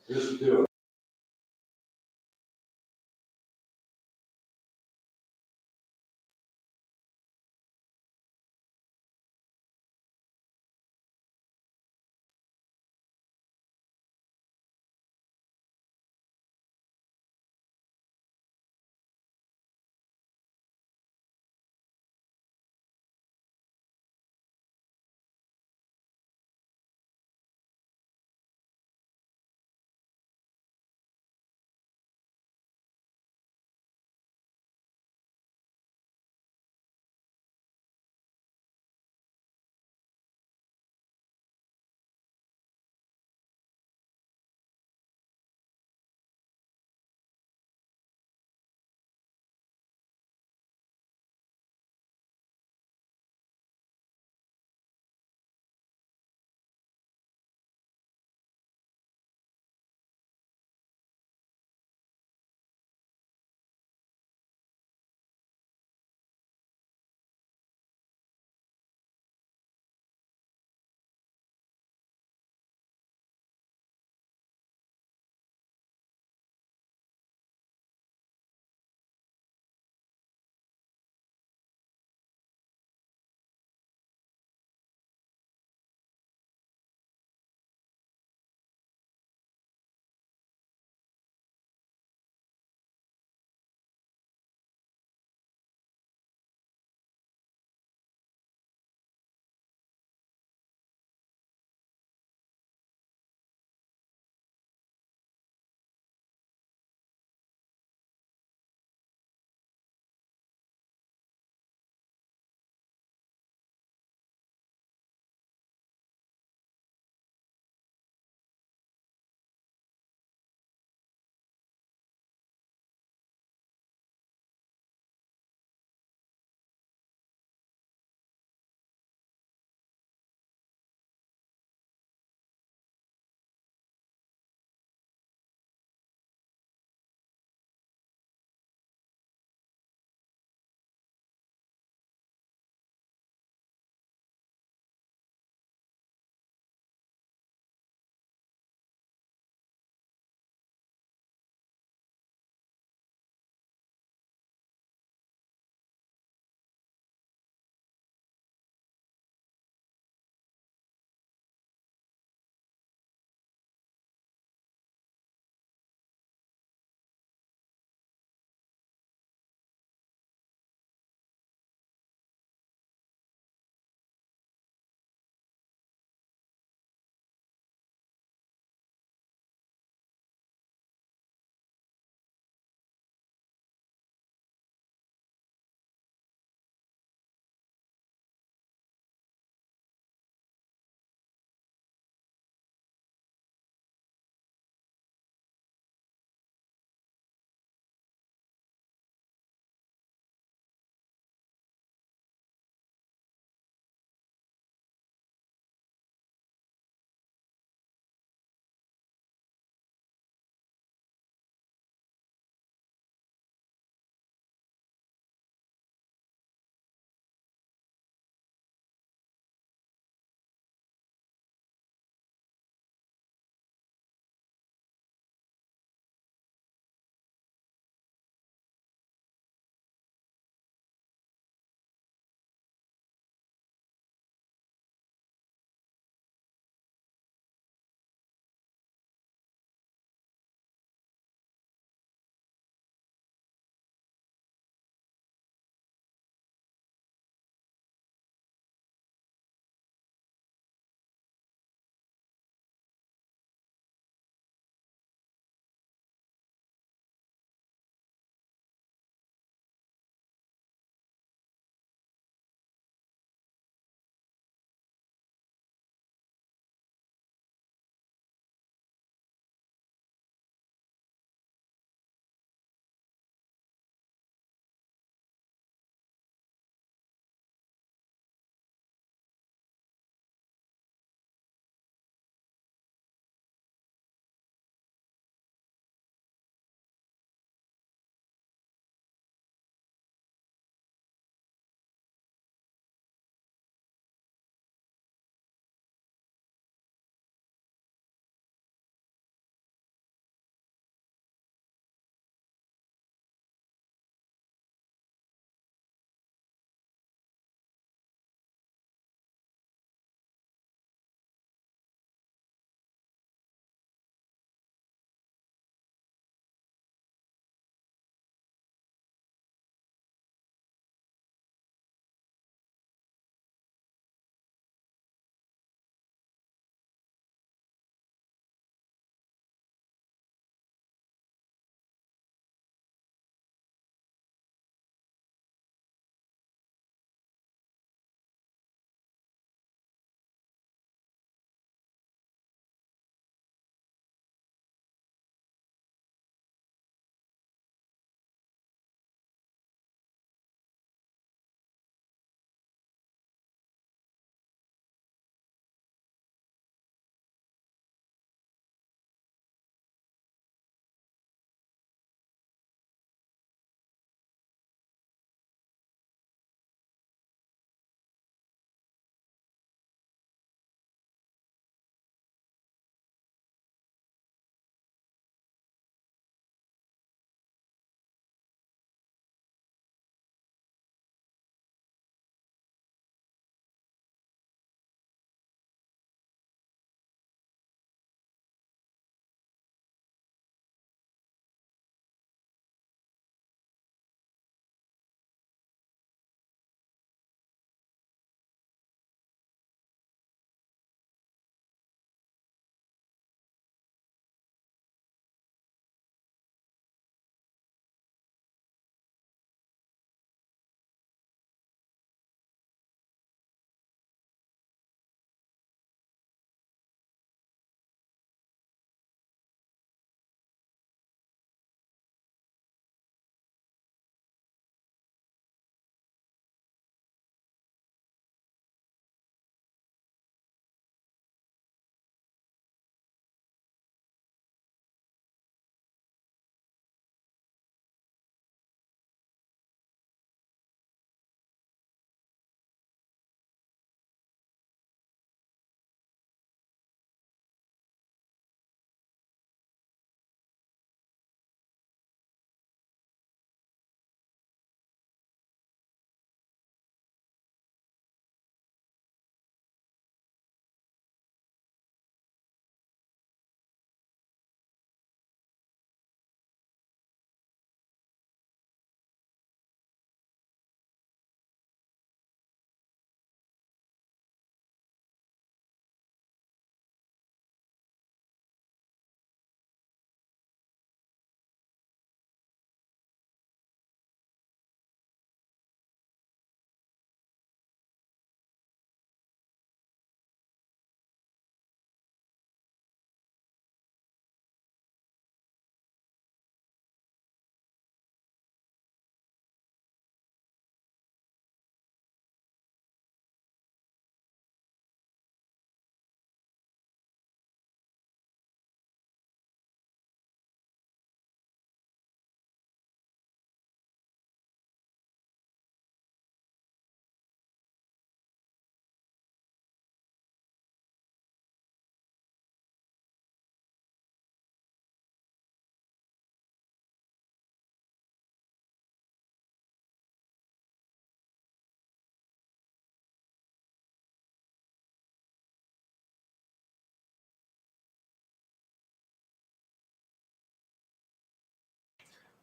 Just do it.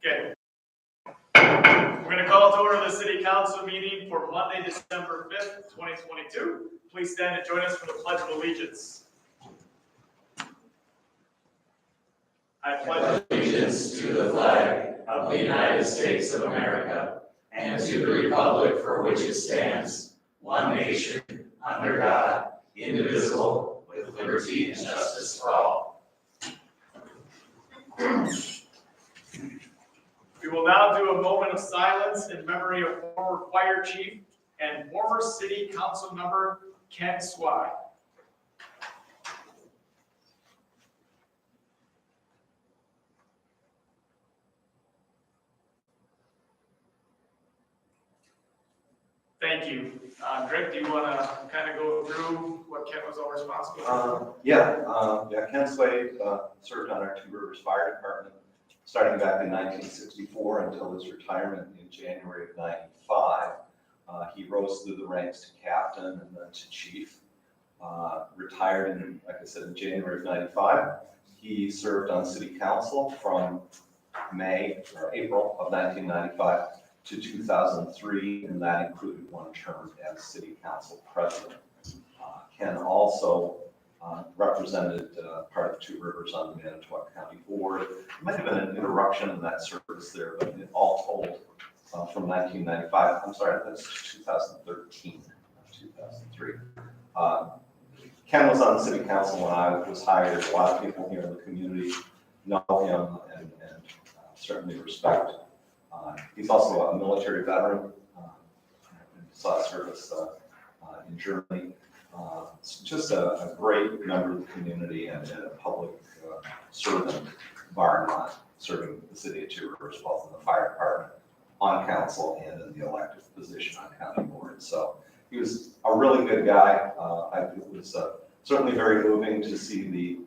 Okay. We're going to call to order the City Council meeting for Monday, December 5th, 2022. Please stand and join us for the Pledge of Allegiance. I pledge allegiance to the flag of the United States of America and to the republic for which it stands, one nation, under God, indivisible, with liberty and justice for all. We will now do a moment of silence in memory of former fire chief and former city council member Ken Swai. Thank you. Greg, do you want to kind of go through what Ken was all responsible for? Ken Sway served on our Two Rivers Fire Department starting back in 1964 until his retirement in January of 95. He rose through the ranks to captain and then to chief. Retired in, like I said, in January of 95. He served on city council from April of 1995 to 2003, and that included one term as city council president. Ken also represented part of Two Rivers on the Manitowoc County Board. There might have been an interruption in that service there, but in all told, from 1995, I'm sorry, that's 2013, 2003. Ken was on the city council when I was hired. A lot of people here in the community know him and certainly respect. He's also a military veteran. Saw service in Germany. Just a great member of the community and a public servant, bar none, serving the city of Two Rivers, both in the fire department, on council, and in the elected position on county board. So he was a really good guy. It was certainly very moving to see the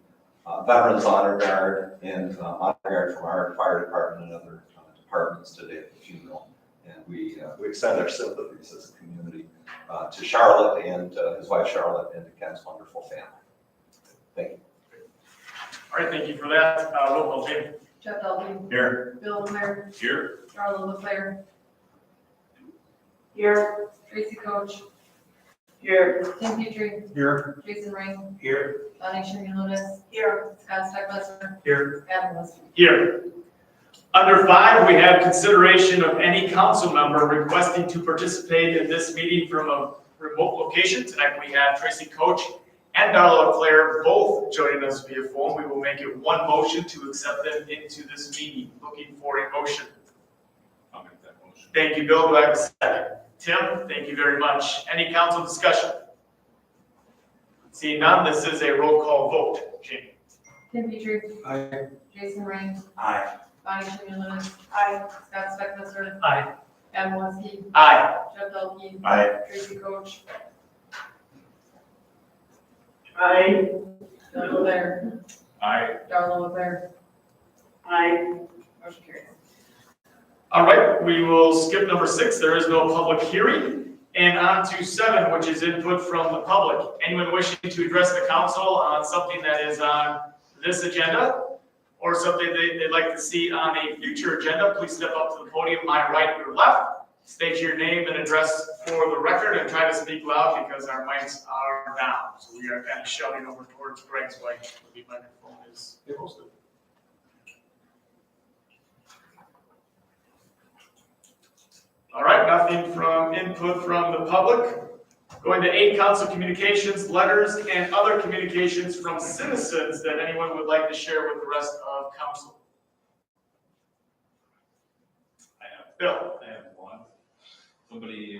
Veterans Honor Guard and Honor Guard from our fire department and other departments today at the funeral. And we extend our sympathies as a community to Charlotte and his wife Charlotte and to Ken's wonderful family. Thank you. All right, thank you for that. Roll call, Jamie. Jeff Dalton. Here. Bill LeClaire. Here. Darla LeClaire. Here. Tracy Coach. Here. Tim Petrie. Here. Jason Ring. Here. Bonnie Sherman-Lewis. Here. Scott Stecklesser. Here. Adam West. Here. Under 5, we have consideration of any council member requesting to participate in this meeting from a remote location. Tonight we have Tracy Coach and Darla LeClaire both joining us via phone. We will make it one motion to accept them into this meeting. Looking for a motion. I'll make that motion. Thank you, Bill. Do I have a second? Tim, thank you very much. Any council discussion? Seeing none, this is a roll call vote. Jamie. Tim Petrie. Aye. Jason Ring. Aye. Bonnie Sherman-Lewis. Aye. Scott Stecklesser. Aye. Adam West. Aye. Jeff Dalton. Aye. Tracy Coach. Aye. Bill LeClaire. Aye. Darla LeClaire. Aye. Motion carries. All right, we will skip number 6. There is no public hearing. And on to 7, which is input from the public. Anyone wishing to address the council on something that is on this agenda or something they'd like to see on a future agenda, please step up to the podium, my right or left. State your name and address for the record and try to speak loud because our mics are down. So we are kind of shouting over towards Greg's mic. The microphone is posted. All right, nothing from input from the public. Going to 8, council communications, letters, and other communications from citizens that anyone would like to share with the rest of council. Bill. I have one. Somebody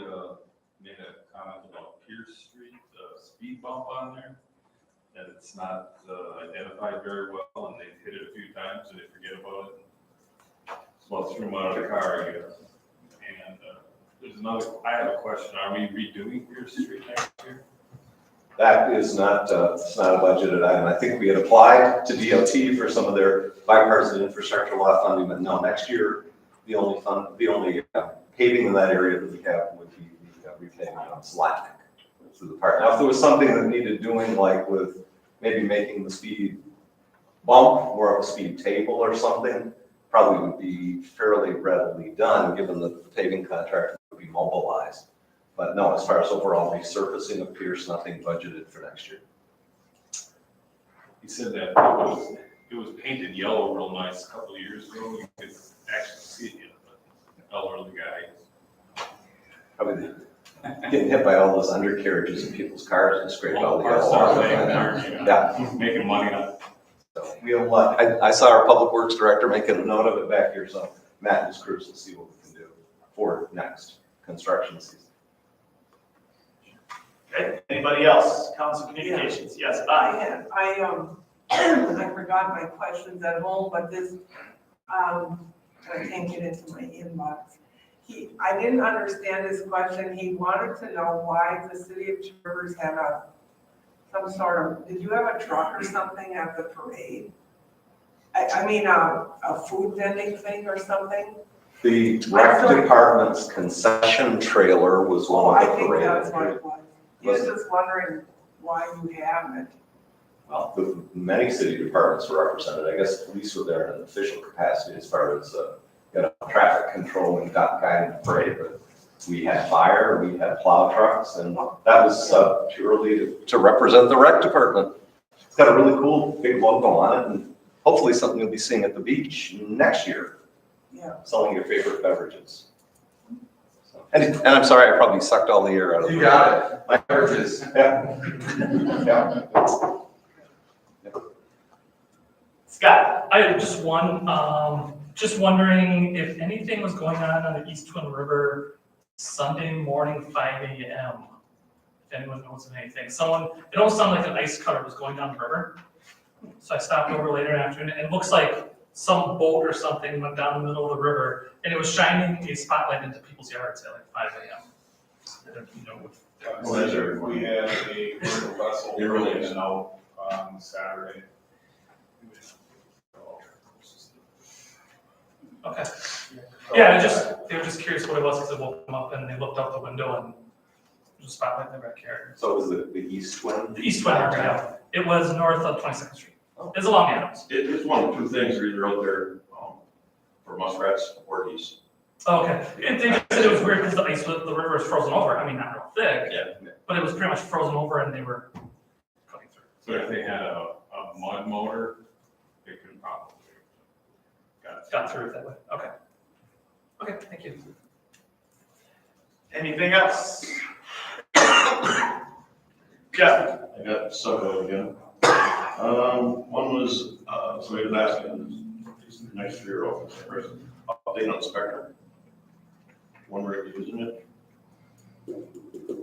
made a comment about Pierce Street, speed bump on there, that it's not identified very well, and they've hit it a few times and they forget about it. So I threw them out of the car, I guess. And there's another, I have a question. Are we redoing Pierce Street next year? That is not, it's not a budgeted item. I think we had applied to DOT for some of their bipartisan infrastructure law funding, but no, next year, the only paving in that area that we have would be repaving on Slack through the park. Now, if there was something that needed doing, like with maybe making the speed bump more of a speed table or something, probably would be fairly readily done, given that the paving contract would be mobilized. But no, as far as overall resurfacing of Pierce, nothing budgeted for next year. He said that it was painted yellow real nice a couple of years ago. You could actually see it yet, but elderly guy. Probably getting hit by all those undercarriages in people's cars and scrape all the Parts yellow are off. laying there, Yeah. making money on it. So we'll, I saw our public works director making a note of it back here, so Matt and his crews will see what we can do for next construction season. Okay, anybody else? Council Communications, yes, aye. I forgot my questions at home, but this, I can't get into my inbox. I didn't understand his question. He wanted to know why the city of Two Rivers had some sort of, did you have a truck or something at the parade? I mean, a food vending thing or something? The rec department's concession trailer was Oh, one I of the think parade. that's what it was. He was just wondering why you have it. Well, many city departments were represented. I guess police were there in an official capacity as far as, traffic control and guiding the parade. But we had fire, we had plow trucks, and that was purely to represent the rec department. It's got a really cool big logo on it, and hopefully something you'll be seeing at the beach next year. Yeah. Selling your favorite beverages. So, and I'm sorry, I probably sucked all the air out of it. You got it. My beverages. Yeah. Yeah. Scott? I have just one, just wondering if anything was going on the East Twin River Sunday morning, 5 a.m. If anyone knows of anything. It almost sounded like an ice cutter was going down the river. So I stopped over later in the afternoon, and it looks like some boat or something went down the middle of the river, and it was shining a spotlight into people's yards at like 5 a.m. I don't know what. We had a commercial vessel in and out on Saturday. Okay. Yeah, they were just curious what it was, because it woke them up and they looked out the window and there was a spotlight in the backyard. So it was the East Twin? The East Twin River, yeah. It was north of 22nd Street. It's along Adams. It's one of two things, you're either out there for muskrats or geese. Okay. They just said it was weird because the river was frozen over. I mean, not real thick. Yeah. But it was pretty much frozen over and they were cutting through. So if they had a mud motor, they could probably Got through it that way. Okay. Okay, thank you. Anything else? Jeff? I got several again. One was, somebody was asking, it's nice for your office, person, update on Spectrum. When we're using it.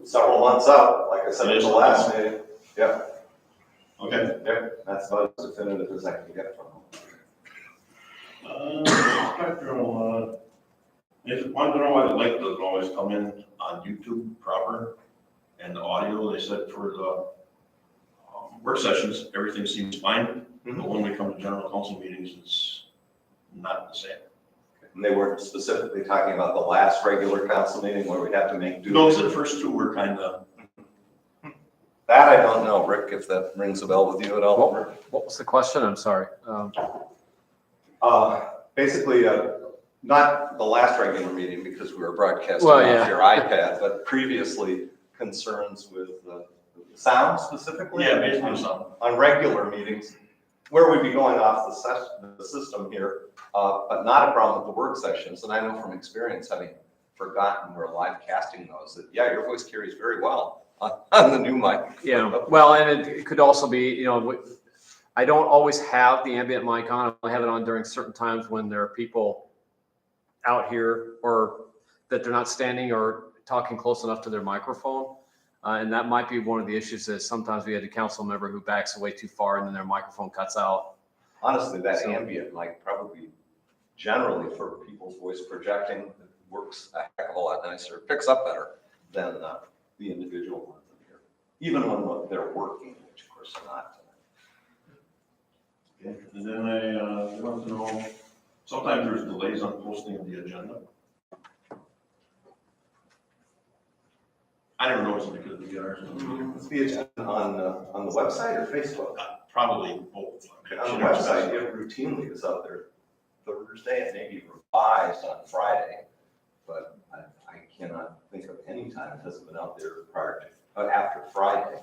Several months out, like I said in the last meeting. Yep, Okay. yep, that's about as definitive as I can get from them. Spectrum, if, want to know why the light doesn't always come in on YouTube proper, and the audio, they said for the work sessions, everything seems fine, but when we come to general council meetings, it's not the same. And they weren't specifically talking about the last regular council meeting where we have to make do. Those the first two were kind of, That I don't know, Rick, if that rings a bell with you at all. What was the question? I'm sorry. Basically, not the last regular meeting because we were broadcasting Well, off yeah. your iPad, but previously concerns with the sound specifically. yeah, basically something. On regular meetings, where we'd be going off the system here, but not a problem with the work sessions. And I know from experience, having forgotten we're live casting those, that, yeah, your voice carries very well on the new mic. Yeah, well, and it could also be, I don't always have the ambient mic on. I only have it on during certain times when there are people out here or that they're not standing or talking close enough to their microphone. And that might be one of the issues is sometimes we had a council member who backs away too far and then their microphone cuts out. Honestly, that So- ambient mic probably generally for people's voice projecting works a heck of a lot nicer, picks up better than the individual ones in here. Even when they're working, which of course they're not. Okay. And then I want to know, sometimes there's delays on posting of the agenda. I never noticed it because of the others. Is the agenda on the website or Facebook? Probably both. On the website, it routinely is out there Thursday and maybe revised on Friday. But I cannot think of any time it hasn't been out there prior to, after Friday.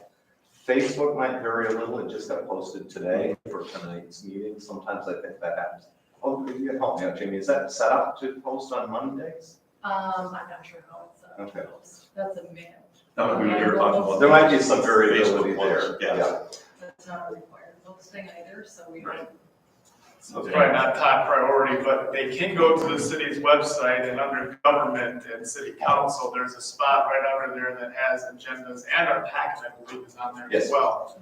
Facebook might vary a little, it just got posted today for tonight's meeting, sometimes I think that happens. Oh, could you help me out, Jamie, is that set up to post on Mondays? I'm not sure how it's, Okay. that's a man. No, we were talking about. There might be some variability Facebook ones, there, yes. yeah. That's not a required posting either, so we don't. So it's probably not top priority, but they can go to the city's website and under government and city council, there's a spot right under there that has agendas and our packet, I believe, is on there as Yes. well.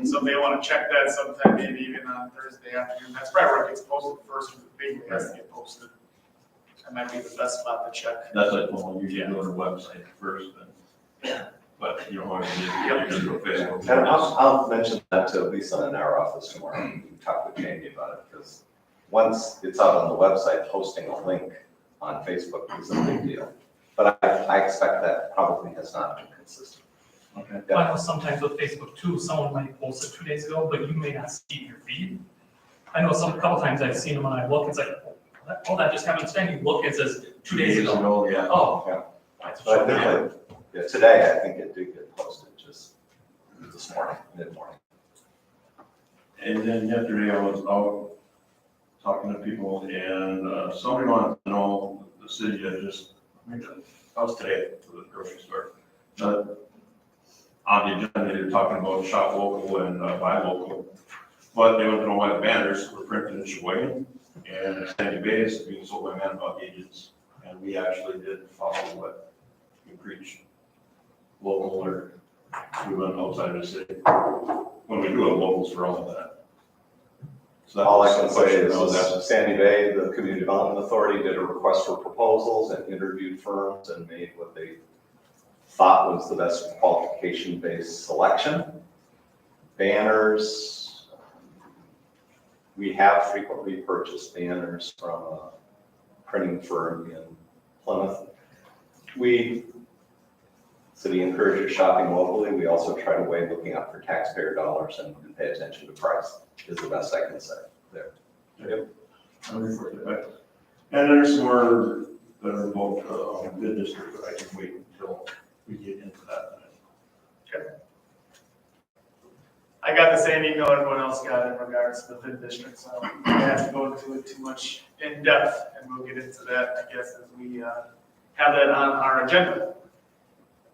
So if they want to check that sometime, maybe even on Thursday afternoon, that's probably where it gets posted first, because the big has to get posted. That might be the best spot to check. That's like, well, you usually go to the website first, then. But you don't want to do, just go Facebook. And I'll mention that to Lisa in our office tomorrow, we can talk with Jamie about it, because once it's out on the website, posting a link on Facebook is a big deal. But I expect that probably has not been consistent. Okay. I know sometimes with Facebook too, someone might post it 2 days ago, but you may not see your feed. I know a couple times I've seen them when I look, it's like, oh, that just happened today, you look, it says 2 days ago. Yeah. Oh. Yeah. That's But what- definitely, yeah, today, I think it did get posted just this morning, mid-morning. And then yesterday I was out talking to people and somebody wanted to know, the city had just, I was today at the grocery store. On the agenda, they were talking about shop local and buy local. But they wanted to know why the banners were printed in Sheboygan and Sandy Bay is being sold by Manitowoc agents. And we actually did follow what we preached. Local or we went outside of the city. When we do have locals for all of that. So that All I was can the say question, is though, that- Sandy Bay, the Community Development Authority did a request for proposals and interviewed firms and made what they thought was the best qualification-based selection. Banners, we have frequently purchased banners from a printing firm in Plymouth. City encourages shopping locally. We also try to weigh looking out for taxpayer dollars and pay attention to price is the best I can say there. I'll refer to that. And there's more that are involved, bid district, but I can wait until we get into that. I got the same email everyone else got in regards to the bid district, so I don't have to go into it too much in depth, and we'll get into that, I guess, as we have that on our agenda.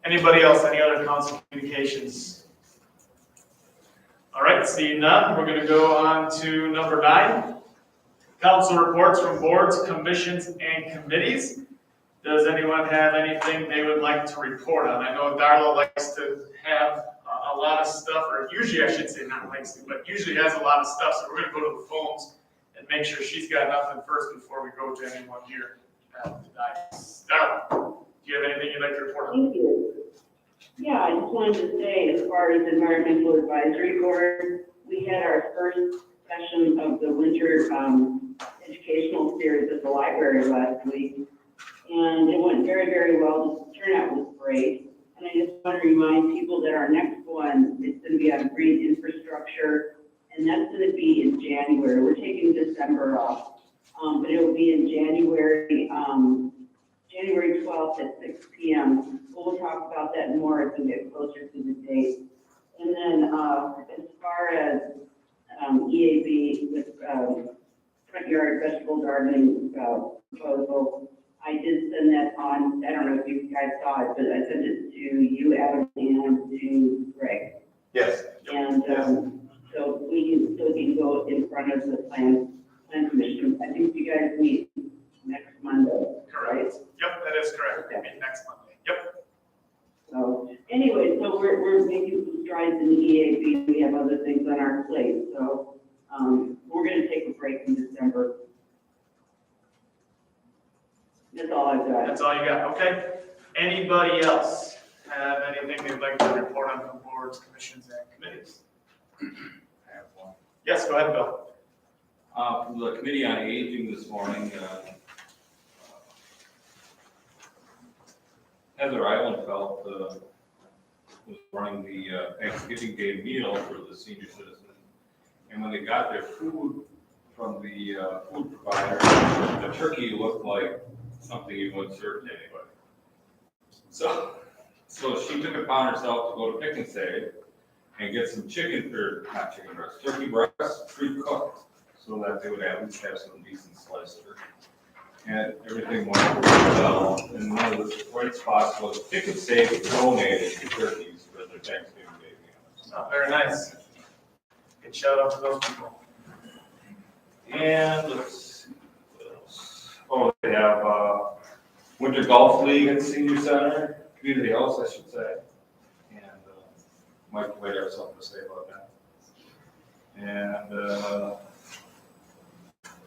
Anybody else, any other council communications? All right, seeing none, we're gonna go on to number 9. Council reports from boards, commissions, and committees. Does anyone have anything they would like to report on? I know Darla likes to have a lot of stuff, or usually I should say not likes to, but usually has a lot of stuff, so we're gonna go to the phones and make sure she's got nothing first before we go to anyone here tonight. Darla, do you have anything you'd like to report on? Thank you. Yeah, I just wanted to say, as far as Environmental Advisory Board, we had our first session of the winter educational series at the library last week. And it went very, very well. The turnout was great. And I just want to remind people that our next one is going to be on green infrastructure. And that's going to be in January. We're taking December off. But it will be in January, January 12th at 6 p.m. We'll talk about that more as we get closer to the date. And then as far as EAB with front yard vegetable gardening proposal, I did send that on. I don't know if you guys saw it, but I sent it to you, Adam, and to Greg. Yes. And so we can go in front of the plan commission. I think you guys meet next Monday, right? Yep, that is correct. We'll meet next Monday. Yep. So anyway, so we're making some strides in the EAB. We have other things on our plate. So we're going to take a break in December. That's all I've got. That's all you got, okay? Anybody else have anything they'd like to report on from boards, commissions, and committees? I have one. Yes, go ahead, Bill. From the Committee on Aging this morning, Heather Eilenfeld was running the Thanksgiving Day meal for the senior citizens. And when they got their food from the food provider. The turkey looked like something you wouldn't serve to anybody. So she took it upon herself to go to Pick and Save and get some chicken, or not chicken breast, turkey breast, pre-cooked, so that they would at least have some decent sliced turkey. And everything went really well. And one of the bright spots was Pick and Save donated the turkeys for their Thanksgiving Day meal. Oh, very nice. Good shout out to those people. And let's see, what else? Oh, they have Winter Golf League at the Senior Center, Community House, I should say. And Mike might have something to say about that. And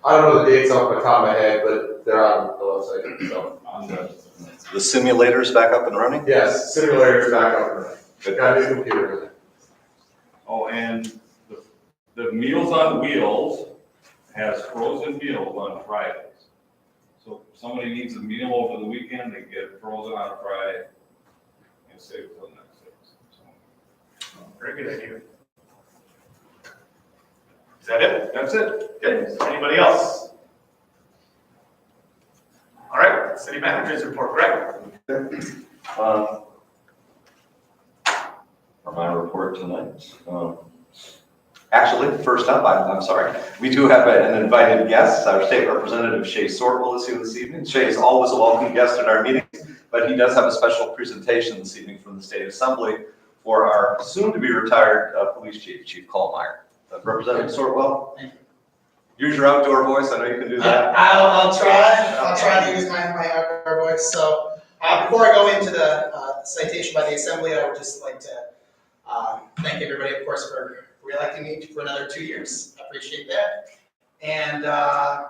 I don't know the dates off the top of my head, but they're on the website, so. on the, The simulator's back up and running? Yes, simulator's back up and running. Got a new computer. oh, and the Meals on Wheels has frozen meals on Fridays. So if somebody needs a meal over the weekend, they get it frozen on a Friday and save it till the next day. So, Very good idea. Is that it? that's it. Good. Anybody else? All right, city manager's report, Greg. For my report tonight. Actually, first up, I'm sorry, we do have an invited guest. Our state representative Shay Sortwell is here this evening. Shay is always a welcome guest at our meetings, but he does have a special presentation this evening from the State Assembly for our soon-to-be retired police chief, Chief Kohlmeyer. Representative Sortwell, use your outdoor voice. I know you can do that. I'll try to use my outdoor voice. So before I go into the citation by the Assembly, I would just like to thank everybody, of course, for re-electing me for another 2 years. I appreciate that. And I'm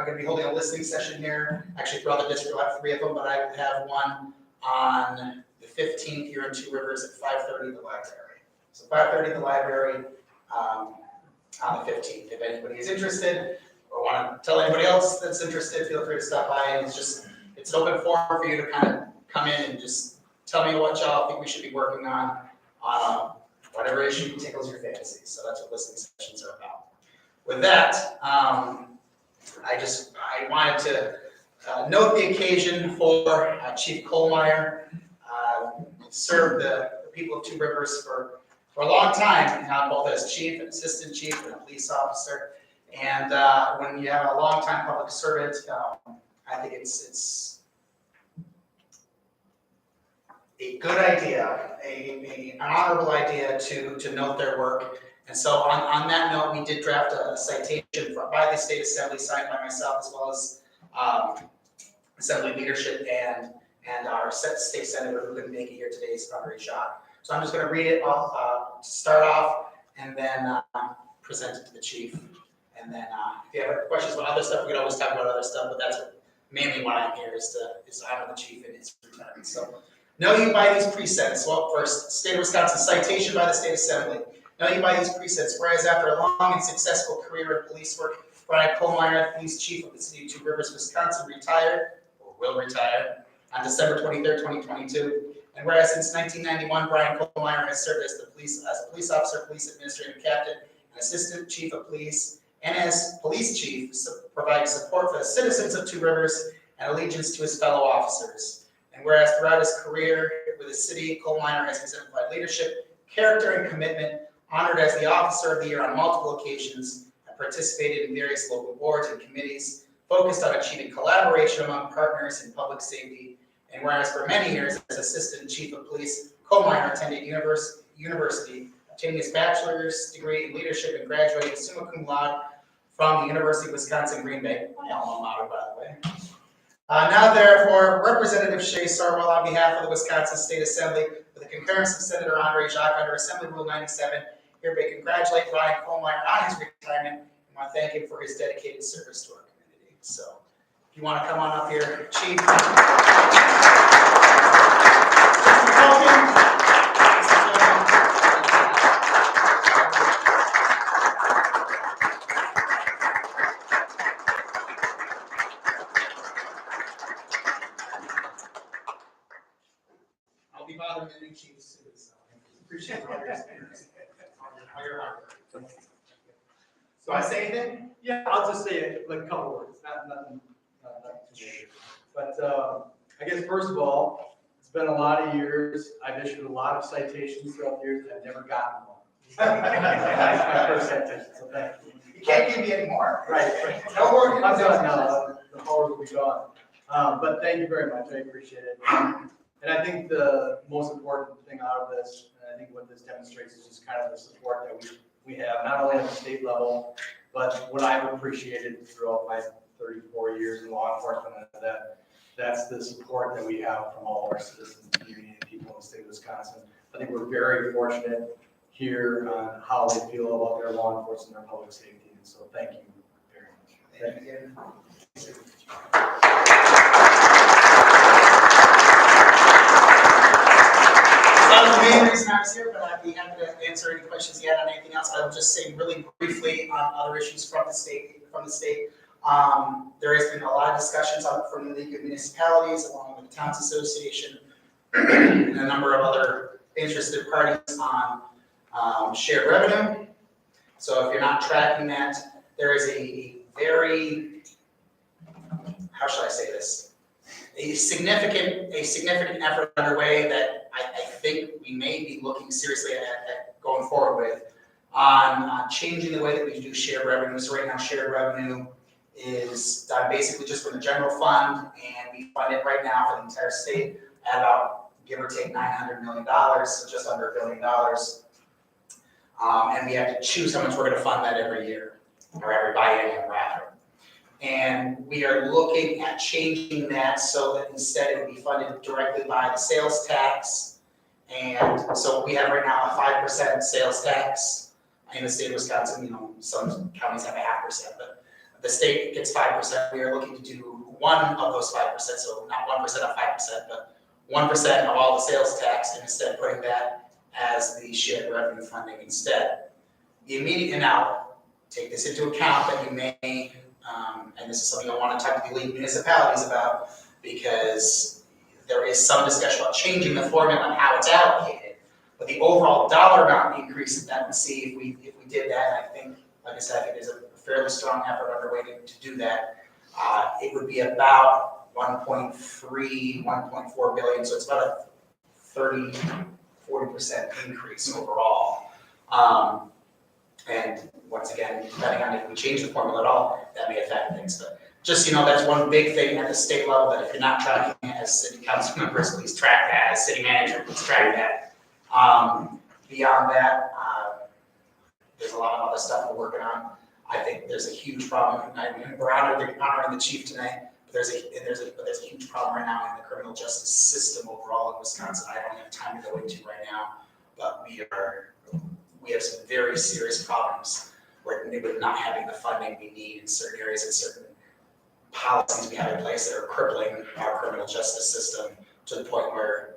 going to be holding a listening session here, actually throughout the district. I'll have 3 of them, but I have one on the 15th here in Two Rivers at 5:30 at the library. So 5:30 at the library on the 15th. If anybody is interested or want to tell anybody else that's interested, feel free to stop by. And it's an open forum for you to kind of come in and just tell me what y'all think we should be working on whatever issue tickles your fancy. So that's what listening sessions are about. With that, I wanted to note the occasion for Chief Kohlmeyer. Served the people of Two Rivers for a long time, both as chief and assistant chief and a police officer. And when you have a long-time public servant, I think it's a good idea, an honorable idea to note their work. And so on that note, we did draft a citation by the State Assembly, signed by myself as well as Assembly leadership and our state senator who couldn't make it here today, Andre Jacques. So I'm just going to read it off, start off, and then present it to the chief. And then if you have questions about other stuff, we can always talk about other stuff, but that's mainly why I'm here is to honor the chief in his retirement. So, know you by these precepts. Well, first, State of Wisconsin citation by the State Assembly. Know you by these precepts. Whereas after a long and successful career in police work, Brian Kohlmeyer, police chief of the city of Two Rivers, Wisconsin, retired, or will retire, on December 23rd, 2022. And whereas since 1991, Brian Kohlmeyer has served as a police officer, police administrative captain, and assistant chief of police, and as police chief, providing support for the citizens of Two Rivers and allegiance to his fellow officers. And whereas throughout his career with the city, Kohlmeyer has exemplified leadership, character, and commitment, honored as the Officer of the Year on multiple occasions, and participated in various local boards and committees, focused on achieving collaboration among partners in public safety. And whereas for many years as Assistant Chief of Police, Kohlmeyer attended university, obtaining his bachelor's degree in leadership and graduating summa cum laude from the University of Wisconsin-Green Bay, my alma mater, by the way. Now therefore, Representative Shay Sortwell, on behalf of the Wisconsin State Assembly, with the concurrence of Senator Andre Jacques under Assembly Rule 97, hereby congratulate Brian Kohlmeyer on his retirement and want to thank him for his dedicated service to our community. So, if you want to come on up here, Chief. I'll be bothering the new chief soon, so I appreciate all your experience. All your hard work. Do I say anything? Yeah, I'll just say it, like a couple words, nothing too major. But, I guess first of all, it's been a lot of years. I've issued a lot of citations throughout the years, and I've never gotten one. That's my first citation, so thank you. You can't give me any more. Right. No more. I'm done now, the powers will be gone. But thank you very much, I appreciate it. And I think the most important thing out of this, and I think what this demonstrates is just kind of the support that we have, not only at the state level, but what I've appreciated throughout my 34 years in law enforcement, that's the support that we have from all of our citizens, community, and people in the state of Wisconsin. I think we're very fortunate here on how they feel about their law enforcement and their public safety, and so thank you very much. Thank you. That was the main reason I was here, but I'd be happy to answer any questions you had on anything else. I will just say really briefly on other issues from the state. There has been a lot of discussions from the League of Municipalities, along with the Towns Association, and a number of other interested parties on shared revenue. So if you're not tracking that, there is a very, how should I say this? A significant effort underway that I think we may be looking seriously at going forward with on changing the way that we do shared revenue. So right now, shared revenue is done basically just from the general fund, and we fund it right now for the entire state at about, give or take, $900 million, so just under $1 billion. And we have to choose how much we're going to fund that every year, or every biennium rather. And we are looking at changing that so that instead it would be funded directly by the sales tax. And so we have right now a 5% sales tax in the state of Wisconsin. Some counties have a 0.5%, but the state gets 5%. We are looking to do one of those 5%, so not 1% of 5%, but 1% of all the sales tax, and instead putting that as the shared revenue funding instead. The immediate, and now take this into account that you may, and this is something I want to talk to the League of Municipalities about, because there is some discussion about changing the formula and how it's allocated. But the overall dollar amount increase that we see if we did that, and I think, like I said, I think there's a fairly strong effort underway to do that. It would be about 1.4 billion, so it's about a 40% increase overall. And once again, depending on if we change the formula at all, that may affect things. But just, that's one big thing at the state level that if you're not tracking it as city council members, please track that. As city manager, please track that. Beyond that, there's a lot of other stuff we're working on. I think there's a huge problem. We're honoring the chief tonight, but there's a huge problem right now in the criminal justice system overall in Wisconsin. I don't have time to go into right now, but we have some very serious problems with not having the funding we need in certain areas and certain policies we have in place that are crippling our criminal justice system to the point where,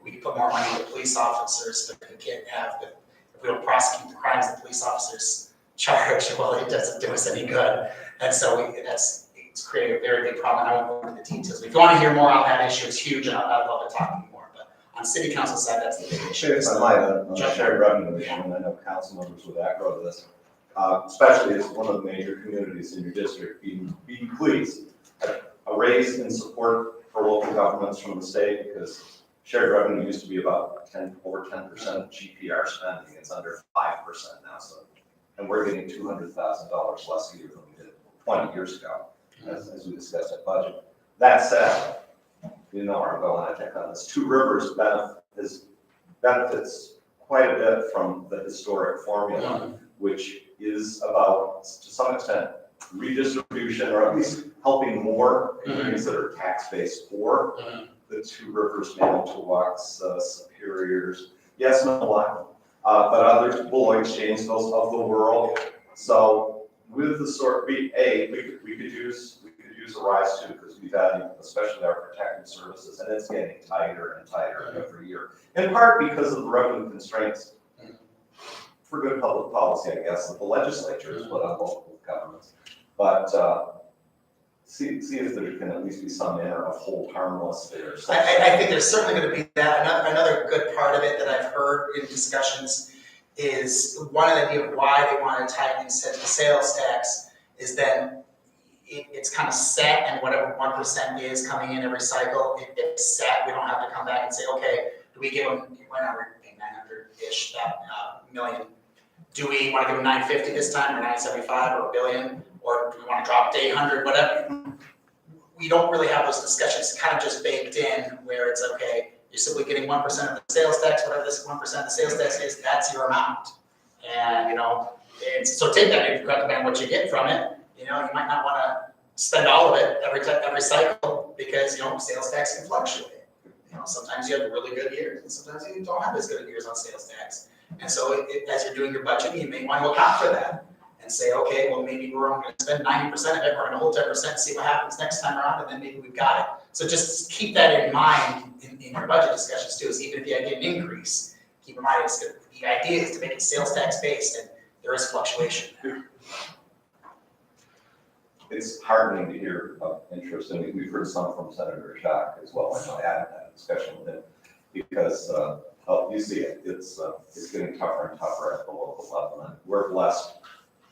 we can put more money into police officers, but we can't if we don't prosecute the crimes that police officers charge, well, it doesn't do us any good. And so it's creating a very big problem. I won't go into the details. If you want to hear more on that issue, it's huge, and I'd love to talk more. But on city council side, that's the big issue. If I might, on the shared revenue issue, and I know council members would echo this, especially as one of the major communities in your district, be pleased. A raise in support for local governments from the state, because shared revenue used to be about over 10% of GPR spending. It's under 5% now, and we're getting $200,000 less a year than we did 20 years ago, as we discussed at budget. That said, where I'm going, I think, on this. Two Rivers benefits quite a bit from the historic formula, which is about, to some extent, redistribution, or at least helping more communities that are tax-based for the Two Rivers, Manitowocks, Superiors, yes, Milwaukee, but others, Beloit, Janesville of the world. So with the we could use a rise too, because we value especially our protective services, and it's getting tighter and tighter every year. In part because of the revenue constraints for good public policy, I guess, that the legislature has put on local governments. But see if there can at least be some manner of hold harmless there. I think there's certainly going to be that. Another good part of it that I've heard in discussions is one idea of why they want to tighten the sales tax is then it's kind of set, and whatever 1% is coming in every cycle, it's set. We don't have to come back and say, okay, do we give them, whatever, 900-ish, million. Do we want to give them 950 this time, or 975, or $1 billion, or do we want to drop it to 800, whatever? We don't really have those discussions. It's kind of just baked in, where it's okay, you're simply getting 1% of the sales tax, whatever this 1% of the sales tax is, that's your amount. And, so take that into account what you get from it. You might not want to spend all of it every cycle, because, sales tax can fluctuate. Sometimes you have really good years, and sometimes you don't have as good years on sales tax. And so as you're doing your budget, you may want to account for that and say, okay, well, maybe we're only going to spend 90% of it, we're going to hold 10%, see what happens next time around, and then maybe we've got it. So just keep that in mind in your budget discussions too, is even if you get an increase, keep in mind the idea is to make it sales tax based, and there is fluctuation there. It's heartening to hear of interest, and we've heard some from Senator Jacques as well. I know I had that discussion with him, because you see it, it's getting tougher and tougher at the local level, and we're blessed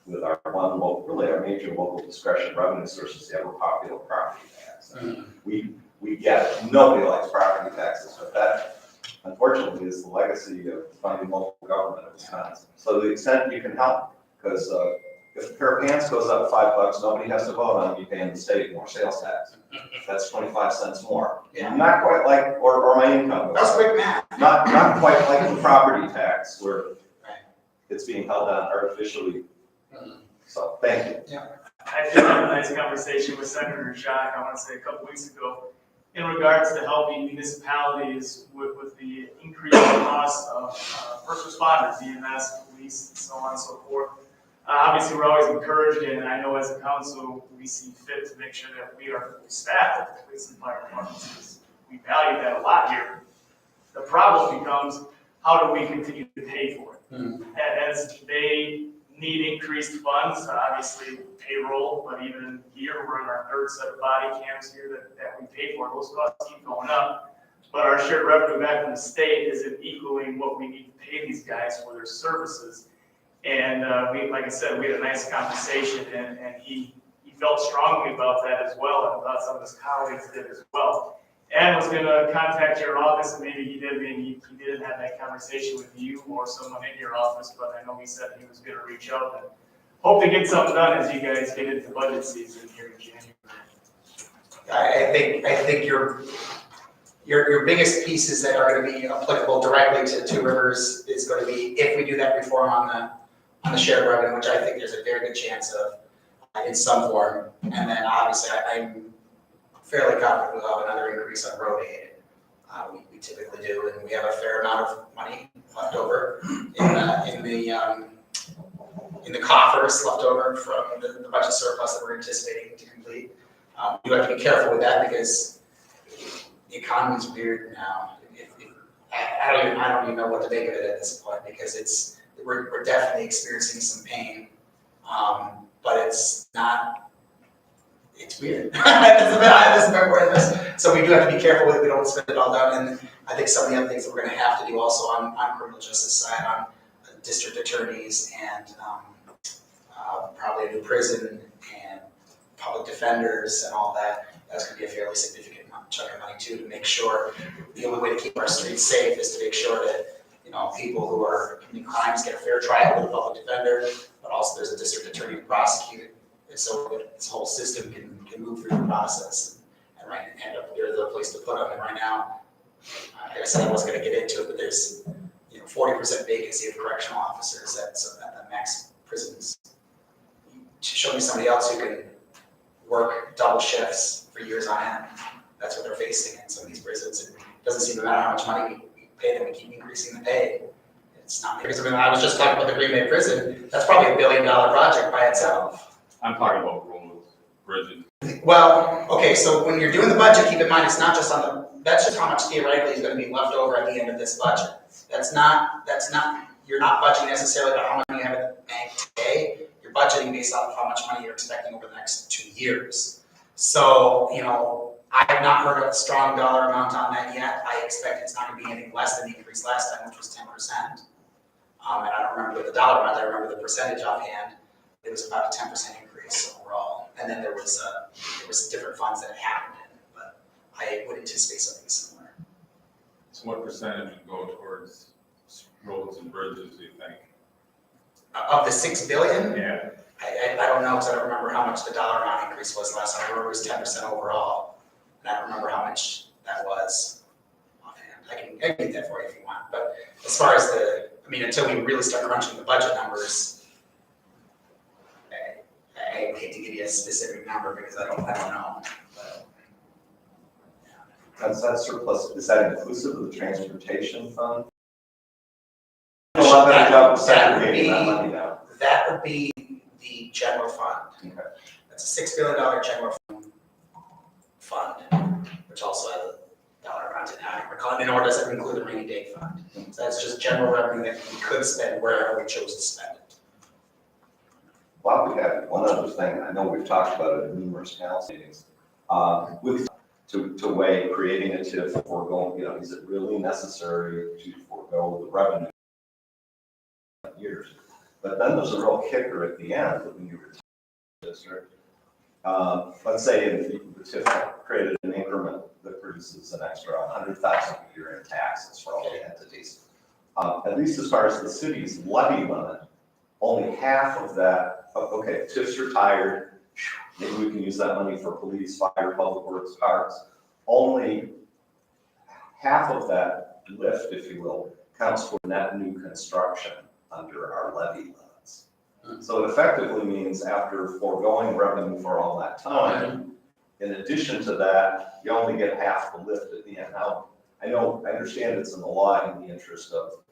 with our our major local discretionary revenue sources, the ever popular property tax. We get it. Nobody likes property taxes, but that unfortunately is the legacy of funding local government of Wisconsin. So to the extent you can help, because if a pair of pants goes up $5, nobody has to vote on you paying the state more sales tax. That's 25 cents more. Yeah. Not quite like, or my income. That's quick math. Not quite like the property tax, where it's being held on artificially. So, thank you. I did have a nice conversation with Senator Jacques, I want to say a couple weeks ago, in regards to helping municipalities with the increasing costs of first responders, EMS, police, and so on and so forth. Obviously, we're always encouraged, and I know as a council, we see fit to make sure that we are fully staffed at the police and fire departments, because we value that a lot here. The problem becomes, how do we continue to pay for it? And as they need increased funds, obviously payroll, but even here, we're in our third set of body cams here that we pay for. Those costs keep going up, but our shared revenue back from the state isn't equaling what we need to pay these guys for their services. And like I said, we had a nice conversation, and he felt strongly about that as well, and about some of his colleagues did as well. And was going to contact your office, and maybe he did, maybe he didn't have that conversation with you or someone in your office, but I know he said he was going to reach out and hope to get something done as you guys get into budget season here in January. I think your biggest pieces that are going to be applicable directly to Two Rivers is going to be if we do that reform on the shared revenue, which I think there's a very good chance of in some form. And then obviously I'm fairly confident we'll have another increase on road aid. We typically do, and we have a fair amount of money left over in the coffers left over from the budget surplus that we're anticipating to complete. You have to be careful with that, because the economy's weird now. I don't even know what to make of it at this point, because we're definitely experiencing some pain, but it's weird. That's the part where this. So we do have to be careful with it. We don't spend it all down. And I think some of the other things that we're going to have to do also on criminal justice side, on district attorneys, and probably a new prison and public defenders and all that. That's going to be a fairly significant chunk of money too, to make sure the only way to keep our streets safe is to make sure that people who are committing crimes get a fair trial with a public defender, but also there's a district attorney to prosecute it. And so that this whole system can move through the process and end up there's a place to put them. And right now, like I said, I wasn't going to get into it, but there's 40% vacancy of correctional officers at the max prisons. Show me somebody else who can work double shifts for years on end. That's what they're facing in some of these prisons. And it doesn't seem to matter how much money we pay them, we keep increasing the pay. It's not because I was just talking about the Green Bay prison. That's probably $1 billion project by itself. I'm talking about roads, bridges. Well, okay, so when you're doing the budget, keep in mind it's not just that's just how much theoretically is going to be left over at the end of this budget. You're not budgeting necessarily about how much money you have in the bank today. You're budgeting based off of how much money you're expecting over the next 2 years. So, I have not heard a strong dollar amount on that yet. I expect it's not going to be anything less than the increase last time, which was 10%. And I don't remember the dollar amount, I remember the percentage offhand. It was about a 10% increase overall. And then there was different funds that it happened in, but I would anticipate something similar. So what percentage would go towards roads and bridges, do you think? Of the 6 billion, Yeah. I don't know, because I don't remember how much the dollar amount increase was last time. I remember it was 10% overall. And I don't remember how much that was offhand. I can get that for you if you want. But as far as until we really start crunching the budget numbers, I hate to give you a specific number because I don't know. But, That's that surplus, is that inclusive of the transportation fund? A lot better job of segregating that money now. that would be the general fund. Okay. That's a $6 billion general fund, which also has a dollar amount in it. I don't recall, nor does it include the rainy day fund. So that's just general revenue that we could spend wherever we chose to spend it. Well, we have one other thing, I know we've talked about it in numerous council meetings, to weigh creating a TIF, foregoing, is it really necessary to forego the revenue years? But then there's a real kicker at the end when you retire the district. Let's say if the TIF created an increment that produces an extra $100,000 a year in taxes for all the entities. At least as far as the city's levy limit, only half of that, okay, TIF's retired, maybe we can use that money for police, fire, public works, parks. Only half of that lift, if you will, counts for net new construction under our levy limits. So it effectively means after foregoing revenue for all that time, in addition to that, you only get half the lift at the end. Now, I understand it's in the law in the interest of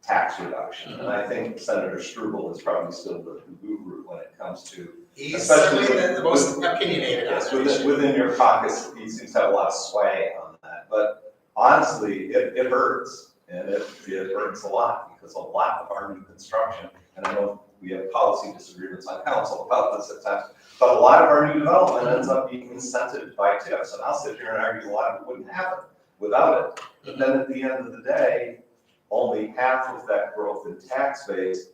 tax reduction, and I think Senator Struble is probably still the guru when it comes to. He's certainly the most opinionated. Yes, within your caucus, he seems to have a lot of sway on that, but honestly, it hurts, and it hurts a lot, because a lot of our new construction, and I know we have policy disagreements on council about this at times, but a lot of our new development ends up being incented by TIFs, and I'll sit here and argue a lot of it wouldn't happen without it. But then at the end of the day, only half of that growth in tax base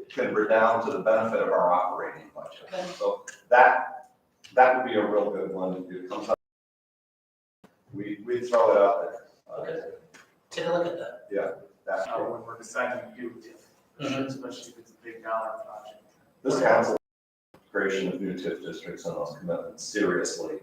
can redound to the benefit of our operating budget. Okay. So that would be a real good one. It comes up, we throw it out there. Okay. Take a look at that. Yeah. That's Now, when we're deciding to do TIF, especially if it's a big dollar project. This council creation of new TIF districts and those commitments seriously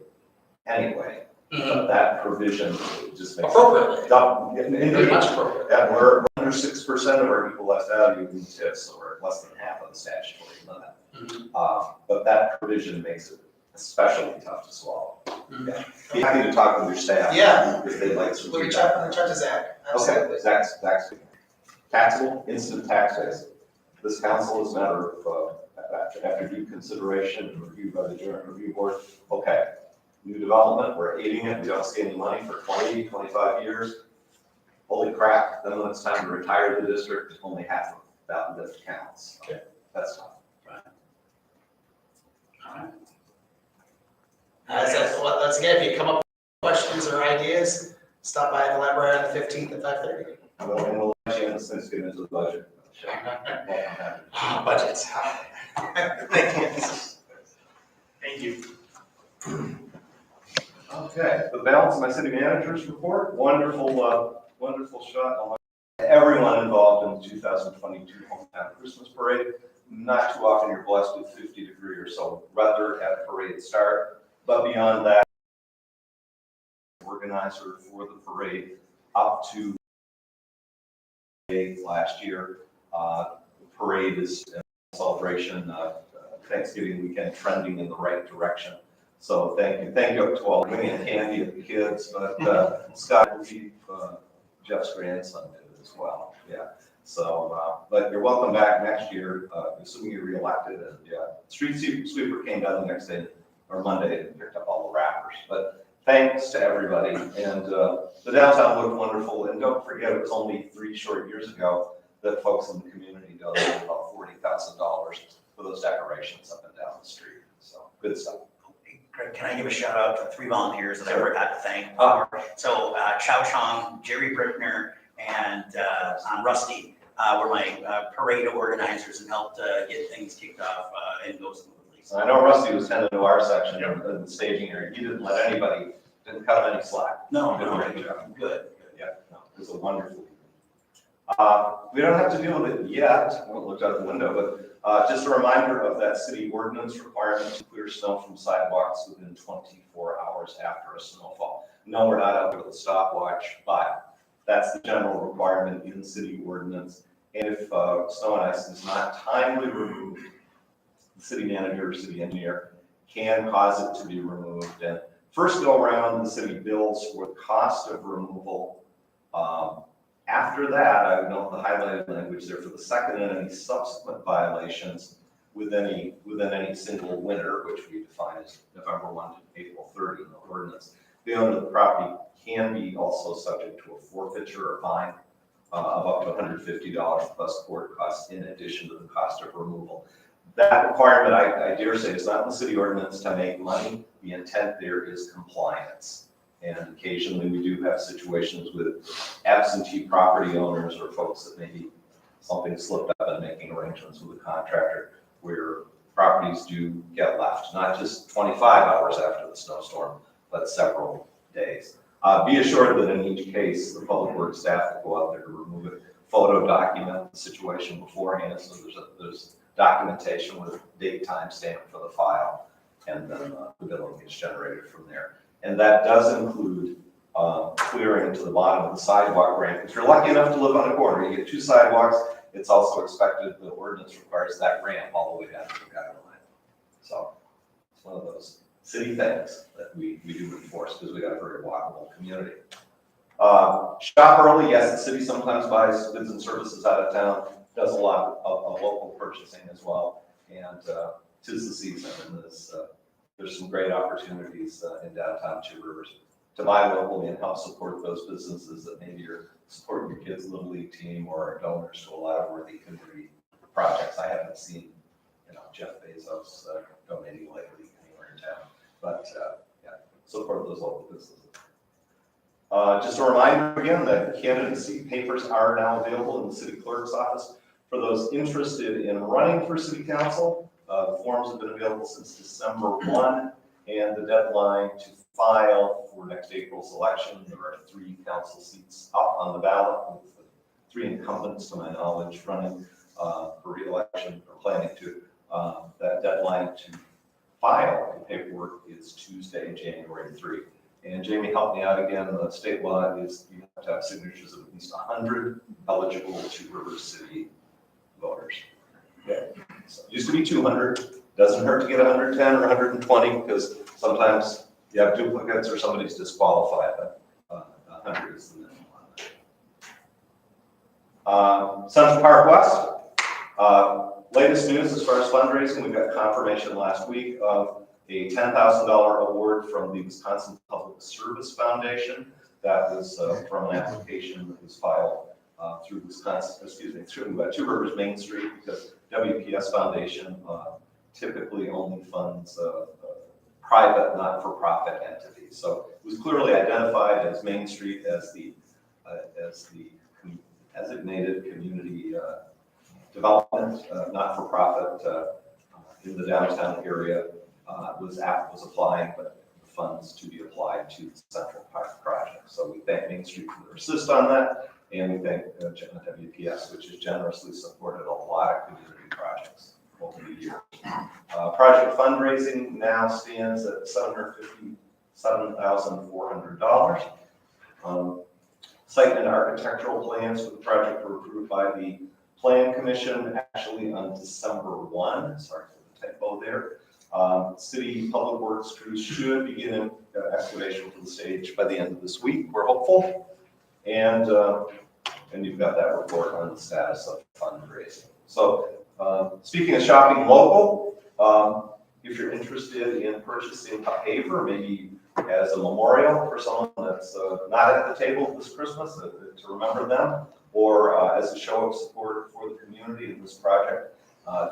anyway. But that provision just makes. Appropriately. Very much appropriate. Yeah, we're under 6% of our equal less value in TIFs, so we're less than half of the statutory limit. But that provision makes it especially tough to swallow. Yeah. Be happy to talk with your staff. Yeah. If they'd like to. We'll reach out to Zach. Absolutely. Okay, Zach's taxable, instant tax base. This council is a matter of, after due consideration and review by the joint review board, okay. New development, we're aiding it, we don't see any money for 20, 25 years. Holy crap, then when it's time to retire the district, only half of that lift counts. Okay. That's tough. All right. Once again, if you come up with questions or ideas, stop by the library on the 15th at 5:30. Well, and we'll let you in since get into the budget. Budgets. Thank you. Thank you. Okay, the balance of my city manager's report, wonderful shot. Everyone involved in the 2022 Hometown Christmas Parade. Not too often you're blessed with 50-degree or so weather at parade start, but beyond that, organizer for the parade up to last year. The parade is a celebration, Thanksgiving weekend trending in the right direction. So thank you to all, Winnie and Candy and the kids, but Scott will keep Jeff's grandson did it as well. Yeah. So, but you're welcome back next year, assuming you're reelected. And yeah, street sweeper came down the next day or Monday and picked up all the wrappers. But thanks to everybody. And the downtown looked wonderful. And don't forget, it was only 3 short years ago that folks in the community donated about $40,000 for those decorations up and down the street. So good stuff. Greg, can I give a shout out to 3 volunteers that I Sure. forgot to thank? Uh-huh. So Chow Chong, Jerry Brickner, and Rusty were my parade organizers and helped get things kicked off and go smoothly. So I know Rusty was tending to our section of the staging area. He didn't let anybody, didn't cut him any slack. No, Did a no, great job. good. Yeah, no, it was a wonderful. We don't have to deal with it yet. I won't look out the window, but just a reminder of that city ordinance requirement to clear snow from sidewalks within 24 hours after a snowfall. No, we're not out there with a stopwatch, but that's the general requirement in the city ordinance. And if snow and ice is not timely removed, the city manager or city engineer can cause it to be removed. And first go around, the city bills for the cost of removal. After that, I would note the highlighted language there for the second and any subsequent violations within any single winter, which we define as November 1 to April 30 in the ordinance. The owner of the property can be also subject to a forfeiture or fine of up to $150 plus court costs in addition to the cost of removal. That requirement, I dare say, is not in the city ordinance to make money. The intent there is compliance. And occasionally we do have situations with absentee property owners or folks that maybe something slipped up in making arrangements with a contractor where properties do get left, not just 25 hours after the snowstorm, but several days. Be assured that in each case, the public works staff will go out there to remove it, photo document the situation beforehand, so there's documentation with date, time stamp for the file, and then the billing gets generated from there. And that does include clearing to the bottom of the sidewalk ramp. If you're lucky enough to live on a corner, you get 2 sidewalks. It's also expected, the ordinance requires that ramp all the way down to the gutter line. So it's one of those city things that we do enforce because we got a very walkable community. Shop early, yes, the city sometimes buys goods and services out of town, does a lot of local purchasing as well. And 'tis the season, and there's some great opportunities in downtown Two Rivers to buy locally and help support those businesses that maybe are supporting your kids' Little League team or are donors to a lot of worthy community projects. I haven't seen, Jeff Bezos donating lately anywhere in town, but yeah, support those local businesses. Just a reminder again that candidacy papers are now available in the city clerk's office for those interested in running for city council. The forms have been available since December 1, and the deadline to file for next April's election. There are 3 council seats up on the ballot, with 3 incumbents, to my knowledge, running for re-election or planning to. That deadline to file the paperwork is Tuesday, January 3. And Jamie, help me out again. The state law is you have to have signatures of at least 100 eligible Two Rivers City voters. Okay. So it used to be 200. Doesn't hurt to get 110 or 120 because sometimes you have duplicates or somebody's disqualified, but 100 is the minimum on that. Central Park West. Latest news as far as fundraising, we got confirmation last week of a $10,000 award from the Wisconsin Public Service Foundation. That was from an application that was filed through through Two Rivers Main Street, because WPS Foundation typically only funds private, not-for-profit entities. So it was clearly identified as Main Street as the designated community development, not-for-profit in the downtown area. Was applying, but the funds to be applied to the Central Park project. So we thank Main Street for their assist on that, and we thank WPS, which has generously supported a lot of community projects over the years. Project fundraising now stands at $757,400. Site and architectural plans for the project were approved by the Plan Commission actually on December 1. Sorry for the typo there. City Public Works crews should begin excavation for the stage by the end of this week. We're hopeful. And you've got that report on the status of fundraising. So speaking of shopping local, if you're interested in purchasing a paver, maybe as a memorial for someone that's not at the table this Christmas, to remember them, or as a show of support for the community in this project,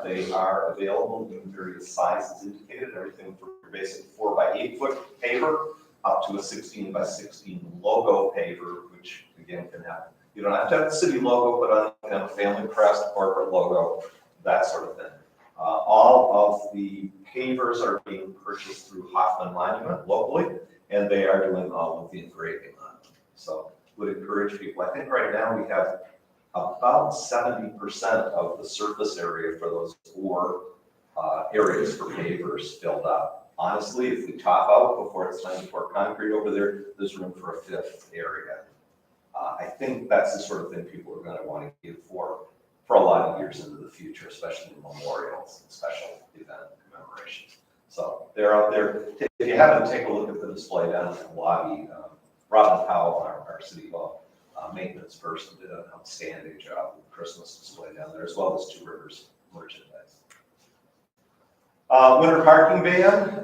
they are available in various sizes indicated, everything from your basic 4x8 foot paver up to a 16x16 logo paver, which again can have You don't have to have the city logo, put on kind of family crest, corporate logo, that sort of thing. All of the pavers are being purchased through Hoffman Monument locally, and they are doing all of the engraving on them. So would encourage people. I think right now we have about 70% of the surface area for those 4 areas for pavers filled up. Honestly, if we top out before it's time to pour concrete over there, there's room for a 5th area. I think that's the sort of thing people are going to want to give for a lot of years into the future, especially memorials and special event commemorations. So they're out there. If you haven't, take a look at the display down in the lobby. Robin Powell, our city hall maintenance person, did an outstanding job with the Christmas display down there, as well as Two Rivers merchandise. Winter parking ban,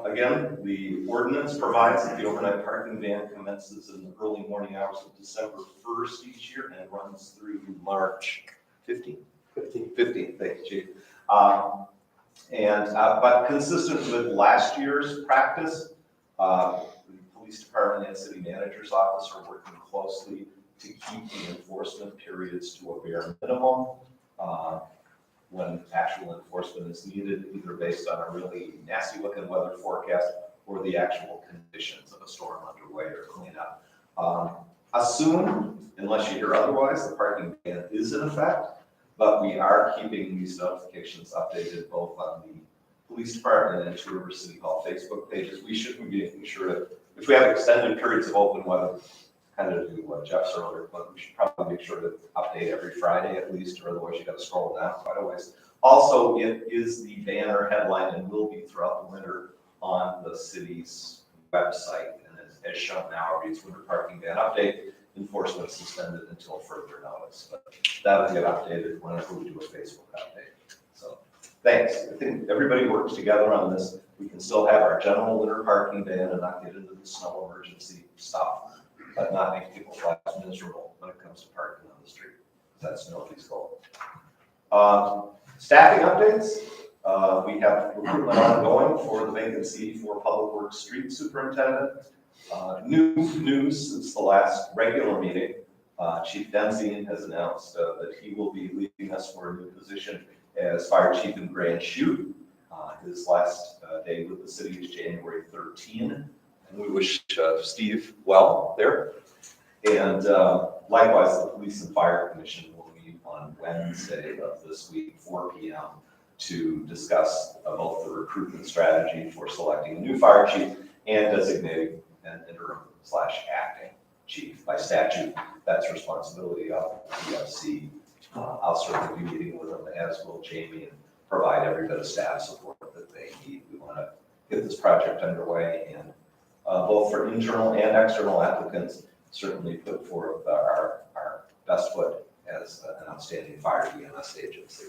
again, the ordinance provides that the overnight parking ban commences in the early morning hours of December 1st each year and runs through March 15th, thank you, Chief. But consistent with last year's practice, the police department and city manager's office are working closely to keep the enforcement periods to a bare minimum. When actual enforcement is needed, either based on a really nasty looking weather forecast or the actual conditions of a storm underway or cleanup. Assume, unless you hear otherwise, the parking ban is in effect, but we are keeping these notifications updated both on the police department and Two Rivers City Hall Facebook pages. We should be making sure that if we have extended periods of open weather, kind of do what Jeff said earlier, but we should probably make sure to update every Friday at least, or otherwise you got to scroll down quite a ways. Also, it is the banner headline and will be throughout the winter on the city's website. And as shown now, it reads winter parking ban update, enforcement suspended until further notice. But that'll get updated whenever we do a Facebook update. So thanks. I think everybody works together on this. We can still have our general winter parking ban and not get into the snow emergency stuff, but not make people's lives miserable when it comes to parking on the street. That's nobody's goal. Staffing updates. We have recruitment ongoing for the vacancy for Public Works Street Superintendent. New news since the last regular meeting. Chief Denzine has announced that he will be leaving us for a new position as Fire Chief in Grand Chute. His last day with the city is January 13. And we wish Steve well there. And likewise, the Police and Fire Commission will meet on Wednesday of this week, 4 p.m. to discuss both the recruitment strategy for selecting a new fire chief and designating an interim/acting chief. By statute, that's responsibility of the PFC. I'll certainly be meeting with them, as will Jamie, and provide every bit of staff support that they need. We want to get this project underway and both for internal and external applicants, certainly put forth our best foot as an outstanding fire EMS agency.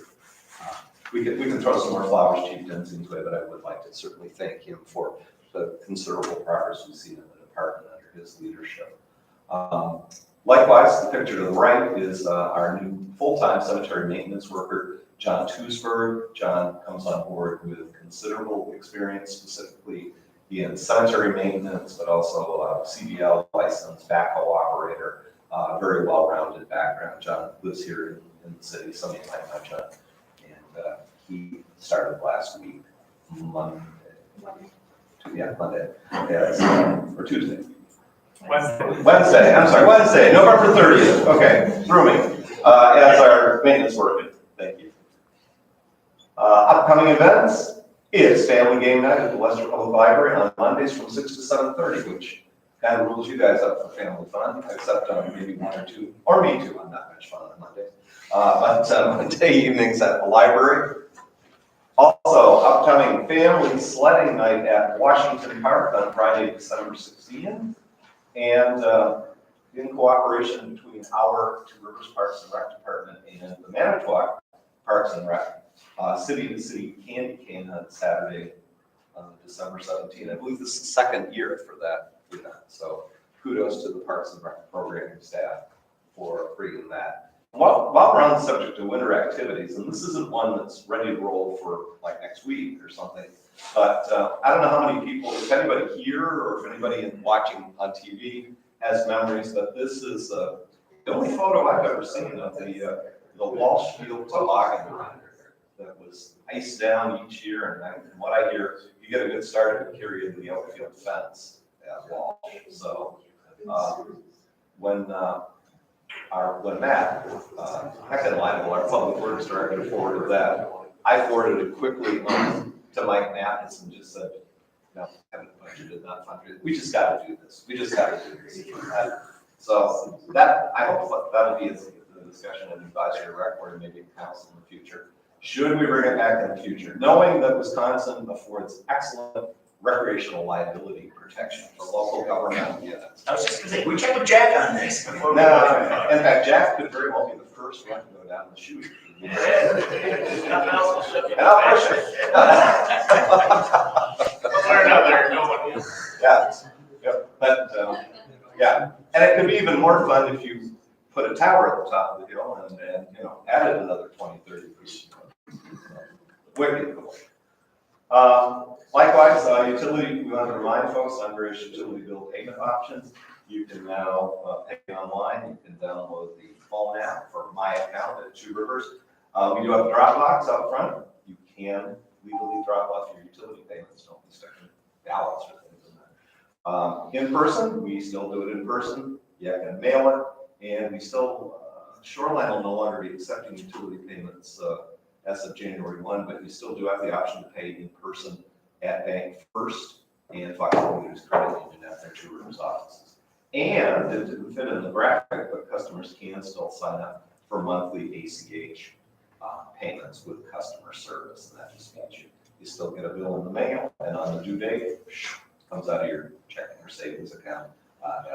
We can throw some more flowers Chief Denzine's way, but I would like to certainly thank him for the considerable progress we've seen in the department under his leadership. Likewise, the picture to the right is our new full-time cemetery maintenance worker, John Tusberg. John comes on board with considerable experience, specifically in cemetery maintenance, but also CDL licensed backhoe operator, very well-rounded background. John lives here in the city, some of you might know John. And he started last week, Monday, yes, or Tuesday. Wednesday, November 30th, okay, through me, as our maintenance worker, thank you. Upcoming events. It's family game night at the Western Public Library on Mondays from 6 to 7:30, which kind of rules you guys up for family fun, except maybe one or two, or me too. I'm not much fun on Mondays. But Monday evenings at the library. Also, upcoming family sledding night at Washington Park on Friday, December 16th. And in cooperation between our Two Rivers Parks and Rec Department and the Manitowoc Parks and Rec, city to city candy cane on Saturday, December 17th. I believe this is the second year for that event. So kudos to the Parks and Rec programming staff for bringing that. While we're on the subject of winter activities, and this isn't one that's ready to roll for like next week or something, but I don't know how many people, if anybody here or if anybody watching on TV has memories, but this is The only photo I've ever seen of the Walsh Field toboggan that was iced down each year, and from what I hear, you get a good start to carry into the outfield fence at Walsh. So, when Matt, Heckenleibel, our public works director, forwarded that, I forwarded it quickly on to Mike Mathis and just said, no, haven't budgeted, not funded. We just got to do this. We just got to do this. So that, I hope that'll be the discussion in the advisory rec board and maybe council in the future. Should we bring it back in the future, knowing that Wisconsin affords excellent recreational liability protection for local government units? I was just gonna say, we check with Jack on this before we. No, in fact, Jack could very well be the first one to go down the chute. Nothing else will shut you And I'll push it. Learn out there, no one. Yeah, yeah, but, yeah, and it could be even more fun if you put a tower at the top of the hill and you know, added another 20, 30 feet. Wicked cool. Likewise, utility, we want to remind folks on various utility bill payment options. You can now pay online. You can download the phone app for My Account at Two Rivers. We do have a Dropbox out front. You can legally drop off your utility payments. Don't be stuck in ballots or things like that. In person, we still do it in person. You can mail it, and we still, Shoreline will no longer be accepting utility payments as of January 1, but you still do have the option to pay in person at Bank First and Fox Communities Credit Union at their Two Rivers offices. And it didn't fit in the graphic, but customers can still sign up for monthly ACH payments with customer service, and that just means you still get a bill in the mail, and on the due date, comes out of your checking or savings account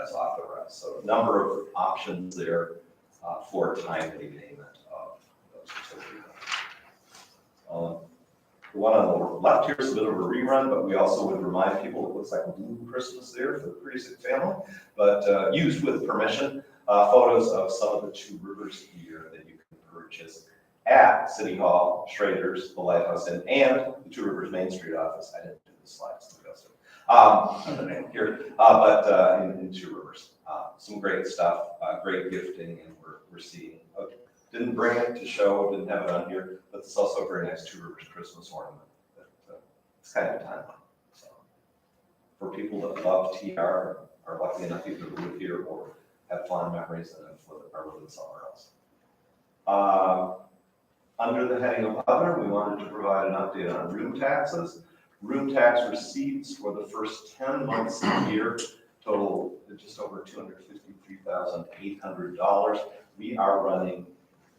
as authorized. So a number of options there for timely payment of those utility bills. The one on the left here is a bit of a rerun, but we also would remind people it looks like a blue Christmas there for the Precinct family, but used with permission, photos of some of the Two Rivers gear that you can purchase at City Hall, Schrader's, the Lighthouse Inn, and the Two Rivers Main Street office. I didn't do the slides, here, but in Two Rivers. Some great stuff, great gifting, and we're seeing. Didn't bring it to show, didn't have it on here, but it's also a very nice Two Rivers Christmas ornament. It's kind of a time. So, for people that love TR, are lucky enough either to live here or have fond memories and are living somewhere else. Under the heading of other, we wanted to provide an update on room taxes. Room tax receipts for the first 10 months of the year total just over $253,800. We are running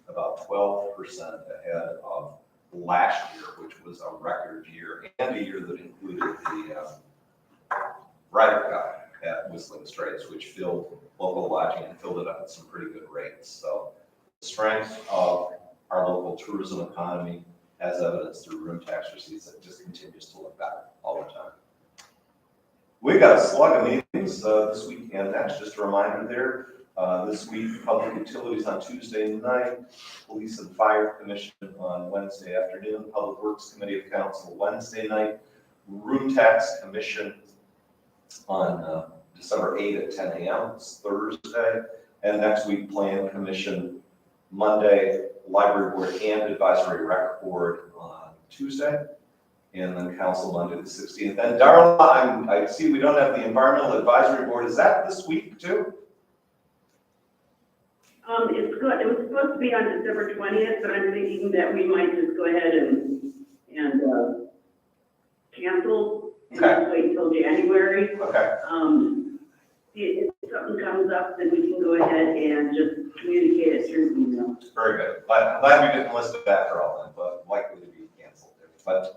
about 12% ahead of last year, which was a record year and a year that included the Ryder Cup at Whistling Straits, which filled local lodging and filled it up at some pretty good rates. So the strength of our local tourism economy as evidenced through room tax receipts, that just continues to look better all the time. We've got a slug of meetings this week and next. Just a reminder there, this week, Public Utilities on Tuesday night, Police and Fire Commission on Wednesday afternoon, Public Works Committee of Council Wednesday night, Room Tax Commission on December 8 at 10 a.m. It's Thursday, and next week, Plan Commission Monday, Library Board and Advisory Rec Board on Tuesday, and then Council Monday the 16th. And Darla, I see we don't have the Environmental Advisory Board. Is that this week too? It's good. It was supposed to be on December 20th, but I'm thinking that we might just go ahead and cancel and just wait until January. Okay. If something comes up, then we can go ahead and just communicate it through email. Very good. Glad we didn't list it after all then, but likely to be canceled. But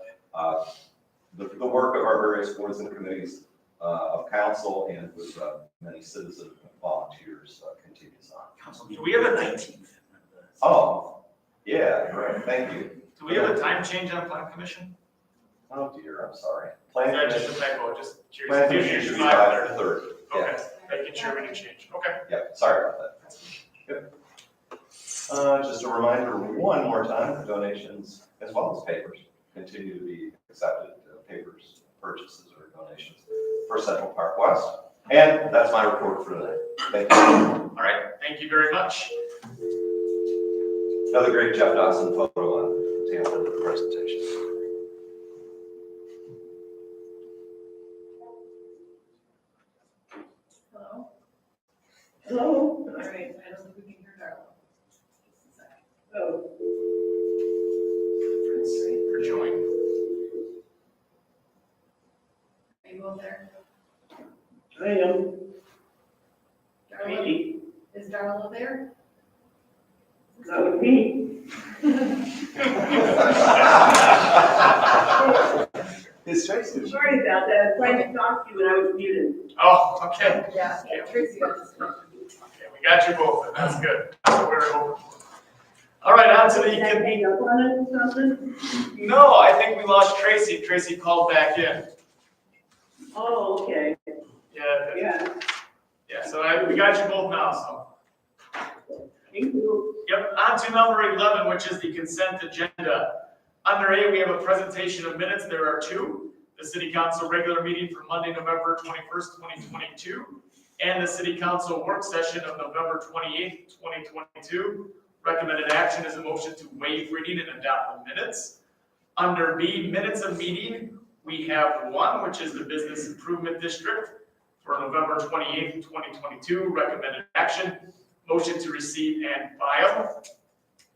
the work of our various boards and committees of council and with many citizen volunteers continues on. Do we have a 19th? Oh, yeah, right. Thank you. Do we have a time change on Plan Commission? Oh dear, I'm sorry. Plan Just Commission. a typo, just curious. Plan Commission should be 5:30. Okay, making sure we can change, okay. Yeah, sorry about that. Yep. Just a reminder, one more time, donations as well as papers continue to be accepted, papers, purchases, or donations for Central Park West. And that's my report for today. Thank you. All right, Thank you very much. Another great Jeff Dawson photo on the tail end of the presentation. Hello? Hello? All right, I don't think we can hear Darla. Just a second. Oh, For joining. Are you over there? I am. Darla, is Darla there? That would be. His face is. Sorry about that. I was trying to talk to you and I was muted. Oh, okay. Yeah, Tracy got disconnected. Okay, we got you both, and that's good. That's what we're hoping for. All right, on to Did I the, hang up on it or something? no, I think we lost Tracy. Tracy called back in. Oh, okay. Yeah, Yeah. so we got you both now, so. Thank you. Yep, on to number 11, which is the consent agenda. Under A, we have a presentation of minutes. There are two. The city council regular meeting for Monday, November 21st, 2022, and the city council work session of November 28th, 2022. Recommended action is a motion to waive reading and adopt the minutes. Under B, minutes of meeting, we have one, which is the Business Improvement District for November 28th, 2022. Recommended action, motion to receive and file.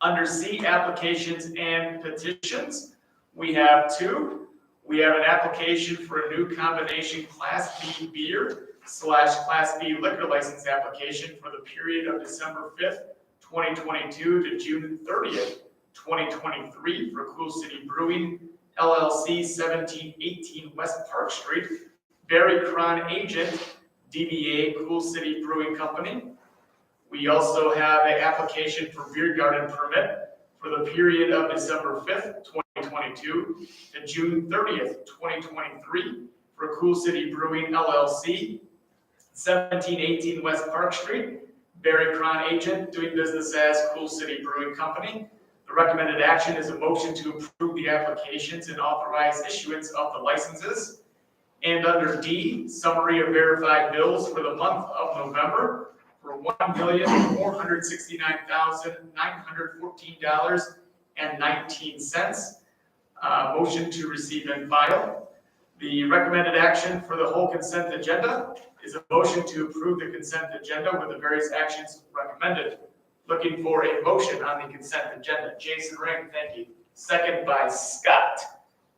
Under C, applications and petitions, we have two. We have an application for a new combination Class B beer / Class B liquor license application for the period of December 5th, 2022 to June 30th, 2023 for Cool City Brewing LLC, 1718 West Park Street, Barry Cron agent, DBA Cool City Brewing Company. We also have an application for beer garden permit for the period of December 5th, 2022 to June 30th, 2023 for Cool City Brewing LLC, 1718 West Park Street, Barry Cron agent, doing business as Cool City Brewing Company. The recommended action is a motion to approve the applications and authorize issuance of the licenses. And under D, summary of verified bills for the month of November for $1,469,914.19. Motion to receive and file. The recommended action for the whole consent agenda is a motion to approve the consent agenda with the various actions recommended. Looking for a motion on the consent agenda. Jason Ring, thank you. Second by Scott.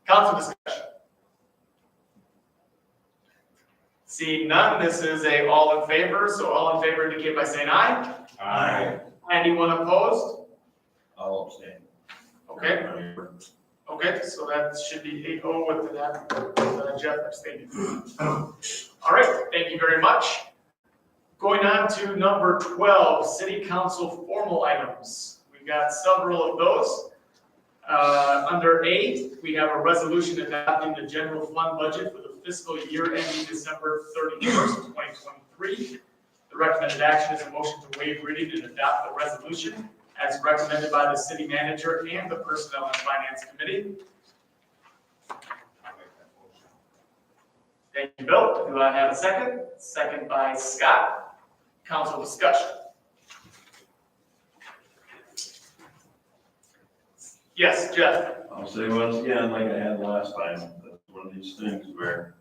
Council discussion. Seeing none, this is a all in favor, so all in favor indicate by saying aye. Aye. Anyone opposed? I'll abstain. Okay, okay, so that should be 8-0 with that, Jeff abstaining. All right, thank you very much. Going on to number 12, city council formal items. We've got several of those. Under A, we have a resolution adopting the general fund budget for the fiscal year ending December 31st, 2023. The recommended action is a motion to waive reading and adopt the resolution as recommended by the city manager and the Personnel and Finance Committee. Thank you, Bill. Do I have a second? Second by Scott. Council discussion. Yes, Jeff. I'll say once again, like I had last time, that's one of these things where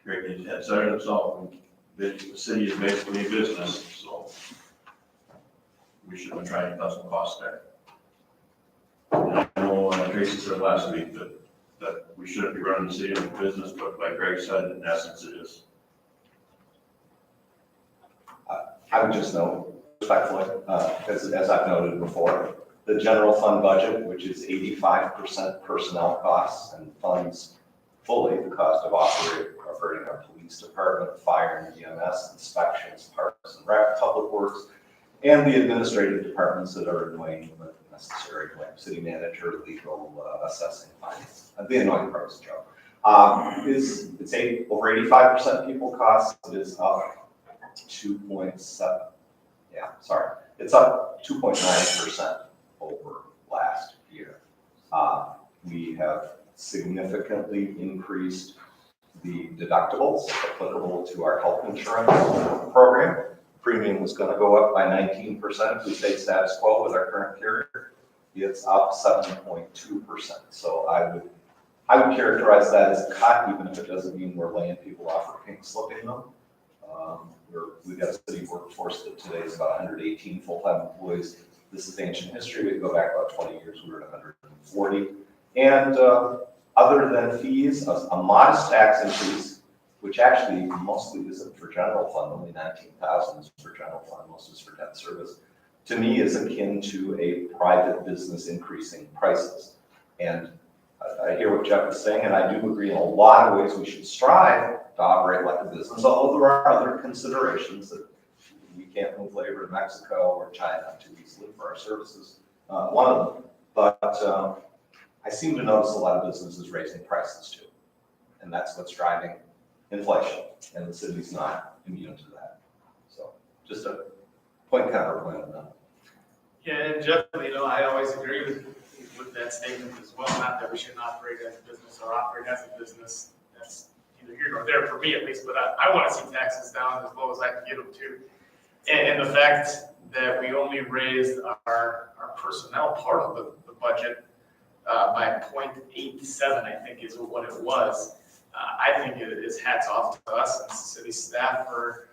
Greg had said it himself, the city is basically a business, so we should have tried to cut some costs there. And I know Tracy said last week that we shouldn't be running the city like a business, but like Greg said, in essence it is. I would just note respectfully, as I've noted before, the general fund budget, which is 85% personnel costs and funds fully the cost of operating our police department, fire and EMS, inspections, parks and rec, public works, and the administrative departments that are annoying but necessary, like city manager, legal, assessing, finance, the annoying parts of the job. It's over 85% people costs. It is up 2.7. Yeah, sorry. It's up 2.9% over last year. We have significantly increased the deductibles applicable to our health insurance program premium was gonna go up by 19% if we stayed status quo with our current carrier. It's up 7.2%. So I would characterize that as a cut, even if it doesn't mean we're laying people off or pink slipping them. We've got a city workforce that today is about 118 full-time employees. This is ancient history. We go back about 20 years, we were at 140. And other than fees, a modest tax increase, which actually mostly isn't for general fund, only 19,000 is for general fund, most is for debt service, to me is akin to a private business increasing prices. And I hear what Jeff is saying, and I do agree in a lot of ways we should strive to operate like a business, although there are other considerations that we can't move labor to Mexico or China too easily for our services, one of them. But I seem to notice a lot of businesses raising prices too. And that's what's driving inflation, and the city's not immune to that. So just a counterpoint on that. Yeah, and Jeff, I always agree with that statement as well. Not that we shouldn't operate as a business or operate as a business. That's neither here nor there for me at least, but I want to see taxes down as low as I can get them to. And the fact that we only raised our personnel part of the budget by 0.87, I think is what it was. I think it is hats off to us and city staff for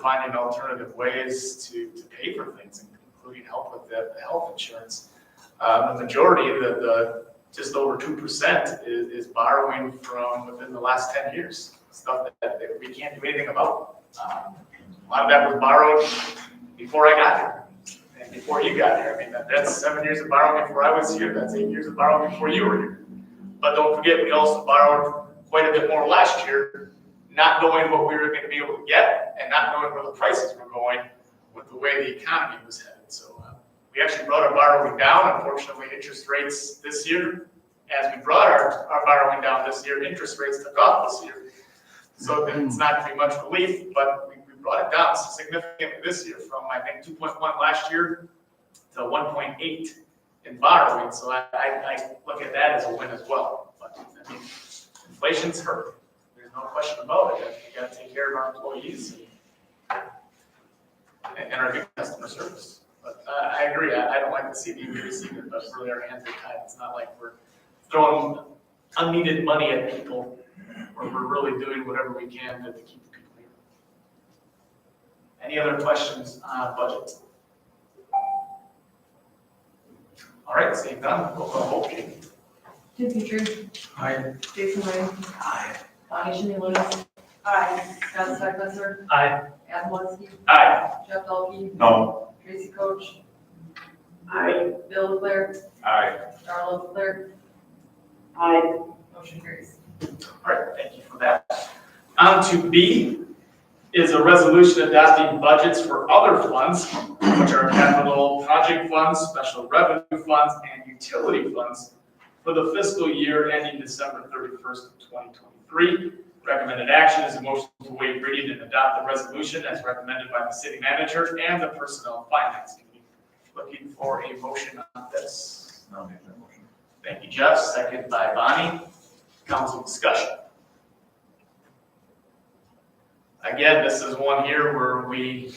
finding alternative ways to pay for things, including help with the health insurance. The majority, the just over 2% is borrowing from within the last 10 years, stuff that we can't do anything about. A lot of that was borrowed before I got here and before you got here. I mean, that's 7 years of borrowing before I was here. That's 8 years of borrowing before you were here. But don't forget, we also borrowed quite a bit more last year, not knowing what we were going to be able to get and not knowing where the prices were going with the way the economy was headed. So we actually brought our borrowing down. Unfortunately, interest rates this year, as we brought our borrowing down this year, interest rates took off this year. So it's not going to be much relief, but we brought it down significantly this year from, I think, 2.1 last year to 1.8 in borrowing. So I look at that as a win as well. But I mean, inflation's hurt. There's no question about it. We got to take care of our employees and our good customer service. But I agree. I don't like to see the increase either, but really our hands are tied. It's not like we're throwing unneeded money at people, or we're really doing whatever we can to keep the people here. Any other questions on budget? All right, seeing none, we'll go vote. Tim Petrie. Aye. Jason Wade. Aye. Bonnie Shinny Lewis. Aye. Scott Steinmetzer. Aye. Adam Leskey. Aye. Jeff Dolke. No. Tracy Coach. Aye. Bill Leclerc. Aye. Darla Leclerc. Aye. Motion carries. All right, thank you for that. On to B is a resolution adopting budgets for other funds, which are capital project funds, special revenue funds, and utility funds for the fiscal year ending December 31st, 2023. Recommended action is a motion to waive reading and adopt the resolution as recommended by the city manager and the personnel and finance committee. Looking for a motion on this. I'll make that motion. Thank you, Jeff. Second by Bonnie. Council discussion. Again, this is one here where we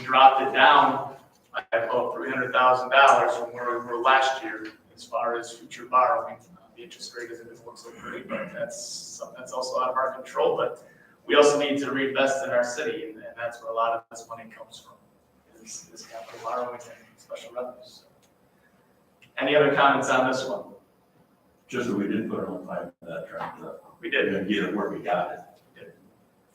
dropped it down by about $300,000 from where we were last year as far as future borrowing. The interest rate doesn't look so pretty, but that's also out of our control. But we also need to reinvest in our city, and that's where a lot of this money comes from, is capital borrowing and special revenues. Any other comments on this one? Just that we did put it on time for that track, We did. and get it where we got it.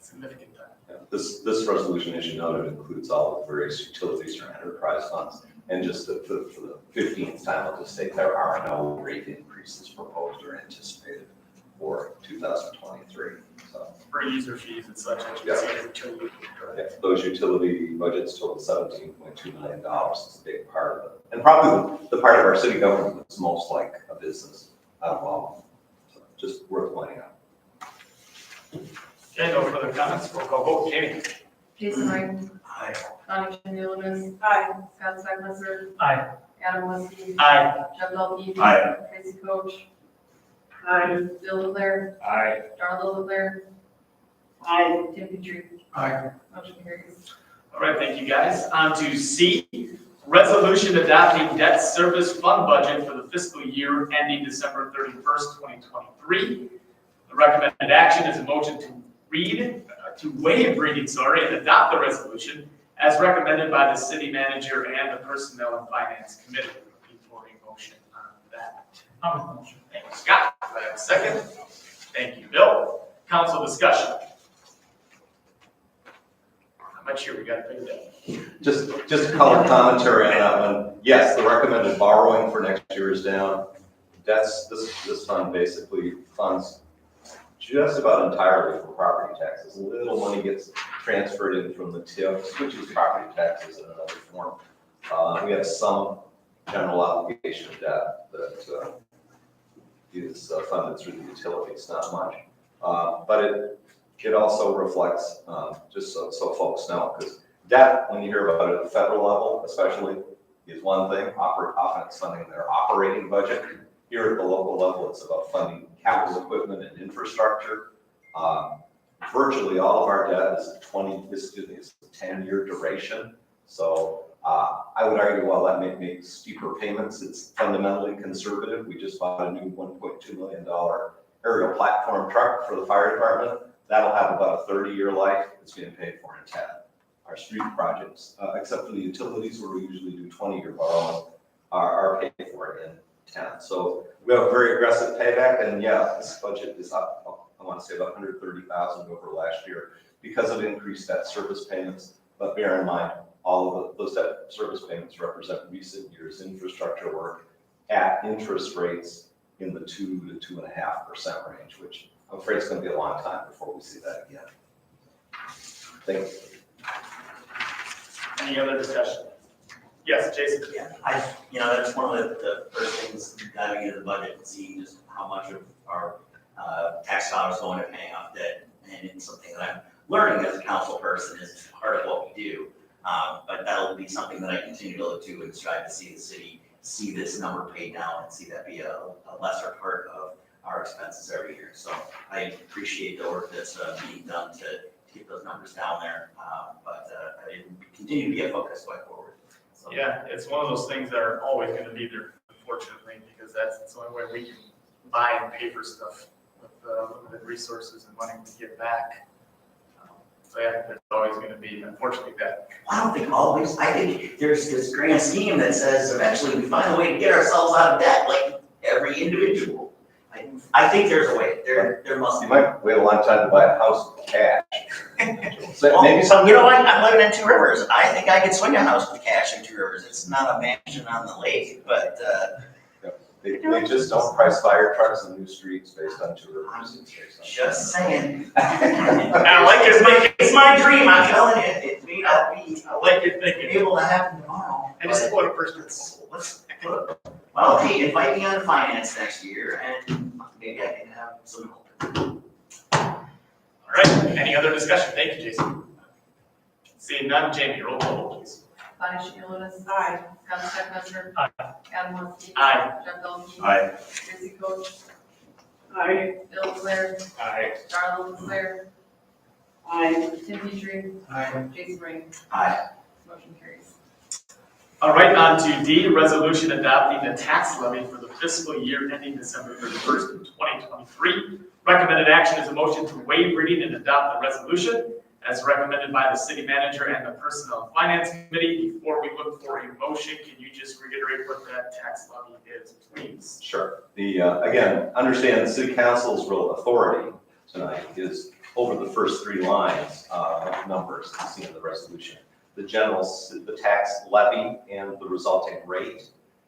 Significant time. Yeah, This resolution, as you noted, includes all the various utilities or enterprise funds. And just for the 15th time, I'll just state there are no rate increases proposed or anticipated for 2023. So For user fees and such, as you Yeah. see, utility. yeah, those utility budgets total $17.2 million. It's a big part of it. And probably the part of our city government that's most like a business out of all of them. So just worth pointing out. Okay, no further comments. We'll go vote. Jamie? Jason Wade. Aye. Bonnie Shinny Lewis. Aye. Scott Steinmetzer. Aye. Adam Leskey. Aye. Jeff Dolke. Aye. Tracy Coach. Aye. Bill Leclerc. Aye. Darla Leclerc. Aye. Tim Petrie. Aye. Motion carries. All right, thank you guys. On to C, resolution adopting debt service fund budget for the fiscal year ending December 31st, 2023. The recommended action is a motion to waive reading, and adopt the resolution as recommended by the city manager and the Personnel and Finance Committee. Looking for a motion on that. I'll make the motion. Thank you, Scott. Do I have a second? Thank you, Bill. Council discussion. How much here we got to pay down? Just color commentary on that one. Yes, the recommended borrowing for next year is down. This fund basically funds just about entirely for property taxes. A little money gets transferred in from the TIFs, which is property taxes in another form. We have some general obligation debt that is funded through the utilities, not much. But it also reflects, just so folks know, because debt, when you hear about it at the federal level especially, is one thing. Often it's funding their operating budget. Here at the local level, it's about funding capital equipment and infrastructure. Virtually all of our debt is 10-year duration. So I would argue while that may make steeper payments, it's fundamentally conservative. We just bought a new $1.2 million aerial platform truck for the fire department. That'll have about a 30-year life. It's being paid for in 10. Our street projects, except for the utilities where we usually do 20-year borrowing, are paid for in 10. So we have a very aggressive payback, and yeah, this budget is up, I want to say about $130,000 over last year because of increased debt service payments. But bear in mind, all of those debt service payments represent recent years infrastructure work at interest rates in the 2 to 2.5% range, which I'm afraid it's going to be a long time before we see that again. Thank you. Any other discussion? Yes, Jason? Yeah, that's one of the first things diving into the budget and seeing just how much of our tax dollars going to paying off debt. And it's something that I'm learning as a council person is part of what we do. But that'll be something that I continue to look to and strive to see the city see this number paid down and see that be a lesser part of our expenses every year. So I appreciate the work that's being done to keep those numbers down there. But it will continue to be a focus going forward. So. Yeah, it's one of those things that are always going to be there, unfortunately, because that's the only way we can buy and pay for stuff with limited resources and money we get back. So yeah, there's always going to be, unfortunately, that. I don't think always. I think there's this grand scheme that says eventually we find a way to get ourselves out of debt, like every individual. I think there's a way. There must be. You might wait a long time to buy a house with cash. So Well, maybe some. you know what? I'm living in Two Rivers. I think I could swing a house with cash in Two Rivers. It's not a mansion on the lake, but They just don't price fire trucks and new streets based on Two Rivers. just saying. I like your thinking. It's my dream. I'm telling you, it may not be I like your thinking. able to happen tomorrow. I just quote a person. Let's put. Well, hey, invite me on finance next year, and maybe I can have some help. All right, any other discussion? Thank you, Jason. Seeing none, Jamie, roll call, please. Bonnie Shields. Aye. Scott Stephenson. Aye. Adam Lewski. Aye. Jeff Dolke. Aye. Tracy Coach. Aye. Bill Claire. Aye. Darrell Claire. Aye. Tim Petrie. Aye. Jason Ring. Aye. Motion carries. All right, on to D, resolution adopting the tax levy for the fiscal year ending December 31st, 2023. Recommended action is a motion to waive reading and adopt the resolution as recommended by the city manager and the Personnel and Finance Committee. Before we look for a motion, can you just reiterate what that tax levy is, please? Sure. Again, understand the city council's real authority tonight is over the first three lines of numbers you see in the resolution. The tax levy and the resulting rate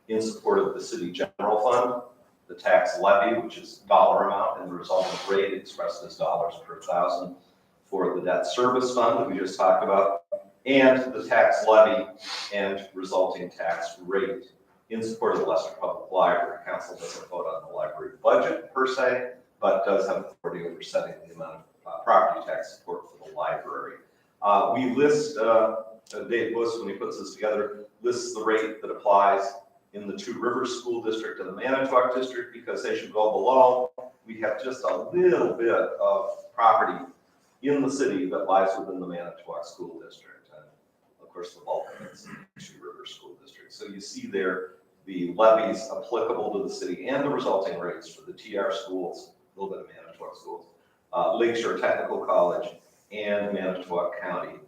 in support of the city general fund, the tax levy, which is dollar amount, and the resulting rate expressed as dollars per thousand for the debt service fund that we just talked about, and the tax levy and resulting tax rate in support of the Leicester Public Library. Council doesn't vote on the library budget per se, but does have authority over setting the amount of property tax support for the library. We list, Dave Bush, when he puts this together, lists the rate that applies in the Two Rivers School District and the Manitowoc District, because they should go below. We have just a little bit of property in the city that lies within the Manitowoc School District. And course, the bulk of it's in the Two Rivers School District. So you see there the levies applicable to the city and the resulting rates for the TR schools, a little bit of Manitowoc schools, Lakeshore Technical College, and Manitowoc County.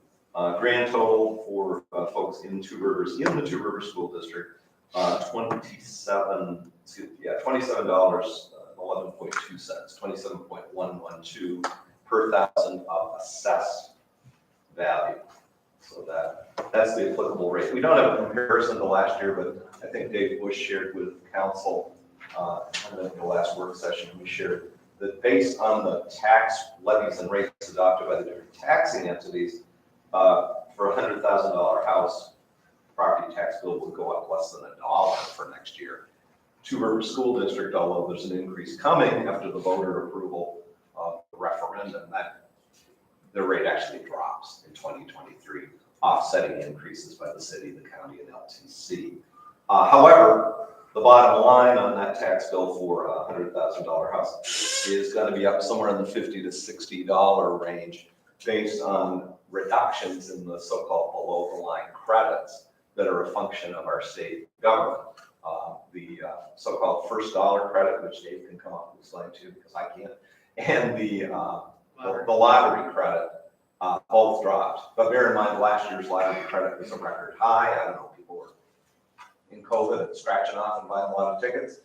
Grand total for folks in Two Rivers, in the Two Rivers School District, $27.11.2 cents, 27.112 per thousand of assessed value. So that's the applicable rate. We don't have a comparison to last year, but I think Dave Bush shared with council, in the last work session, we shared that based on the tax levies and rates adopted by the different taxing entities, for a $100,000 house, property tax bill would go up less than $1 for next year. Two Rivers School District, although there's an increase coming after the voter approval of the referendum, that the rate actually drops in 2023, offsetting increases by the city, the county, and LTC. However, the bottom line on that tax bill for a $100,000 house is going to be up somewhere in the $50 to $60 range based on reductions in the so-called below-the-line credits that are a function of our state government. The so-called first dollar credit, which Dave can come up and explain to you because I can't, and the lottery credit both dropped. But bear in mind, last year's lottery credit was a record high. I don't know, people were in COVID and scratching off and buying a lot of tickets.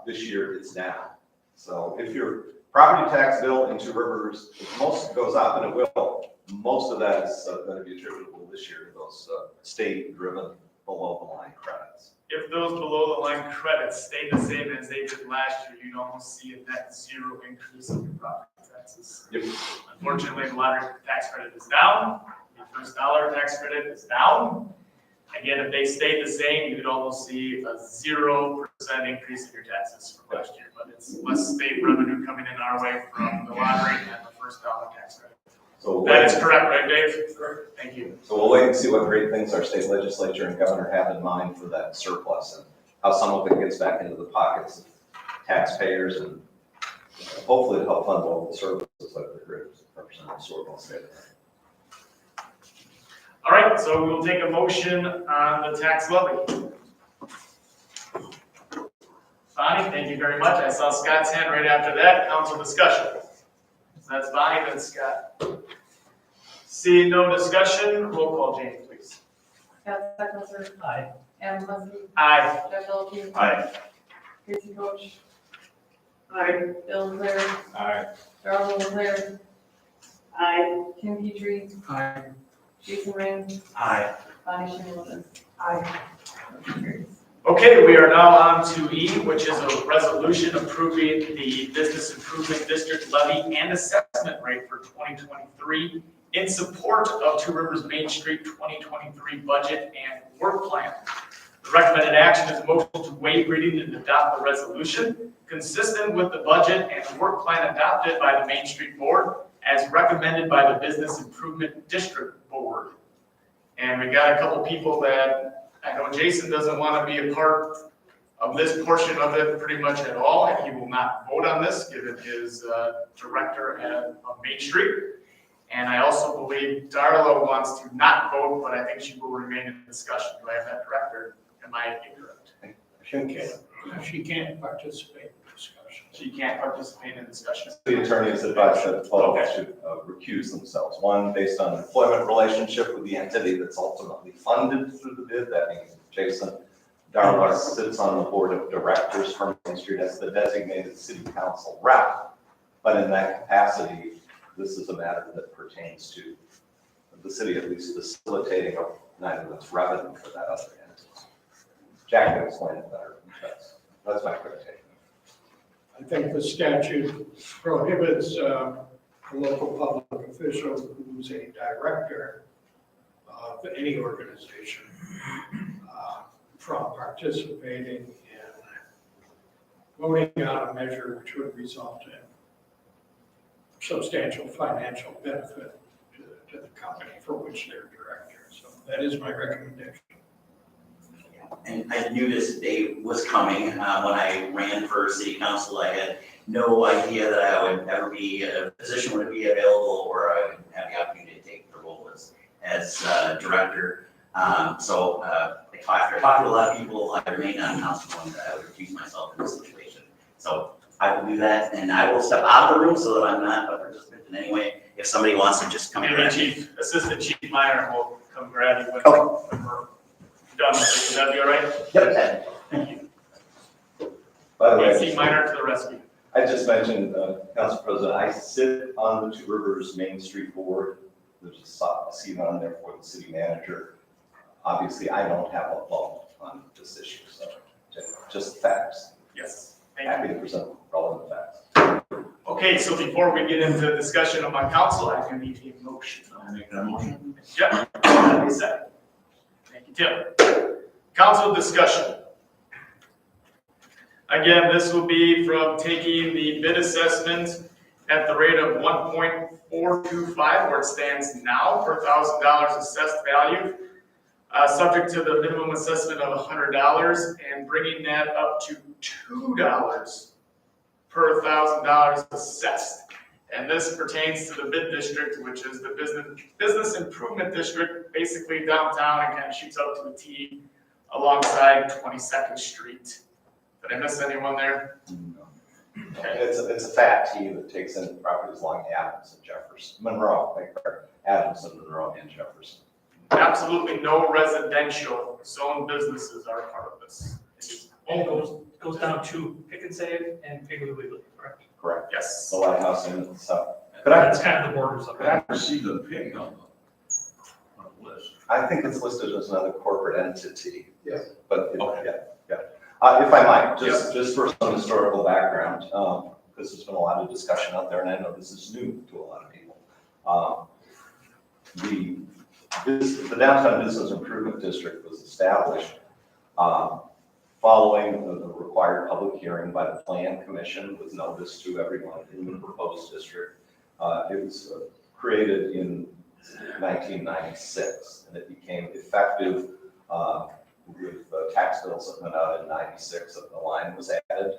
This year it's down. So if your property tax bill in Two Rivers, if most goes up, and it will, most of that is going to be attributable this year to those state-driven below-the-line credits. If those below the line credits stay the same as they did last year, you'd almost see a net zero increase in your property taxes. Yep. Unfortunately, the lottery tax credit is down, the first dollar tax credit is down. Again, if they stayed the same, you could almost see a 0% increase in your taxes from last year, but it's less state revenue coming in our way from the lottery and the first dollar tax credit. So That is correct, right, Dave? Correct. Thank you. So we'll wait and see what great things our state legislature and governor have in mind for that surplus and how some of it gets back into the pockets of taxpayers and hopefully to help fund local services like the great Representative Sorrell said. All right, so we will take a motion on the tax levy. Bonnie, thank you very much. I saw Scott's hand right after that. Council discussion. So that's Bonnie, then Scott. Seeing no discussion, roll call, James, please. Scott Stephenson. Aye. Adam Leslie. Aye. Jeff Dolke. Aye. Tracy Coach. Aye. Bill Blair. Aye. Darrell Blair. Aye. Kim Petrie. Aye. Jason Rand. Aye. Bonnie Shinnick. Aye. Motion carries. Okay, we are now on to E, which is a resolution approving the Business Improvement District levy and assessment rate for 2023 in support of Two Rivers Main Street 2023 budget and work plan. The recommended action is a motion to waive reading and adopt the resolution consistent with the budget and work plan adopted by the Main Street Board as recommended by the Business Improvement District Board. And we got a couple people that, I know Jason doesn't want to be a part of this portion of it pretty much at all, and he will not vote on this, given his director of Main Street. And I also believe Darla wants to not vote, but I think she will remain in discussion. Do I have that correct, or am I incorrect? She can't participate in discussion. She can't participate in discussion. The attorneys advise that 12 should recuse themselves. One, based on employment relationship with the entity that's ultimately funded through the bid. That means Jason Darla sits on the board of directors for Main Street as the designated city council rep. But in that capacity, this is a matter that pertains to the city at least facilitating neither of its revenue for that other entity. Jack can explain it better. That's my expectation. I think the statute prohibits a local public official who's a director of any organization from participating in voting on a measure which would result in substantial financial benefit to the company for which they're director. So that is my recommendation. And I knew this day was coming. When I ran for city council, I had no idea that I would ever be, a position would be available or I would have the opportunity to take the role as as director. So after talking to a lot of people, I remain on council, and I would recuse myself in this situation. So I will do that, and I will step out of the room so that I'm not a participant in any way. If somebody wants to just come and Maybe grab me. Assistant Chief Minor will come grab you when Okay. when we're done. Would that be all right? Yep. Thank you. By the way, AC Minor to the rescue. I just mentioned, Council President, I sit on the Two Rivers Main Street Board. There's a seat on there for the city manager. Obviously, I don't have a vote on this issue, so just facts. Yes, thank you. Happy to present relevant facts. Okay, so before we get into discussion of my council, I do need a motion. I'll make that motion. Jeff, have a second. Thank you, Tim. Council discussion. Again, this will be from taking the bid assessment at the rate of 1.425, where it stands now, per $1,000 assessed value, subject to the minimum assessment of $100, and bringing that up to $2 per $1,000 assessed. And this pertains to the bid district, which is the business improvement district, basically downtown, and kind of shoots out to a T alongside 22nd Street. Did I miss anyone there? Okay. It's a fat T that takes in properties along Adams and Jefferson, Adams and Monroe and Jefferson. Absolutely no residential zone businesses are part of this. It is And it goes down to Pick and Save and Piggly Wiggly, correct? Correct. Yes. The lighthouse and stuff. But I, That's kind of the borders of But it. I don't see the pig on the list. I think it's listed as another corporate entity. Yes. But, Okay. yeah. If I might, just for some historical background, because there's been a lot of discussion out there, and I know this is new to a lot of people. The Downtown Business Improvement District was established following the required public hearing by the Plan Commission with notice to everyone in the proposed district. It was created in 1996, and it became effective with tax bills that went out in 96, the line was added.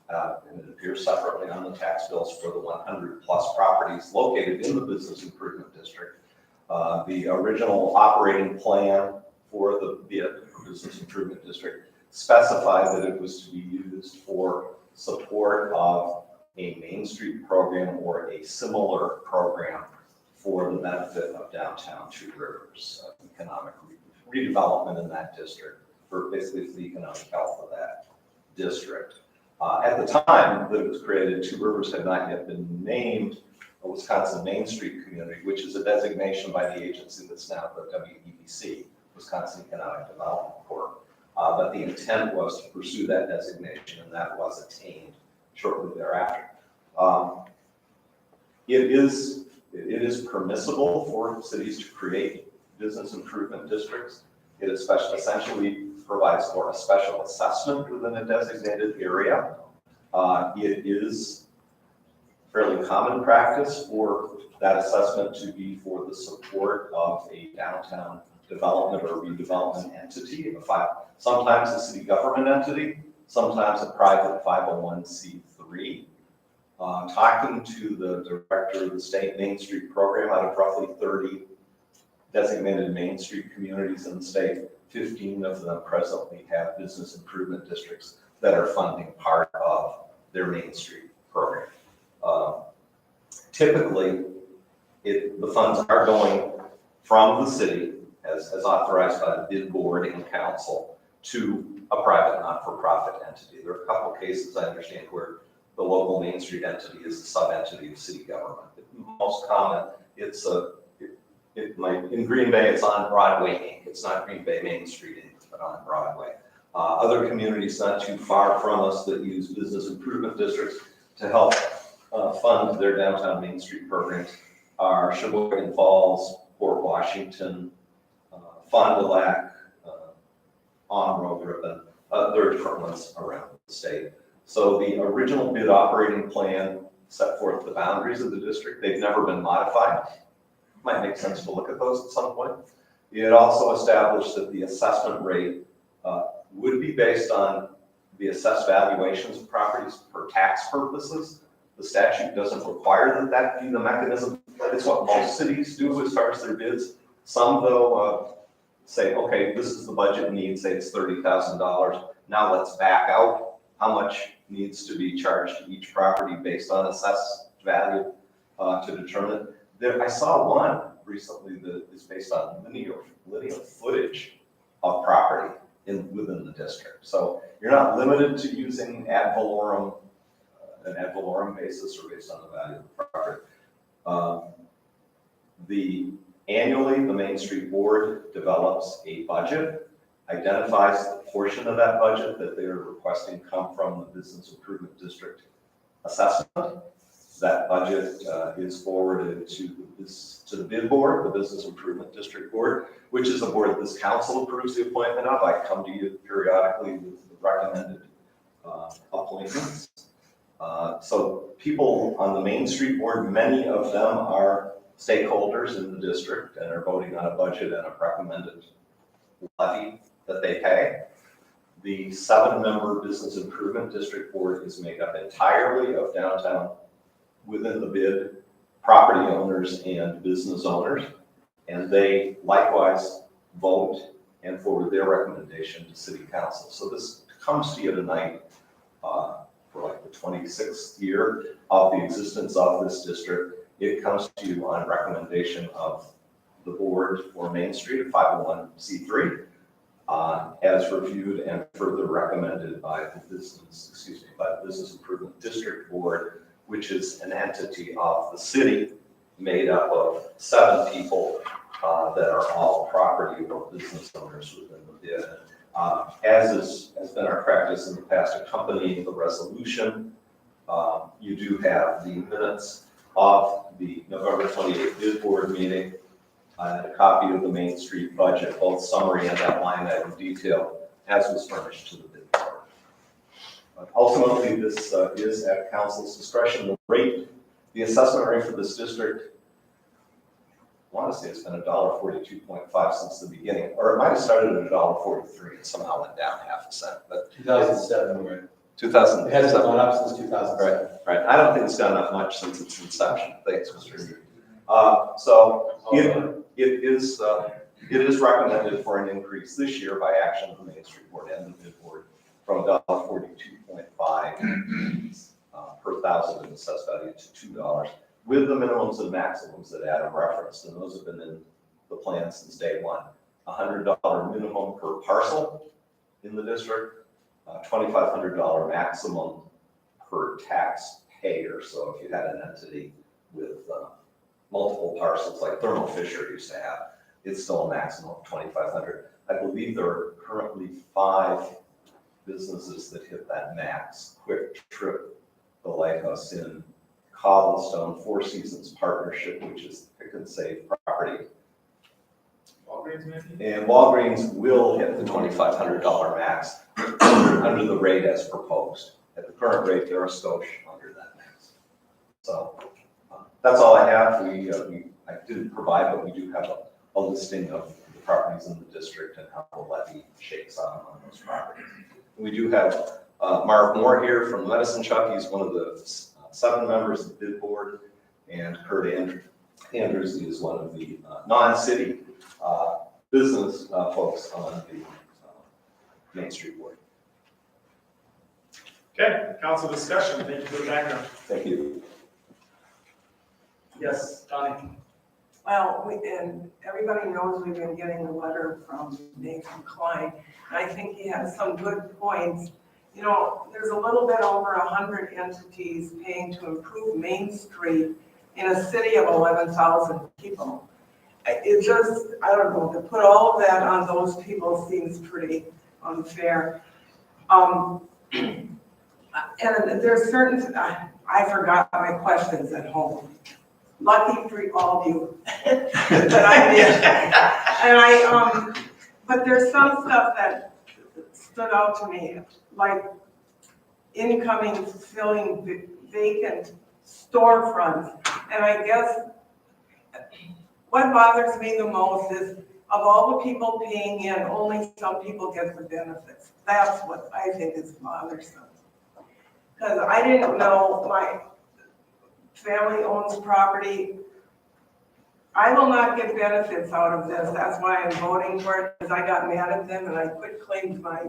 And it appears separately on the tax bills for the 100+ properties located in the Business Improvement District. The original operating plan for the Business Improvement District specified that it was to be used for support of a Main Street program or a similar program for the benefit of downtown Two Rivers, economic redevelopment in that district, for basically the economic health of that district. At the time that it was created, Two Rivers had not yet been named a Wisconsin Main Street Community, which is a designation by the agency that's now the WEDC, Wisconsin Economic Development Corp. But the intent was to pursue that designation, and that was attained shortly thereafter. It is permissible for cities to create business improvement districts. It essentially provides for a special assessment within a designated area. It is fairly common practice for that assessment to be for the support of a downtown development or redevelopment entity, sometimes a city government entity, sometimes a private 501c3. Talking to the director of the state Main Street program, out of roughly 30 designated Main Street communities in the state, 15 of them presently have business improvement districts that are funding part of their Main Street program. Typically, the funds are going from the city, as authorized by the bid board and council, to a private not-for-profit entity. There are a couple of cases, I understand, where the local Main Street entity is a sub-entity of city government. Most common, in Green Bay, it's on Broadway Inc. It's not Green Bay Main Street Inc., but on Broadway. Other communities not too far from us that use business improvement districts to help fund their downtown Main Street programs are Sheboygan Falls, Port Washington, Fond du Lac, on Road Ribbon. There are different ones around the state. So the original bid operating plan set forth the boundaries of the district. They've never been modified. Might make sense to look at those at some point. It also established that the assessment rate would be based on the assessed valuations of properties for tax purposes. The statute doesn't require that be the mechanism. It's what most cities do as far as their bids. Some though, say, okay, this is the budget need, say it's $30,000. Now let's back out how much needs to be charged to each property based on assessed value to determine. I saw one recently that is based on linear footage of property within the district. So you're not limited to using ad valorem, an ad valorem basis or based on the value of the property. Annually, the Main Street Board develops a budget, identifies the portion of that budget that they're requesting come from the Business Improvement District assessment. That budget is forwarded to the bid board, the Business Improvement District Board, which is a board that this council approves the appointment of. I come to you periodically with the recommended appointments. So people on the Main Street Board, many of them are stakeholders in the district and are voting on a budget and a recommended levy that they pay. The 7-member Business Improvement District Board is made up entirely of downtown, within the bid, property owners and business owners, and they likewise vote and forward their recommendation to City Council. So this comes to you tonight for like the 26th year of the existence of this district. It comes to you on recommendation of the board for Main Street, a 501c3, as reviewed and further recommended by the Business Improvement District Board, which is an entity of the city made up of 7 people that are all property or business owners within the bid. As has been our practice in the past, accompanying the resolution, you do have the minutes of the November 28th bid board meeting, a copy of the Main Street budget, both summary and that line item detail, as was furnished to the bid board. Ultimately, this is at council's discretion. The assessment rate for this district, I want to say it's been $1.42.5 since the beginning, or it might have started at $1.43 and somehow went down half a cent, but. 2007, right? 2007. It hasn't gone up since 2007. Right. I don't think it's gone up much since its inception. Thanks, Mr. Reed. So it is recommended for an increase this year by action of the Main Street Board and the bid board from $1.42.5 per thousand in assessed value to $2, with the minimums and maximums that Adam referenced, and those have been in the plan since day one. $100 minimum per parcel in the district, $2,500 maximum per taxpayer. So if you had an entity with multiple parcels like Thermo Fisher used to have, it's still a maximum of $2,500. I believe there are currently 5 businesses that hit that max. Quick Trip, the Lighthouse Inn, Cobblestone, Four Seasons Partnership, which is Pick and Save property. Walgreens maybe? And Walgreens will hit the $2,500 max under the rate as proposed. At the current rate, they're a skosh under that max. So that's all I have. I didn't provide, but we do have a listing of the properties in the district and how the levy shakes out on those properties. We do have Mark Moore here from Medicine Chuck. He's one of the 7 members of the bid board, and Kurt Andrews is one of the non-city business folks on the Main Street Board. Okay, council discussion. Thank you for the background. Thank you. Yes, Donnie. Well, and everybody knows we've been getting a letter from Nathan Klein, and I think he has some good points. You know, there's a little bit over 100 entities paying to improve Main Street in a city of 11,000 people. It just, I don't know, to put all of that on those people seems pretty unfair. And there's certain, I forgot my questions at home. Lucky for all of you that I did. And but there's some stuff that stood out to me, like incoming filling vacant storefronts. And I guess what bothers me the most is of all the people paying in, only some people get the benefits. That's what I think is bothersome. Because I didn't know my family owns property I will not get benefits out of this. That's why I'm voting for it, because I got mad at them and I quit claiming my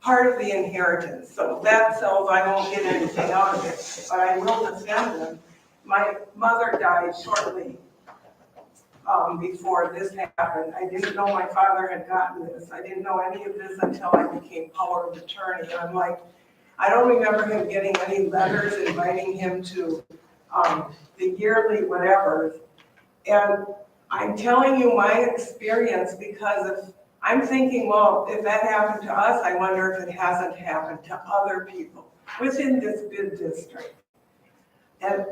part of the inheritance. So that sells, I won't get anything out of it, but I will defend them. My mother died shortly before this happened. I didn't know my father had gotten this. I didn't know any of this until I became power of attorney. And I'm like, I don't remember him getting any letters inviting him to the yearly whatever. And I'm telling you my experience, because if I'm thinking, well, if that happened to us, I wonder if it hasn't happened to other people within this bid district. And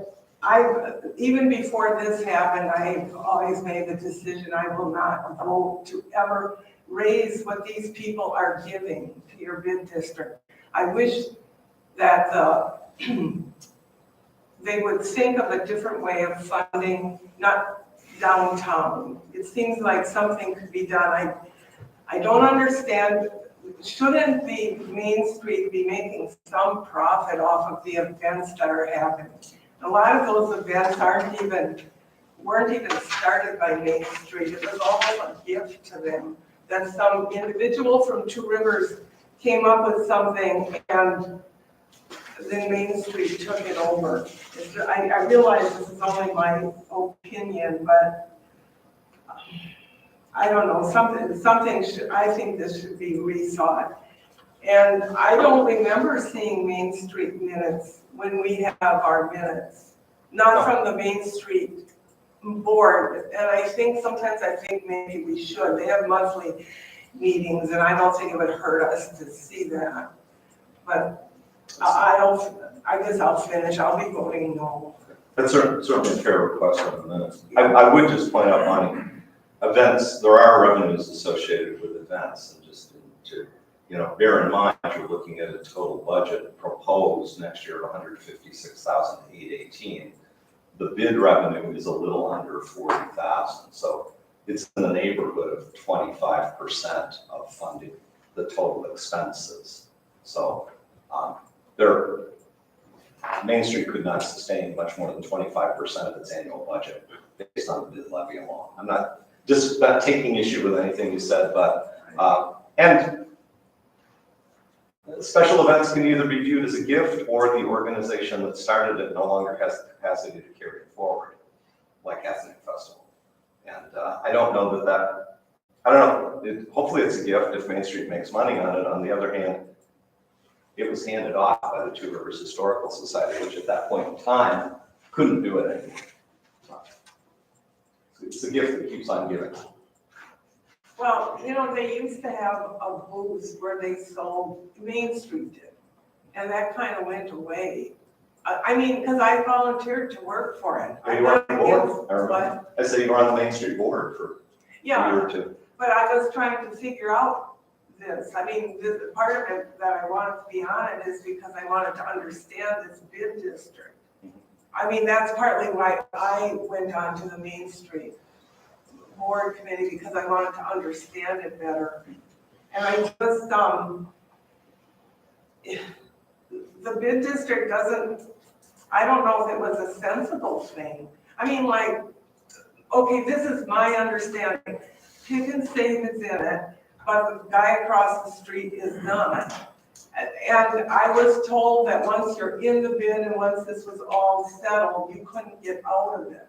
even before this happened, I've always made the decision I will not vote to ever raise what these people are giving to your bid district. I wish that they would think of a different way of funding, not downtown. It seems like something could be done. I don't understand, shouldn't the Main Street be making some profit off of the events that are happening? A lot of those events weren't even started by Main Street. It was almost a gift to them that some individual from Two Rivers came up with something and then Main Street took it over. I realize this is only my opinion, but I don't know, I think this should be rethought. And I don't remember seeing Main Street minutes when we have our minutes, not from the Main Street board. And I think maybe we should. They have monthly meetings, and I don't think it would hurt us to see that. But I guess I'll finish. I'll be voting no. That's certainly a fair request on the minutes. I would just point out, Bonnie, events, there are revenues associated with events, and just to, bear in mind, you're looking at a total budget proposed next year of $156,818. The bid revenue is a little under 40,000, so it's in the neighborhood of 25% of funding the total expenses. So Main Street could not sustain much more than 25% of its annual budget based on the bid levy alone. I'm not taking issue with anything you said, but, and special events can either be viewed as a gift, or the organization that started it no longer has the capacity to carry it forward, like Ethnic Festival. And I don't know hopefully it's a gift if Main Street makes money on it. On the other hand, it was handed off by the Two Rivers Historical Society, which at that point in time couldn't do it anymore. It's a gift that keeps on giving. Well, they used to have a booth where they sold, Main Street did, and that kind of went away. I mean, because I volunteered to work for it. You were on the board. I say you were on the Main Street board for a year or two. But I was trying to figure out this. I mean, the part of it that I wanted to be on it is because I wanted to understand this bid district. I mean, that's partly why I went on to the Main Street board committee, because I wanted to understand it better. And I just, the bid district I don't know if it was a sensible thing. I mean, like, okay, this is my understanding. Pick and Save is in it, but the guy across the street is not. And I was told that once you're in the bid and once this was all settled, you couldn't get out of it.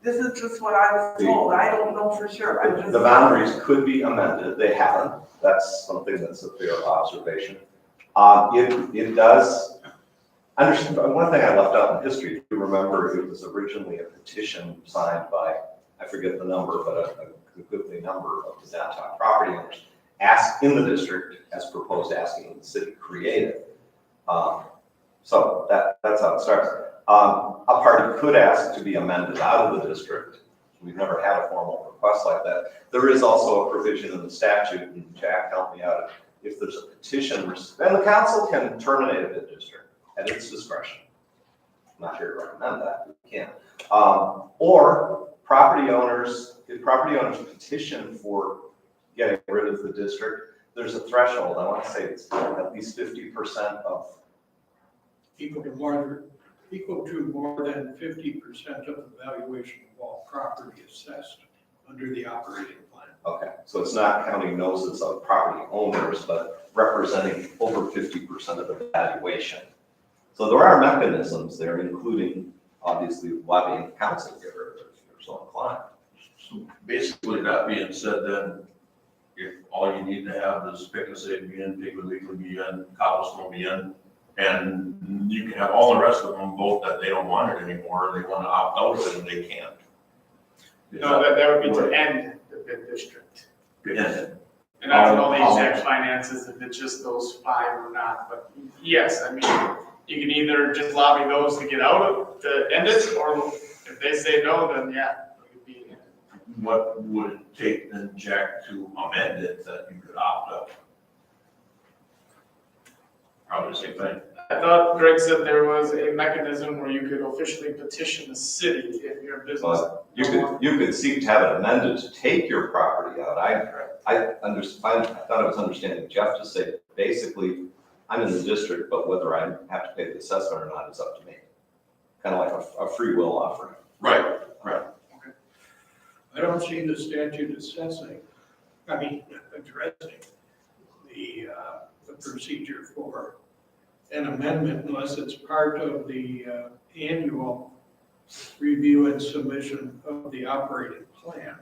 This is just what I was told. I don't know for sure. The boundaries could be amended. They haven't. That's something that's a fair observation. It does. One thing I left out in history, if you remember, it was originally a petition signed by, I forget the number, but a goodly number of the downtown property owners asked in the district, as proposed, asking the city create it. So that's how it starts. A party could ask to be amended out of the district. We've never had a formal request like that. There is also a provision in the statute, and Jack helped me out. If there's a petition, then the council can terminate a bid district at its discretion. I'm not here to recommend that, we can't. Or property owners, if property owners petition for getting rid of the district, there's a threshold. I want to say it's at least 50% of Equal to more equal to more than 50% of the valuation of all property assessed under the operating plan. Okay, so it's not counting those of property owners, but representing over 50% of the valuation. So there are mechanisms there, including obviously lobbying council here, if you're so inclined. So basically, that being said, then, if all you need to have is pick a save be in, pick a legally be in, cobblestone be in, and you can have all the rest of them vote that they don't want it anymore, they want to opt out of it and they can't. No, that would be to end the bid district. Yeah. And I don't know the exact finances, if it's just those 5 or not, but yes, I mean, you can either just lobby those to get out of, to end it, or if they say no, then yeah, it would be. What would it take then, Jack, to amend it that you could opt out? Probably the same thing. I thought Greg said there was a mechanism where you could officially petition the city if your business. But you could seek to have it amended to take your property out. I thought I was understanding Jeff to say, basically, I'm in the district, but whether I have to pay the assessment or not is up to me. Kind of like a free will offering. Right. I don't see the statute addressing the procedure for an amendment unless it's part of the annual review and submission of the operating plan,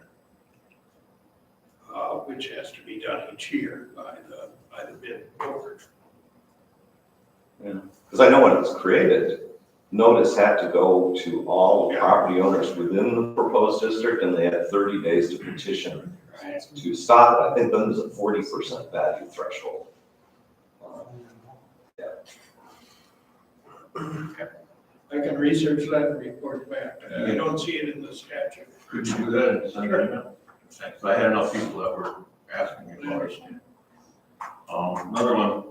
which has to be done each year by the bid broker. Because I know when it was created, notice had to go to all property owners within the proposed district, and they had 30 days to petition to stop it. I think then there's a 40% value threshold. I can research that and report back. I don't see it in the statute. Could you do that and send an email? Thanks. I had enough people that were asking me about it. Another one.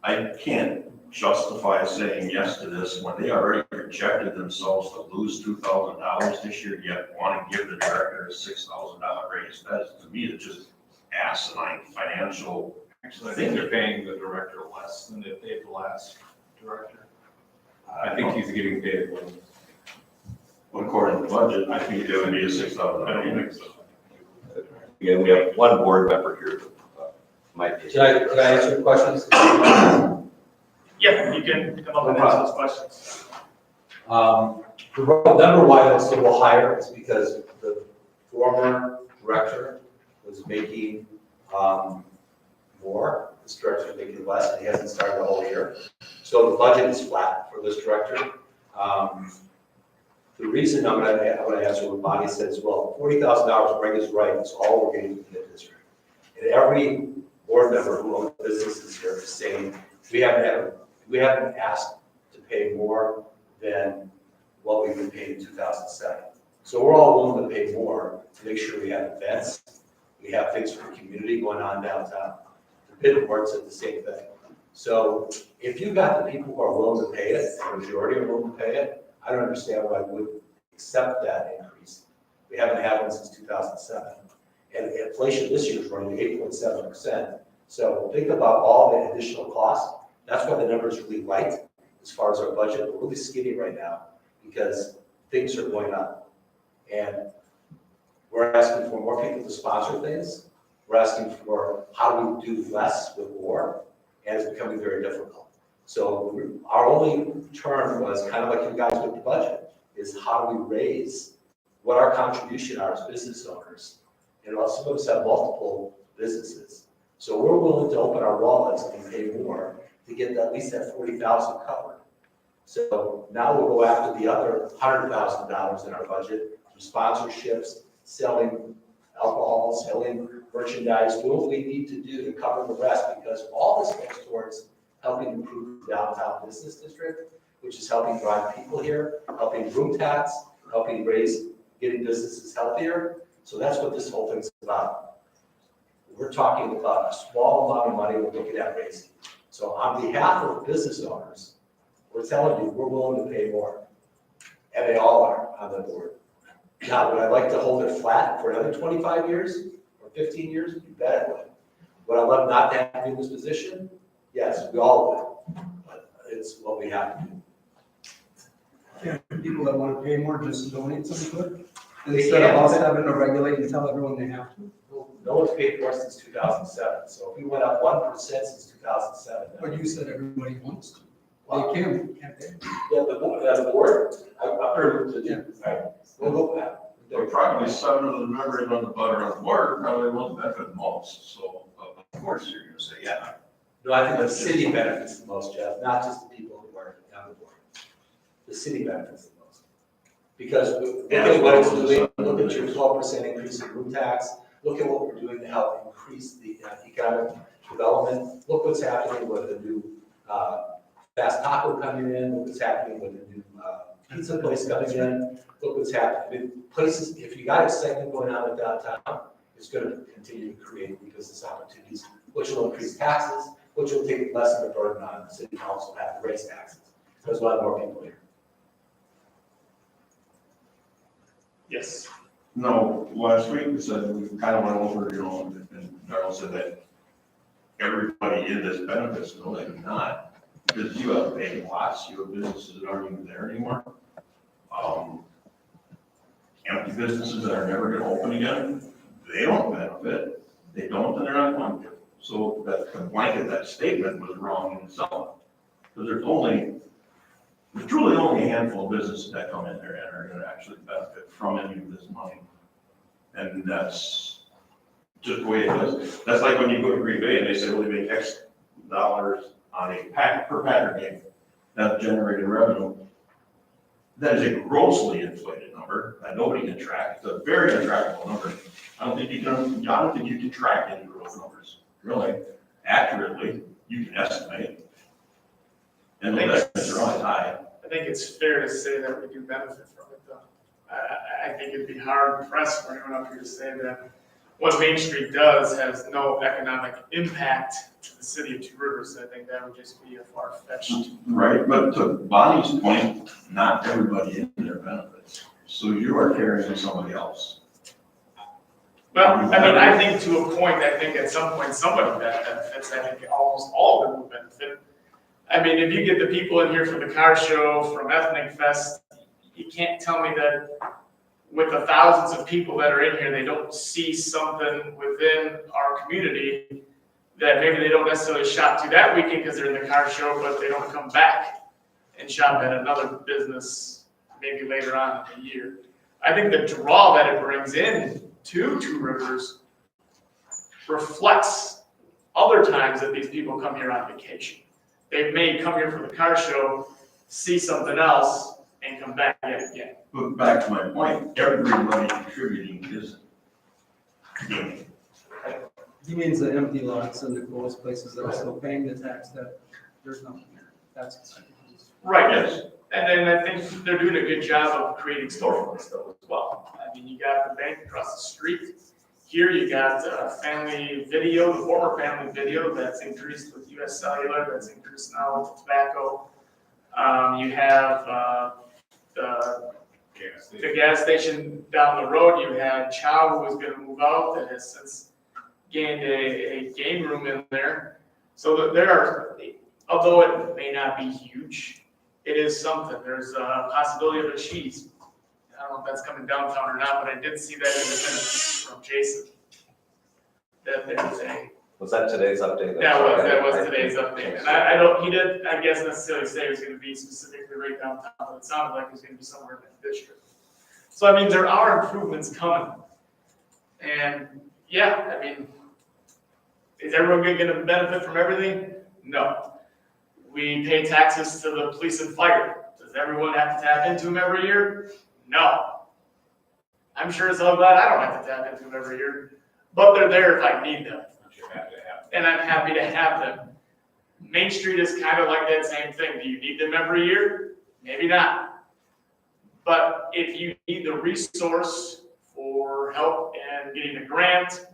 I can't justify saying yes to this when they already projected themselves to lose $2,000 this year, yet want to give the director a $6,000 raise. That is, to me, it's just asinine financial. Actually, I think they're paying the director less than they paid the last director. I think he's getting paid one. According to the budget, I think it would be a $6,000. I don't think so. Again, we have one board member here that might be. Can I answer your questions? Yeah, you can come up and answer those questions. The number why it's a little higher is because the former director was making more, this director is making less, and he hasn't started the whole year. So the budget is flat for this director. The reason I'm gonna answer what Bonnie said as well, $40,000, Greg is right, it's all we're getting from the district. And every board member who owns businesses here is saying, we haven't asked to pay more than what we've been paid in 2007. So we're all willing to pay more to make sure we have events, we have things for the community going on downtown. The bid board said the same thing. So if you got the people who are willing to pay it, the majority are willing to pay it, I don't understand why I would accept that increase. We haven't had one since 2007. And inflation this year is running 8.7%. So think about all the additional costs. That's why the number is really light as far as our budget. We're really skinny right now because things are going up. And we're asking for more people to sponsor things. We're asking for how do we do less with more, and it's becoming very difficult. So our only turn was kind of like you guys with the budget, is how do we raise what our contribution are as business owners. And some of us have multiple businesses. So we're willing to open our wallets and pay more to get at least that 40,000 covered. So now we'll go after the other $100,000 in our budget from sponsorships, selling alcohol, selling merchandise, doing what we need to do to cover the rest, because all this goes towards helping improve the downtown business district, which is helping drive people here, helping room tax, helping getting businesses healthier. So that's what this whole thing's about. We're talking about a small amount of money we're looking at raising. So on behalf of business owners, we're telling you, we're willing to pay more. And they all are on the board. Now, would I like to hold it flat for another 25 years or 15 years? You bet I would. Would I love not to have to be in this position? Yes, we all would. But it's what we have to do. People that want to pay more just donate some to it? They Instead of can. us having to regulate and tell everyone they have to? No one's paid for us since 2007, so if we went up 1% since 2007. But you said everybody wants to. Wow. They can, can't they? Yeah, the board, I've heard it, right, we'll go back. There are probably 7 of the members on the butter on the board, probably want to benefit the most, so of course you're gonna say, yeah. No, I think the city benefits the most, Jeff, not just the people who are on the board. The city benefits the most. Because look at what it's doing, look at your 12% increase in room tax, look at what we're doing to help increase the economic development. Look what's happening with the new Fast Taco coming in, look what's happening with the new pizza place coming in. Look what's happening, places, if you got excitement going on in downtown, it's gonna continue to create because there's opportunities, which will increase taxes, which will take less of a burden on the city council have to raise taxes. There's a lot more people here. Yes. No, last week we said, we kind of went over, and Darrell said that everybody in this benefits, no, they do not. Because you have vacant lots, you have businesses that aren't even there anymore. Empty businesses that are never gonna open again, they don't benefit, they don't, and they're not going to. So that the blanket, that statement was wrong in itself. Because there's truly only a handful of businesses that come in there and are gonna actually benefit from any of this money. And that's just the way it is. That's like when you go to Green Bay and they say, well, they make X dollars on a per packer game. That's generated revenue. That is a grossly inflated number that nobody can track. It's a very untrackable number. I don't think you can track any growth numbers, really, accurately. You can estimate. And the estimates are always high. I think it's fair to say that we do benefit from it, though. I think it'd be hard pressed for anyone up here to say that what Main Street does has no economic impact to the city of Two Rivers. I think that would just be a far-fetched. Right, but to Bonnie's point, not everybody in there benefits. So you are carrying somebody else. Well, I mean, I think to a point, I think at some point somebody benefits. I think almost all of them will benefit. I mean, if you get the people in here from the car show, from Ethnic Fest, you can't tell me that with the thousands of people that are in here, they don't see something within our community that maybe they don't necessarily shop to that weekend because they're in the car show, but they don't come back and shop at another business maybe later on in the year. I think the draw that it brings in to Two Rivers reflects other times that these people come here on vacation. They may come here for the car show, see something else, and come back yet again. But back to my point, everybody contributing is gaining. He means the empty lots and the closed places that are still paying the tax, that there's nothing there. That's. Right, yes. And then I think they're doing a good job of creating storefronts though as well. I mean, you got the bank across the street. Here you got Family Video, the former Family Video that's increased with US Cellular, that's increased now with tobacco. You have the gas station down the road. You had Chow, who was gonna move out, that has since gained a game room in there. So that there are, although it may not be huge, it is something. There's a possibility of a cheese. I don't know if that's coming downtown or not, but I did see that in the minutes from Jason. That there's a. Was that today's update? That was today's update. And I don't, he didn't, I guess necessarily say it was gonna be specifically right downtown, but it sounded like it was gonna be somewhere in that district. So I mean, there are improvements coming. And yeah, I mean, is everyone gonna benefit from everything? No. We pay taxes to the police and fire. Does everyone have to tap into them every year? No. I'm sure as hell glad I don't have to tap into them every year, but they're there if I need them. And I'm happy to have them. Main Street is kind of like that same thing. Do you need them every year? Maybe not. But if you need the resource for help in getting a grant,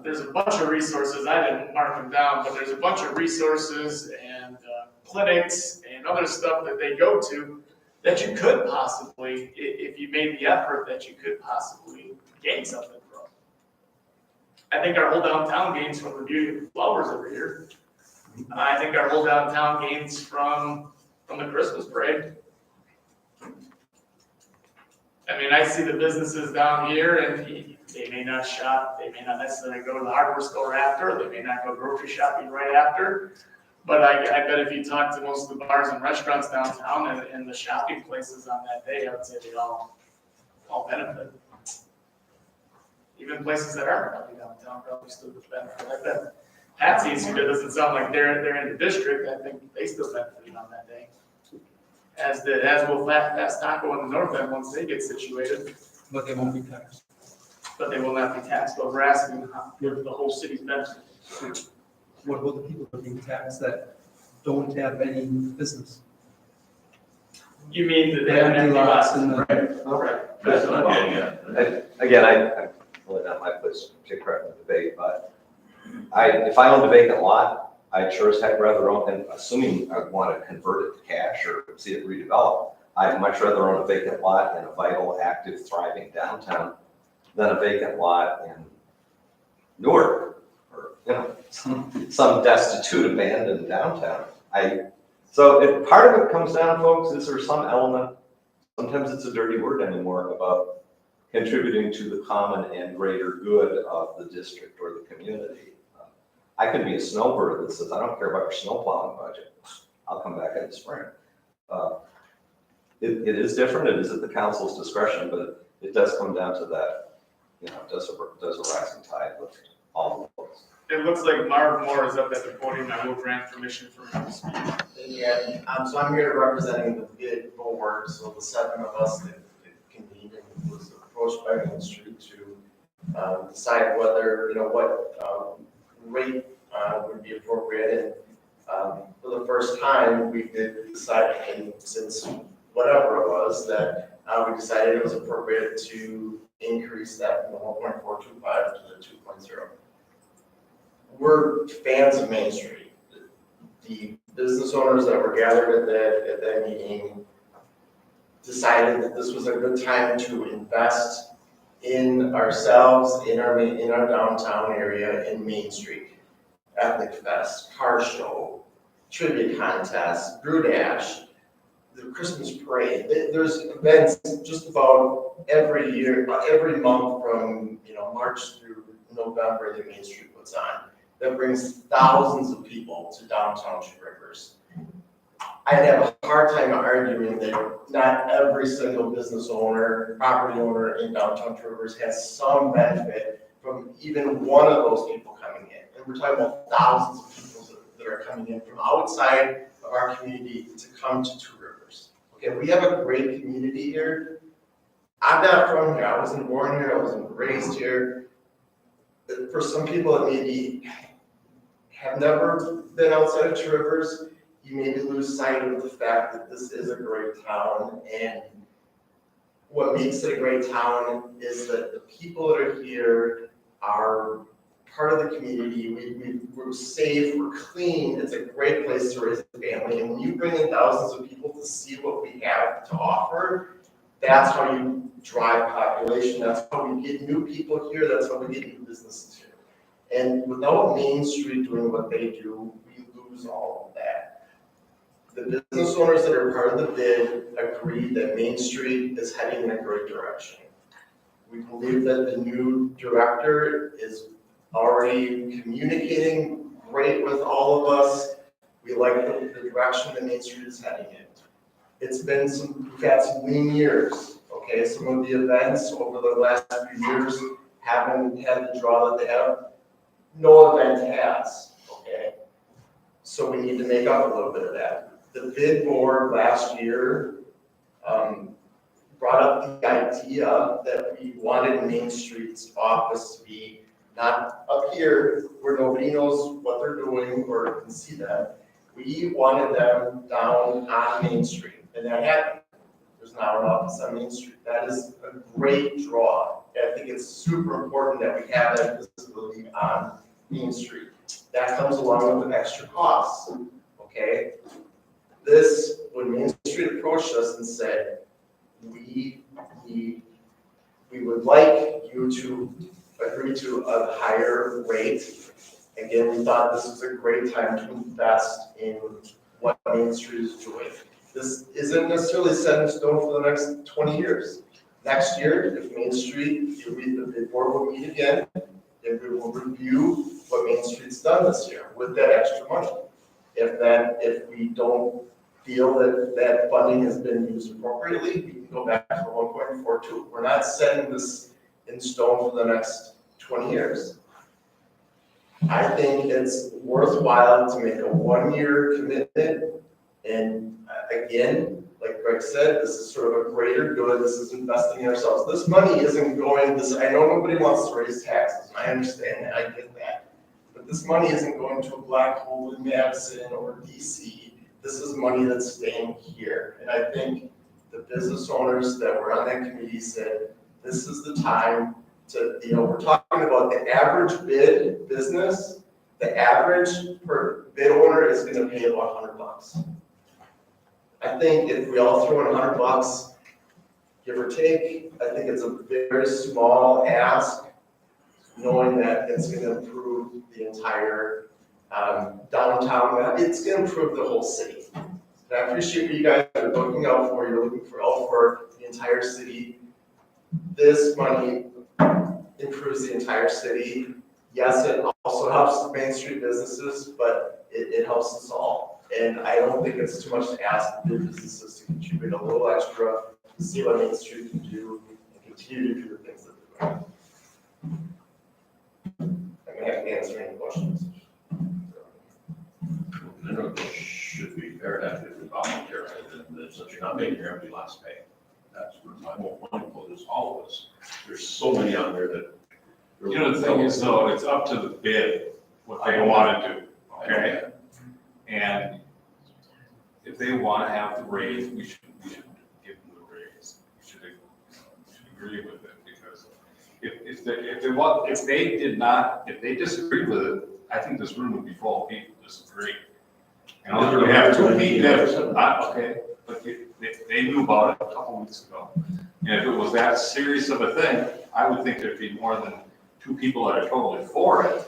there's a bunch of resources. I didn't mark them down, but there's a bunch of resources and clinics and other stuff that they go to that you could possibly, if you made the effort, that you could possibly gain something from. I think our whole downtown gains from the Beauty of Flowers every year. I think our whole downtown gains from the Christmas parade. I mean, I see the businesses down here and they may not shop, they may not necessarily go to the hardware store after, they may not go grocery shopping right after. But I bet if you talk to most of the bars and restaurants downtown and the shopping places on that day, I would say they all benefit. Even places that aren't probably downtown probably still would benefit. I bet Patsy's, it doesn't sound like they're in the district, I think they still benefited on that day. As will Fast Taco in the north end once they get situated, But they won't be taxed. but they will not be taxed, but we're asking if the whole city's benefit. What about the people that are being taxed that don't have any business? You mean that They they have have an empty lots lot? in the. Right. That's what I'm getting at. Again, I'm really not my place to take part in the debate, but if I owned a vacant lot, I'd sure as heck rather own, and assuming I'd want to convert it to cash or see it redeveloped, I'd much rather own a vacant lot in a vital, active, thriving downtown than a vacant lot in Newark or, some destitute, abandoned downtown. So part of it comes down, folks, is there some element, sometimes it's a dirty word anymore, about contributing to the common and greater good of the district or the community. I could be a snowbird that says, I don't care about your snow plowing budget. I'll come back in the spring. It is different. It is at the council's discretion, but it does come down to that, does a rising tide lift all of those? It looks like Marv Moore is up at the podium. I will grant permission for him to speak. Yeah, so I'm here representing the bid board, so the 7 of us that convened and was approached by Main Street to decide whether, what rate would be appropriate. And for the first time, we did decide, and since whatever it was, that we decided it was appropriate to increase that from the 1.425 to the 2.0. We're fans of Main Street. The business owners that were gathered at that meeting decided that this was a good time to invest in ourselves, in our downtown area, in Main Street. Ethnic Fest, car show, trivia contest, Brew Dash, the Christmas parade. There's events just about every year, every month from March through November that Main Street puts on. That brings thousands of people to downtown Two Rivers. I'd have a hard time arguing that not every single business owner, property owner in downtown Two Rivers has some benefit from even one of those people coming in. And we're talking about thousands of people that are coming in from outside of our community to come to Two Rivers. Okay, we have a great community here. I'm not from here. I wasn't born here. I wasn't raised here. For some people that maybe have never been outside of Two Rivers, you maybe lose sight of the fact that this is a great town. And what makes it a great town is that the people that are here are part of the community. We're safe, we're clean. It's a great place to raise a family. And when you bring in thousands of people to see what we have to offer, that's how you drive population. That's how we get new people here. That's how we get new businesses here. And without Main Street doing what they do, we lose all of that. The business owners that are part of the bid agree that Main Street is heading in a great direction. We believe that the new director is already communicating great with all of us. We like the direction that Main Street is heading in. We've had some lean years, okay? Some of the events over the last few years haven't had the draw that they have. No event has, okay? So we need to make up a little bit of that. The bid board last year brought up the idea that we wanted Main Street's office to be not up here where nobody knows what they're doing or can see them. We wanted them down on Main Street, and that happened. There's now an office on Main Street. That is a great draw. I think it's super important that we have that visibility on Main Street. That comes along with extra costs, okay? When Main Street approached us and said, we would like you to agree to a higher rate. Again, we thought this was a great time to invest in what Main Street is doing. This isn't necessarily set in stone for the next 20 years. Next year, if Main Street, the bid board will meet again, and we will review what Main Street's done this year with that extra money. If we don't feel that that funding has been used appropriately, we can go back to 1.42. We're not setting this in stone for the next 20 years. I think it's worthwhile to make a 1-year commitment. And again, like Greg said, this is sort of a greater good. This is investing in ourselves. This money isn't going, I know nobody wants to raise taxes. I understand that, I get that. But this money isn't going to a black hole in Madison or DC. This is money that's staying here. And I think the business owners that were on that committee said, this is the time to, we're talking about the average bid business, the average per bid owner is gonna pay about $100. I think if we all throw in $100, give or take, I think it's a very small ask, knowing that it's gonna improve the entire downtown, it's gonna improve the whole city. And I appreciate what you guys are looking out for, you're looking for out for the entire city. This money improves the entire city. Yes, it also helps Main Street businesses, but it helps us all. And I don't think it's too much to ask the businesses to contribute a little extra to see what Main Street can do and continue to do the things that they're doing. I'm gonna have to answer any questions. Then it should be fair that if it's voluntary, then since you're not making your empty lots pay. That's what my whole point for this all was. There's so many out there that. You know, the thing is though, it's up to the bid, what they want to do, okay? And if they want to have the raise, we should give them the raise. We should agree with it, because if they disagreed with it, I think this room would be full of people who disagree. And we have two people that, okay, but they knew about it a couple weeks ago. And if it was that serious of a thing, I would think there'd be more than 2 people that are totally for it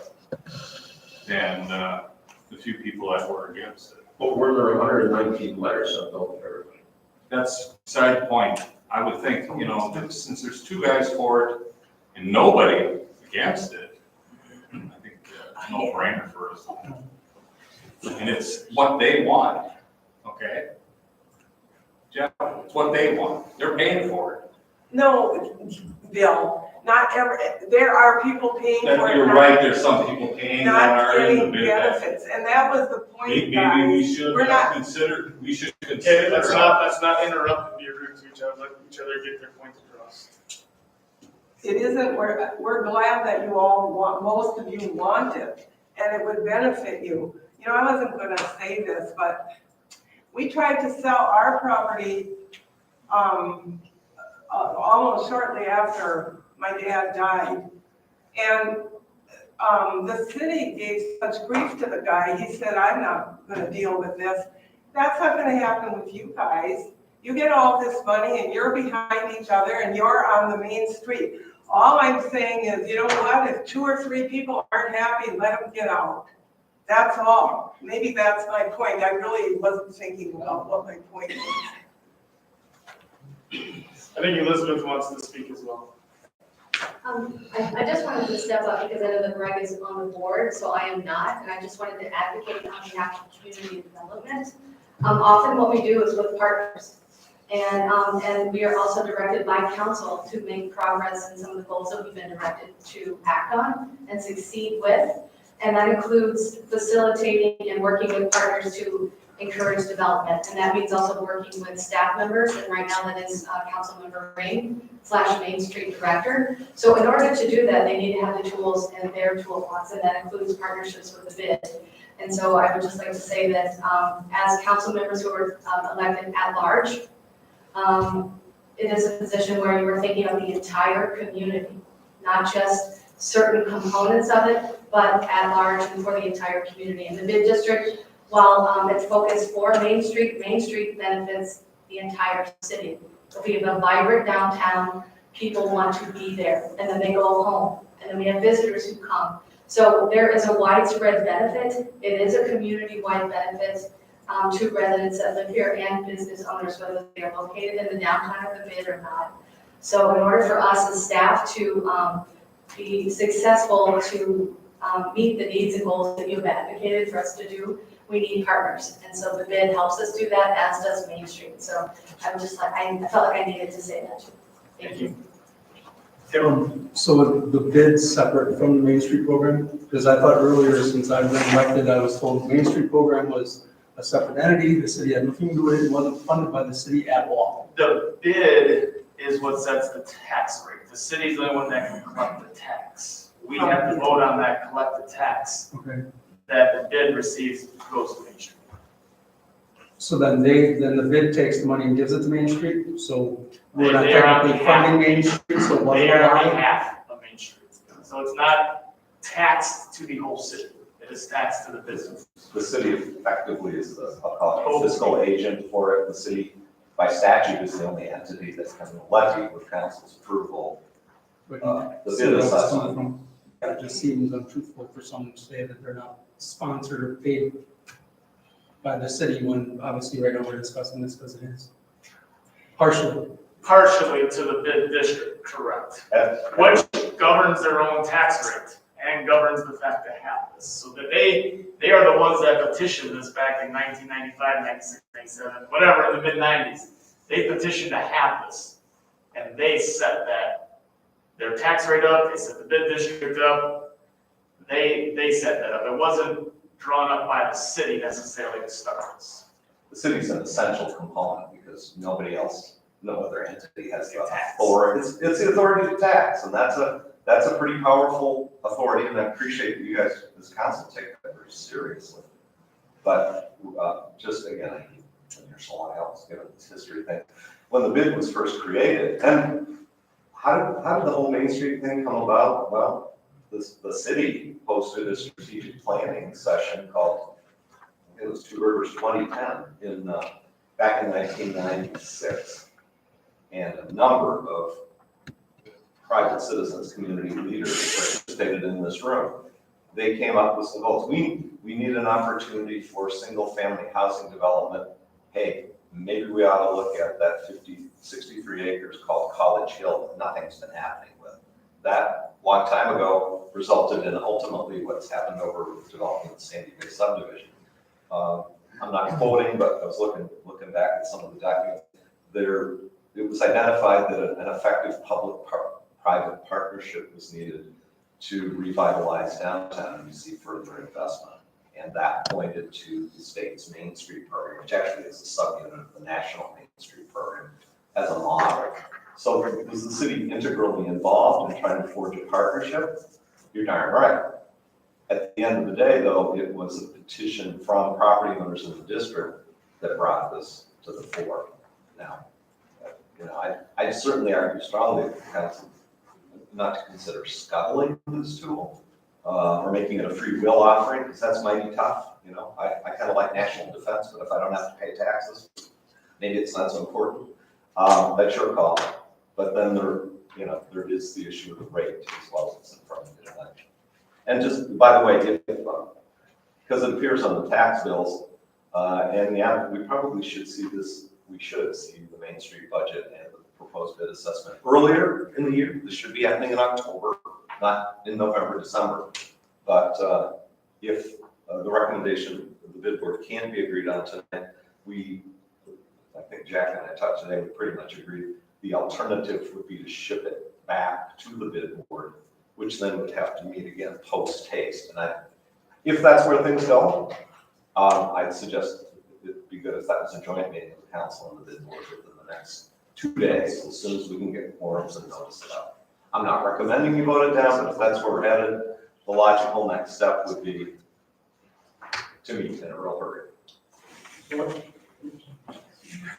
than the few people that were against it. But were there 119 letters sent out to everybody? That's beside the point. I would think, since there's 2 guys for it and nobody against it, I think it's no brainer for us. And it's what they want, okay? Jeff, it's what they want. They're paying for it. No, Bill, not ever, there are people paying for it. You're right, there's some people paying that are in the Not bid. getting benefits, and that was the point, Maybe guys. we should We're not, consider. Okay, let's not interrupt and be rude to each other, let each other get their points across. it isn't, we're glad that you all want, most of you want it, and it would benefit you. I wasn't gonna say this, but we tried to sell our property, almost shortly after my dad died. And the city gave such grief to the guy, he said, I'm not gonna deal with this. That's not gonna happen with you guys. You get all this money and you're behind each other and you're on the main street. All I'm saying is, you know what, if 2 or 3 people aren't happy, let them get out. That's all. Maybe that's my point. I really wasn't thinking about what my point was. I think Elizabeth wants to speak as well. I just wanted to step up because I know that Greg is on the board, so I am not, and I just wanted to advocate on behalf of community development. Often what we do is with partners, and we are also directed by council to make progress in some of the goals that we've been directed to act on and succeed with, and that includes facilitating and working with partners to encourage development, and that means also working with staff members, and right now that is Councilmember Rain / Main Street Director. So in order to do that, they need to have the tools in their toolbox, and that includes partnerships with the bid. And so I would just like to say that as council members who are elected at large, it is a position where you are thinking of the entire community, not just certain components of it, but at large and for the entire community. And the bid district, while it's focused for Main Street benefits the entire city. If we have a vibrant downtown, people want to be there, and then they go home, and then we have visitors who come. So there is a widespread benefit. It is a community-wide benefit to residents that live here and business owners, whether they are located in the downtown of the bid or not. So in order for us as staff to be successful to meet the needs and goals that you've advocated for us to do, we need partners. And so the bid helps us do that, as does Main Street. So I'm just like, I felt like I needed to say that. Thank you. So the bid's separate from the Main Street program? Because I thought earlier, since I've been elected, I was told the Main Street program was a separate entity, the city had nothing to do with it, it wasn't funded by the city at all. The bid is what sets the tax rate. The city's the only one that can collect the tax. We have to vote on that collected tax Okay. that the bid receives goes to Main Street. So then the bid takes the money and gives it to Main Street, so we're not They are on technically behalf- funding Main Street, so it wasn't They are on allowed? behalf of Main Street. So it's not taxed to the whole city. It is taxed to the business. The city effectively is the, I'll call it fiscal agent for it. The city, by statute, is the only entity that's going to levy with council's approval. But The so bid that's assessment. coming from- It just seems untruthful for someone to say that they're not sponsored or paid by the city when obviously right now we're discussing this because it is. Partially. Partially to the bid district, correct. Which governs their own tax rate and governs the fact to have this. So that they are the ones that petitioned this back in 1995, 96, 97, whatever, in the mid-90s. They petitioned to have this. And they set their tax rate up, they set the bid district up. They set that up. It wasn't drawn up by the city necessarily to start this. The city's an essential component because nobody else, no other entity has the Tax. authority. It's the authority to tax, and that's a pretty powerful authority, and I appreciate that you guys, as council, take that very seriously. But just again, I keep been here so long, I always give it this history thing. When the bid was first created, and how did the whole Main Street thing come about? Well, the city hosted a strategic planning session called, it was Two Rivers 2010 back in 1996. And a number of private citizens, community leaders participated in this room. They came up with some goals. We need an opportunity for single-family housing development. Hey, maybe we ought to look at that 63 acres called College Hill that nothing's been happening with. That, long time ago, resulted in ultimately what's happened over with developing the Sandy Bay subdivision. I'm not quoting, but I was looking back at some of the documents. It was identified that an effective public-private partnership was needed to revitalize downtown and receive further investment. And that pointed to the state's Main Street program, which actually is a subunit of the National Main Street program, as a model. So was the city integrally involved in trying to forge a partnership? You're darn right. At the end of the day, though, it was a petition from property owners in the district that brought this to the fore. Now, I certainly argue strongly that the council not to consider scuttling this tool or making it a free will offering, because that's mighty tough. I kind of like national defense, but if I don't have to pay taxes, maybe it's not so important. That's your call. But then there is the issue of the rate as well as it's in front of the election. And just, by the way, because it appears on the tax bills, and yeah, we probably should see this, we should see the Main Street budget and the proposed bid assessment earlier in the year. This should be happening in October, not in November, December. But if the recommendation of the bid board can be agreed on tonight, I think Jack and I talked today, we pretty much agreed. The alternative would be to ship it back to the bid board, which then would have to meet again post-haste. And if that's where things go, I'd suggest it'd be good if that was a joint meeting with the council and the bid board within the next 2 days, as soon as we can get forums and notice it out. I'm not recommending you vote it down, but if that's where we're headed, the logical next step would be to meet in a real hurry.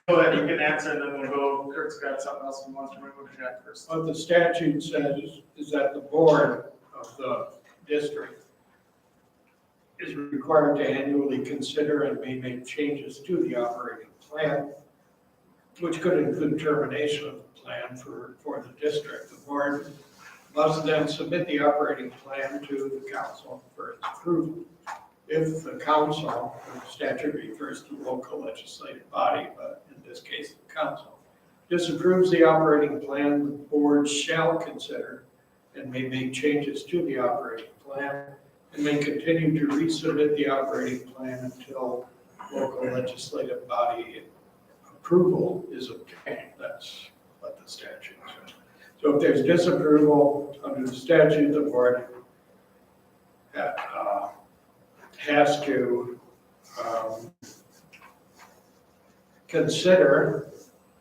Go ahead, you can answer, and then we'll go, Kurt's got something else he wants to remove to Jack first. What the statute says is that the board of the district is required to annually consider and may make changes to the operating plan, which could include termination of the plan for the district. The board must then submit the operating plan to the council for its approval. If the council, the statute refers to local legislative body, but in this case, the council, disapproves the operating plan, the board shall consider and may make changes to the operating plan and may continue to resubmit the operating plan until local legislative body approval is obtained. That's what the statute says. So if there's disapproval under the statute, the board has to consider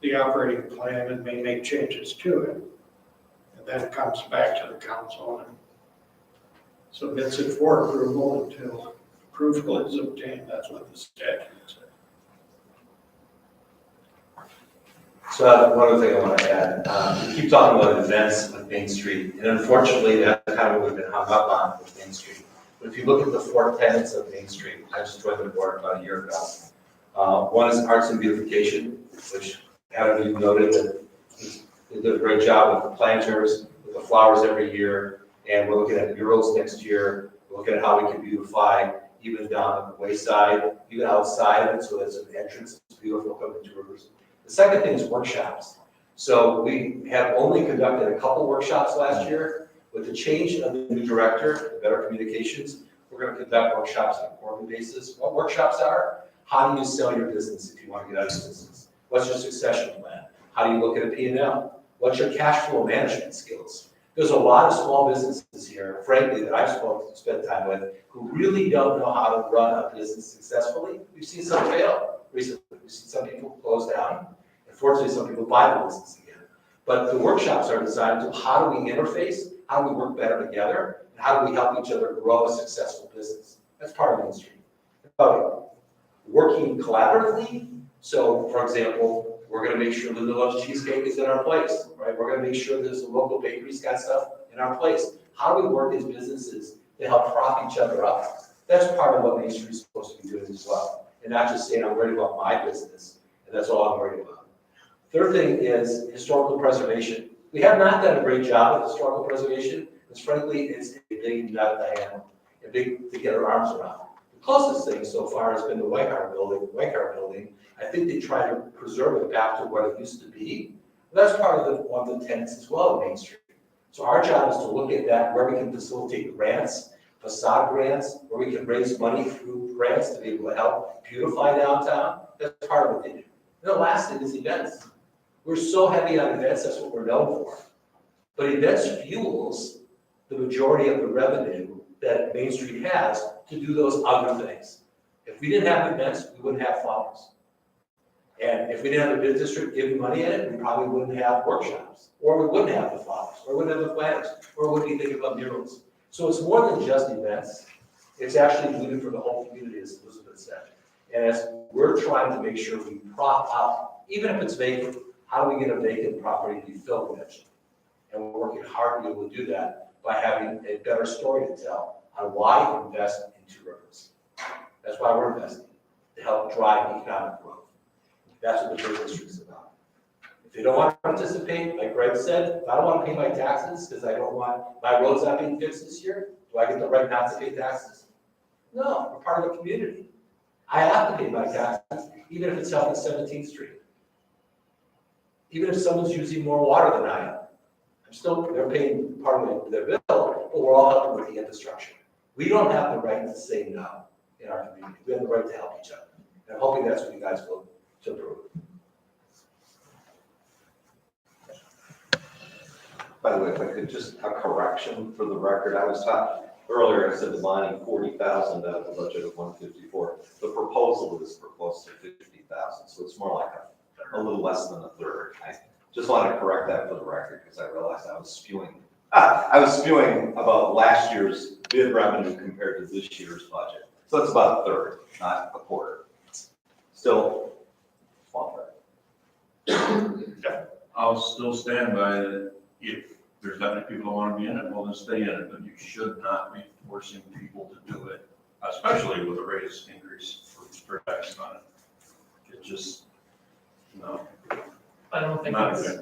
the operating plan and may make changes to it. And then it comes back to the council and submits it for approval until approval is obtained. That's what the statute says. So one other thing I want to add, we keep talking about events with Main Street, and unfortunately, that's kind of what we've been hung up on with Main Street. But if you look at the 4 tenets of Main Street, I just joined the board about a year ago. One is arts and beautification, which Adam, you noted that they did a great job with the planters, with the flowers every year, and we're looking at murals next year. We're looking at how we can beautify even down at the wayside, even outside of it, so there's an entrance, it's beautiful coming to rivers. The second thing is workshops. So we have only conducted a couple workshops last year. With the change of the new director, the Better Communications, we're going to conduct workshops on a quarterly basis. What workshops are? How do you sell your business if you want to get out of business? What's your succession plan? How do you look at a P&L? What's your cash flow management skills? There's a lot of small businesses here, frankly, that I've spent time with, who really don't know how to run a business successfully. We've seen some fail recently. We've seen some people close down. Unfortunately, some people buy the business again. But the workshops are designed to how do we interface, how do we work better together, and how do we help each other grow a successful business. That's part of Main Street. About working collaboratively. So, for example, we're going to make sure Linda Love's Cheesecake is in our place, right? We're going to make sure there's a local bakery's got stuff in our place. How do we work as businesses to help prop each other up? That's part of what Main Street is supposed to be doing as well. And not just saying, I'm worried about my business, and that's all I'm worried about. Third thing is historical preservation. We have not done a great job with historical preservation, because frankly, it's a big nut to handle, a big to get our arms around. The closest thing so far has been the White Hart building. I think they try to preserve it back to what it used to be. But that's part of one of the tenets as well of Main Street. So our job is to look at that, where we can facilitate grants, facade grants, where we can raise money through grants to be able to help beautify downtown. That's part of what they do. And the last thing is events. We're so heavy on events, that's what we're known for. But events fuels the majority of the revenue that Main Street has to do those other things. If we didn't have events, we wouldn't have flowers. And if we didn't have a business district giving money in it, we probably wouldn't have workshops, or we wouldn't have the flowers, or we wouldn't have the planners, or we wouldn't be thinking about murals. So it's more than just events. It's actually good for the whole community, as Elizabeth said. And as we're trying to make sure we prop up, even if it's vacant, how do we get a vacant property to be filled eventually? And we're working hard to be able to do that by having a better story to tell on why invest in Two Rivers. That's why we're investing, to help drive economic growth. That's what the business district is about. If they don't want to participate, like Greg said, if I don't want to pay my taxes because I don't want my roads not being fixed this year, do I get the right not to pay taxes? No, we're part of the community. I have to pay my taxes, even if it's helping 17th Street. Even if someone's using more water than I am. They're paying part of their bill, but we're all helping with the infrastructure. We don't have the right to say no in our community. We have the right to help each other. And I'm hoping that's what you guys will to approve. By the way, if I could just, a correction for the record, I was talking earlier, I said lining 40,000 out of the budget of 154. The proposal is for close to 50,000, so it's more like a little less than a third. I just wanted to correct that for the record because I realized I was spewing. I was spewing about last year's bid revenue compared to this year's budget. So it's about a third, not a quarter. Still, small third. I'll still stand by that. If there's that many people that want to be in it, well, then stay in it, but you should not be forcing people to do it, especially with a raise increase for tax on it. It just, no. I don't think Not that's,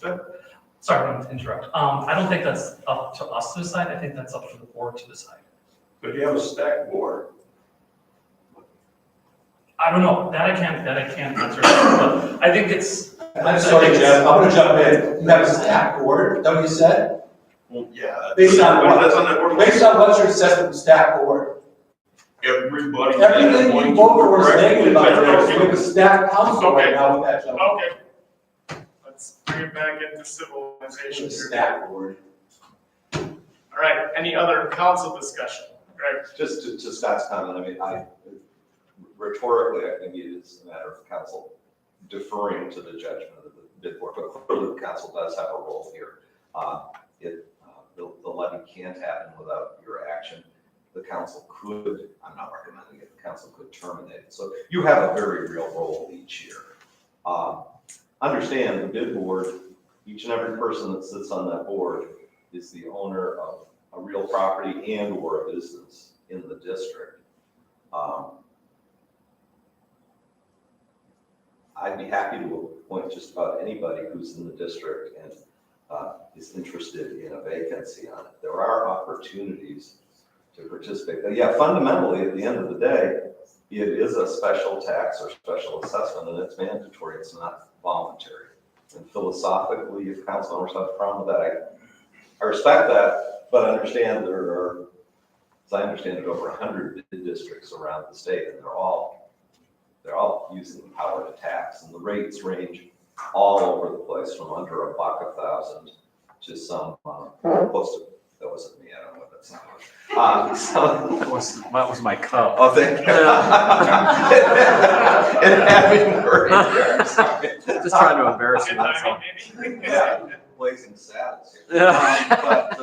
good. sorry to interrupt. I don't think that's up to us to decide. I think that's up to the board to decide. But you have a stacked board. I don't know, that I can't answer, but I think it's. I'm sorry, Jeff, I'm gonna jump in. You have a staff board, is that what you said? Well, yeah. Based on what? That's on that board. Based on what's your assessment of staff board? Everybody. Everything you vote for is Correct. negative on there, so we have a staff council right Okay. now with that gentleman. Okay. Let's bring it back into civilization The here. staff board. All right, any other council discussion? Greg? Just to Scott's comment, I mean, rhetorically, I think it is a matter of council deferring to the judgment of the bid board, but clearly the council does have a role here. The levy can't happen without your action. The council could, I'm not recommending it, the council could terminate it. So you have a very real role each year. Understand the bid board, each and every person that sits on that board is the owner of a real property and or a business in the district. I'd be happy to appoint just about anybody who's in the district and is interested in a vacancy on it. There are opportunities to participate. But yeah, fundamentally, at the end of the day, it is a special tax or special assessment, and it's mandatory. It's not voluntary. And philosophically, if council members have a problem with that, I respect that, but understand there are, as I understand it, over 100 bid districts around the state, and they're all using the power to tax, and the rates range all over the place, from under $1,000 to some close to, that wasn't me, I don't know what that sounded like. That was my cup. Oh, thank you. And having worked there, sorry. Just trying to embarrass you, Good that's all. timing, maybe? Yeah, blazing saddles here. Yeah. But,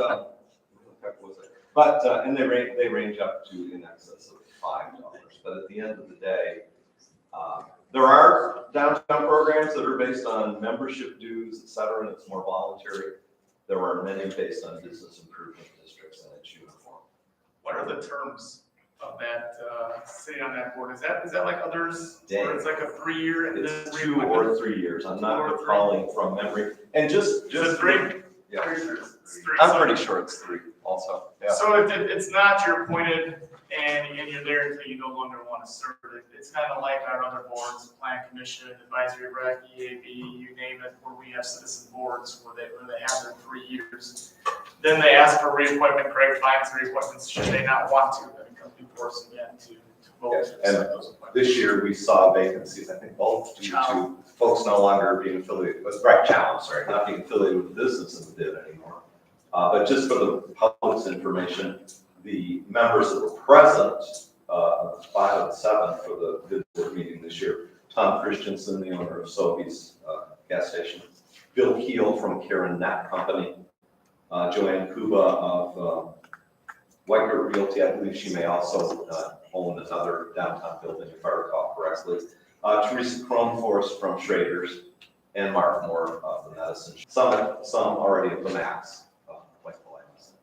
what was it? But, and they range up to in excess of $5. But at the end of the day, there are downtown programs that are based on membership dues, et cetera, and it's more voluntary. There are many based on business improvement districts, and it's uniform. What are the terms of that, sitting on that board? Is that like others, where it's like a 3-year and then It's 2 or 3 years. I'm not recalling from memory. And just. Is it 3? Yeah. 3 years. It's 3. I'm So- pretty sure it's 3 also. Yeah. So it's not you're appointed and you're there until you no longer want to serve. It's kind of like our other boards, Plan Commission, Advisory Rec, EAB, you name it, where we have citizen boards where they have their 3 years. Then they ask for reappointment. Craig finds reappointments should they not want to. Then it comes before us again to vote. Yes, to and accept those appointments. This year, we saw vacancies, I think both due to folks no longer being affiliated with, not being affiliated with the business in the bid anymore. But just for the public's information, the members that were present, 5 of the 7 for the bid board meeting this year, Tom Christensen, the owner of Sobeys gas station, Bill Keel from Karen Knapp Company, Joanne Kuba of Whitehurt Realty, I believe she may also own another downtown building, if I recall correctly. Teresa Kronforce from Schrader's, and Mark Moore of the Medicine. Some already at the max. Like the lines.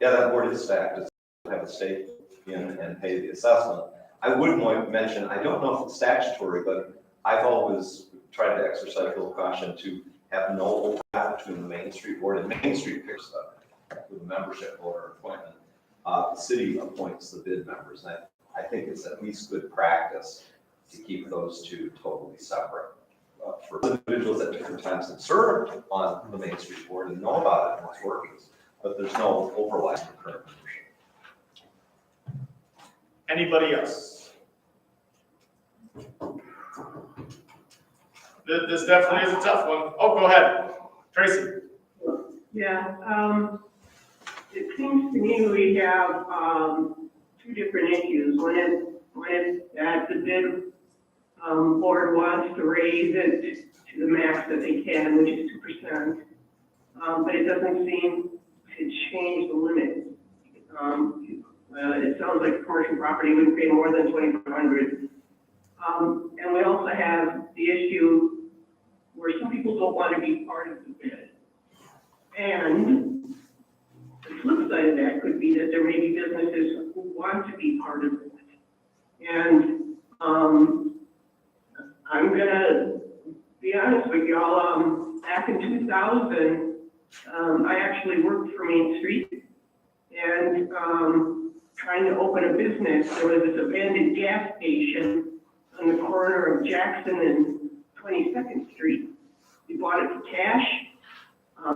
Yeah, that board is stacked. It's have a stake in and pay the assessment. I would mention, I don't know if it's statutory, but I've always tried to exercise a little caution to have no overlap between the Main Street Board and Main Street picks up with a membership or appointment. The city appoints the bid members, and I think it's at least good practice to keep those two totally separate. For individuals at different times that served on the Main Street Board and know about it and what's working, but there's no overlap in current membership. Anybody else? This definitely is a tough one. Oh, go ahead, Tracy. Yeah, it seems to me we have, 2 different issues. One is that the bid, board wants to raise it to the max that they can, which is 2%. But it doesn't seem to change the limit. It sounds like commercial property would pay more than $2,500. And we also have the issue where some people don't want to be part of the bid. And the flip side of that could be that there may be businesses who want to be part of it. And I'm gonna be honest with y'all, back in 2000, I actually worked for Main Street. And trying to open a business. There was this abandoned gas station on the corner of Jackson and 22nd Street. We bought it for cash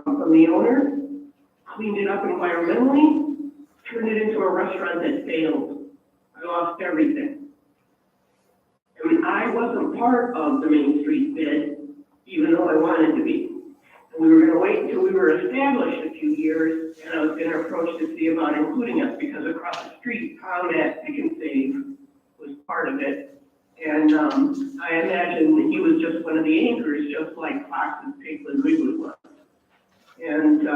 from the owner, cleaned it up environmentally, turned it into a restaurant that failed. I lost everything. I mean, I wasn't part of the Main Street bid, even though I wanted to be. And we were gonna wait until we were established a few years, and I was gonna approach to see about including us, because across the street, Tom at Pick and Save was part of it. And I imagine that he was just one of the anchors, just like Fox's Piggly Wiggly was. And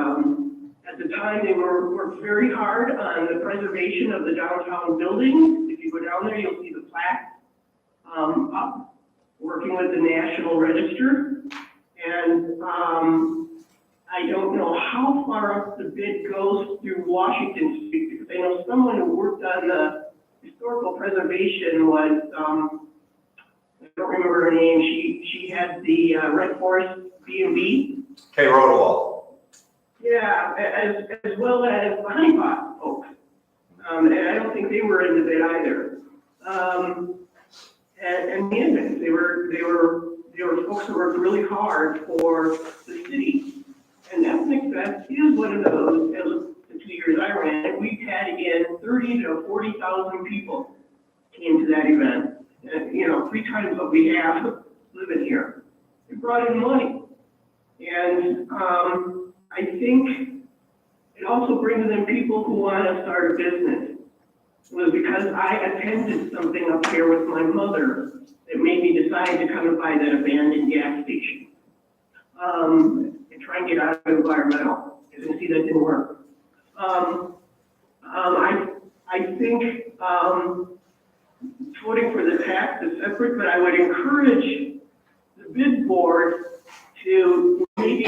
at the time, they worked very hard on the preservation of the downtown buildings. If you go down there, you'll see the plaque up, working with the National Register. And I don't know how far up the bid goes through Washington Street, because I know someone who worked on the historical preservation was, I don't remember her name, she had the Red Forest B&B. Kay Rodewald. Yeah, as well as the Honeypot folks. And I don't think they were in the bid either. And the Invens, they were folks who worked really hard for the city. And Ethnic Fest is one of those, the 2 years I ran it, we've had in 30 to 40,000 people came to that event. And, you know, 3 times what we have living here. It brought in money. And I think it also brings in people who want to start a business. It was because I attended something up here with my mother that made me decide to come and buy that abandoned gas station. And try and get out of environmental, because I see that didn't work. I think voting for the tax is separate, but I would encourage the bid board to maybe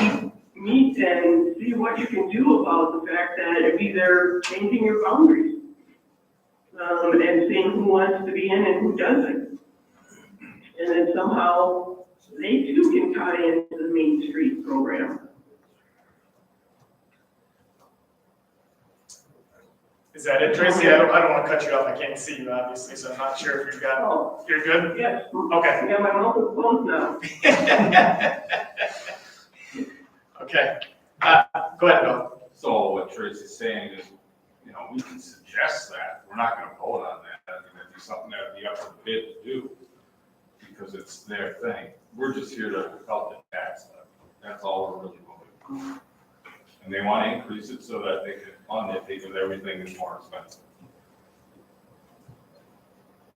meet and see what you can do about the fact that if either changing your boundaries and seeing who wants to be in and who doesn't. And then somehow they too can tie into the Main Street program. Is that it, Tracy? I don't want to cut you off. I can't see you, obviously, so I'm not sure if you've got, you're good? Yes. Okay. Yeah, my mouth is closed now. Okay. Go ahead, Bill. So what Tracy's saying is, you know, we can suggest that. We're not gonna vote on that. That's gonna be something that would be up to the bid to do, because it's their thing. We're just here to help the tax levy. That's all we're really voting for. And they want to increase it so that they can fund it, because everything is more expensive.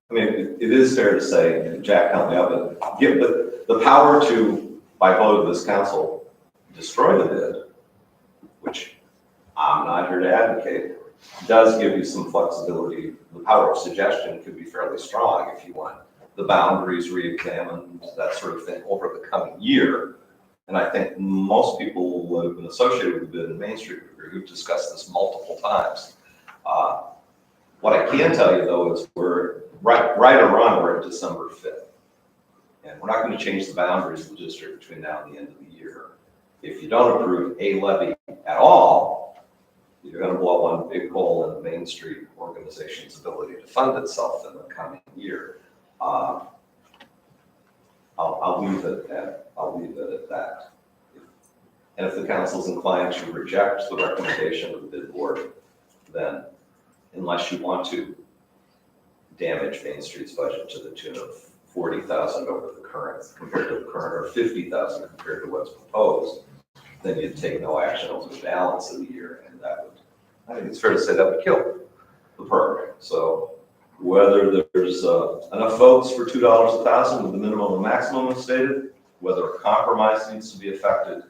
I mean, it is fair to say, and Jack, help me out, but give the power to, by vote of this council, destroy the bid, which I'm not here to advocate, does give you some flexibility. The power of suggestion could be fairly strong if you want the boundaries re-examined, that sort of thing, over the coming year. And I think most people who have been associated with the bid in Main Street agree. We've discussed this multiple times. What I can tell you though is we're right or wrong, we're at December 5th. And we're not going to change the boundaries of the district between now and the end of the year. If you don't approve a levy at all, you're going to blow one big hole in the Main Street organization's ability to fund itself in the coming year. I'll leave it at that. And if the council's inclined to reject the recommendation of the bid board, then unless you want to damage Main Street's budget to the tune of 40,000 over the current, compared to the current, or 50,000 compared to what's proposed, then you'd take no action over the balance of the year, and that would, I think it's fair to say that would kill the program. So whether there's enough votes for $2 a thousand with the minimum and maximum as stated, whether a compromise needs to be effected,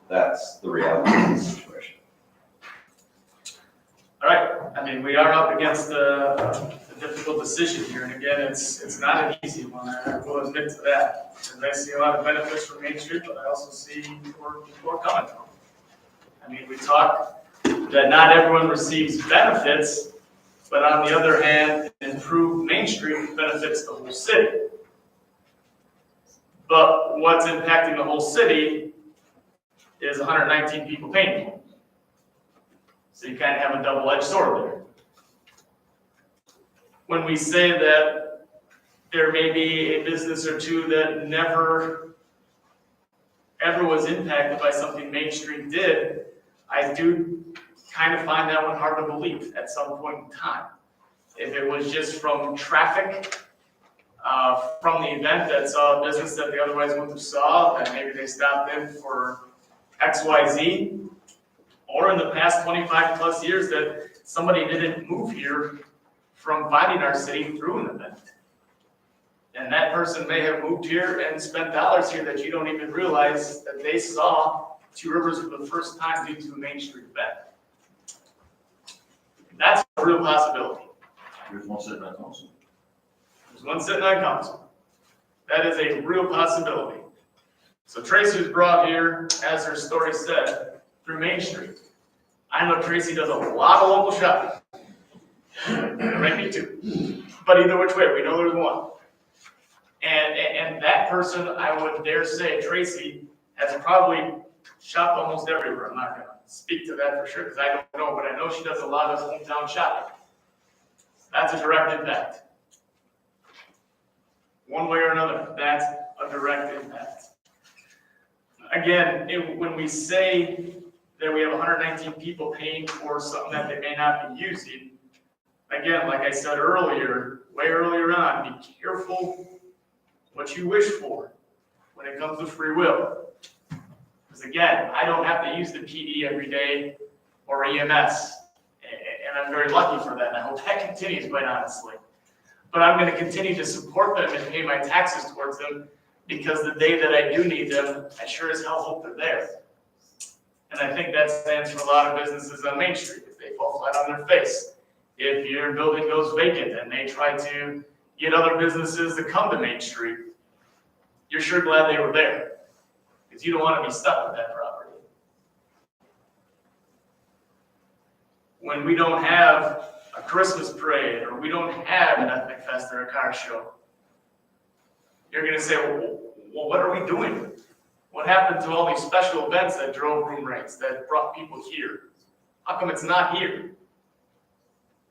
that's the reality of the situation. All right, I mean, we are up against a difficult decision here, and again, it's not an easy one, I will admit to that. And I see a lot of benefits from Main Street, but I also see where people are coming from. I mean, we talk that not everyone receives benefits, but on the other hand, improved Main Street benefits the whole city. But what's impacting the whole city is 119 people paying. So you kind of have a double-edged sword there. when we say that there may be a business or two that never, ever was impacted by something Main Street did, I do kind of find that one hard to believe at some point in time. If it was just from traffic, from the event that saw a business that they otherwise wouldn't have saw, and maybe they stopped in for XYZ, or in the past 25 plus years that somebody didn't move here from finding our city through an event. And that person may have moved here and spent dollars here that you don't even realize that they saw Two Rivers for the first time due to a Main Street event. That's a real possibility. There's one sitting on council. There's one sitting on council. That is a real possibility. So Tracy was brought here, as her story said, through Main Street. I know Tracy does a lot of local shopping. There might be two. But either which way, we know there's one. And that person, I would dare say, Tracy, has probably shopped almost everywhere. I'm not gonna speak to that for sure, because I don't know, but I know she does a lot of hometown shopping. That's a direct impact. One way or another, that's a direct impact. Again, when we say that we have 119 people paying for something that they may not be using, again, like I said earlier, way earlier on, be careful what you wish for when it comes to free will. Because again, I don't have to use the PD every day or EMS, and I'm very lucky for that, and I hope that continues, quite honestly. But I'm going to continue to support them and pay my taxes towards them, because the day that I do need them, I sure as hell hope they're there. And I think that stands for a lot of businesses on Main Street, if they fall flat on their face. If your building goes vacant and they try to get other businesses to come to Main Street, you're sure glad they were there, because you don't want to be stuck with that property. When we don't have a Christmas parade, or we don't have an ethnic fest or a car show, you're going to say, well, what are we doing? What happened to all these special events that drove room rates, that brought people here? How come it's not here?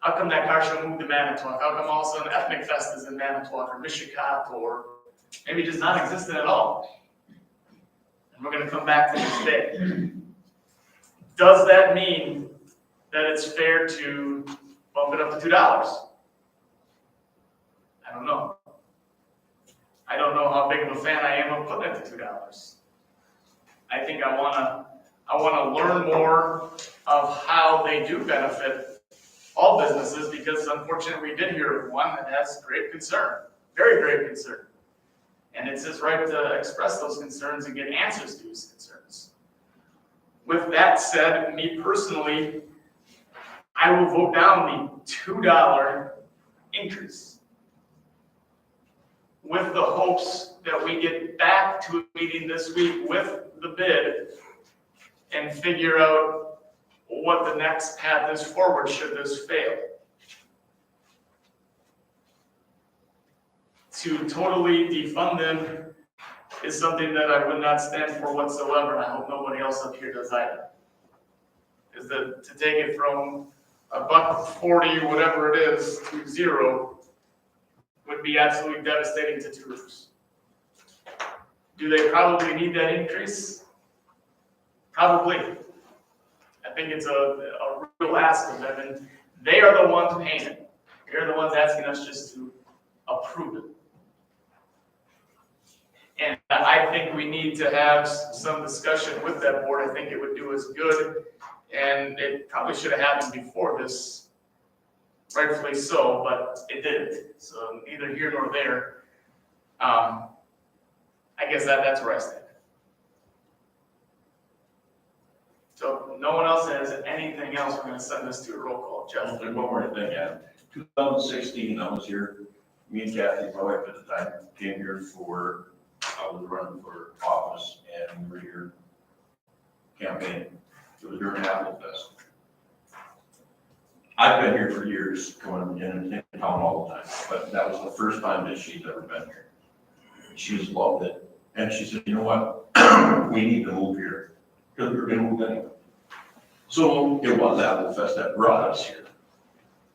How come that car show moved to Manitowoc? How come all of a sudden Ethnic Fest is in Manitowoc or Michigan, or maybe just not existent at all? And we're going to come back to this day. Does that mean that it's fair to bump it up to $2? I don't know. I don't know how big of a fan I am of putting it to $2. I think I wanna learn more of how they do benefit all businesses, because unfortunately we did hear of one that has great concern, very great concern. And it's his right to express those concerns and get answers to his concerns. With that said, me personally, I will vote down the $2 increase, with the hopes that we get back to a meeting this week with the bid and figure out what the next path is forward should this fail. To totally defund them is something that I would not stand for whatsoever, and I hope nobody else up here does either. Is that to take it from $1.40, whatever it is, to 0 would be absolutely devastating to Two Rivers. Do they probably need that increase? Probably. I think it's a real ask of them, and they are the ones paying it. They're the ones asking us just to approve it. And I think we need to have some discussion with that board. I think it would do us good, and it probably should have happened before this, rightfully so, but it didn't. So neither here nor there. I guess that's where I stand. So if no one else has anything else, we're gonna send this to a roll call. Jeff? There's one more thing, yeah. 2016, I was here, me and Kathy, my wife at the time, came here for, I was running for office, and we were here campaigning. It was during Apple Fest. I've been here for years, going in town all the time, but that was the first time that she's ever been here. She's loved it, and she said, you know what, we need to move here, because we were gonna move anyway. So it was Apple Fest that brought us here.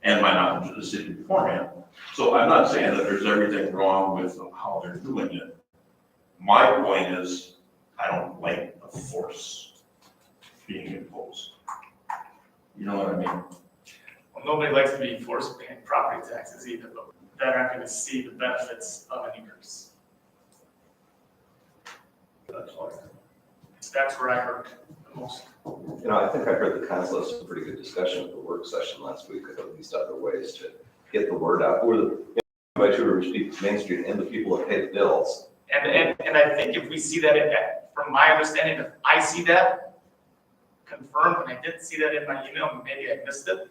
and my knowledge of the city beforehand. So I'm not saying that there's everything wrong with how they're doing it. My point is, I don't like the force being imposed. You know what I mean? Well, nobody likes to be forced paying property taxes either, but they're not gonna see the benefits of an increase. That's all. That's where I heard the most. You know, I think I heard the council had some pretty good discussion at the work session last week, of at least other ways to get the word out. Who are the, by Two Rivers Main Street and the people that pay the bills. And I think if we see that, from my understanding, if I see that confirmed, and I didn't see that in my email, maybe I missed it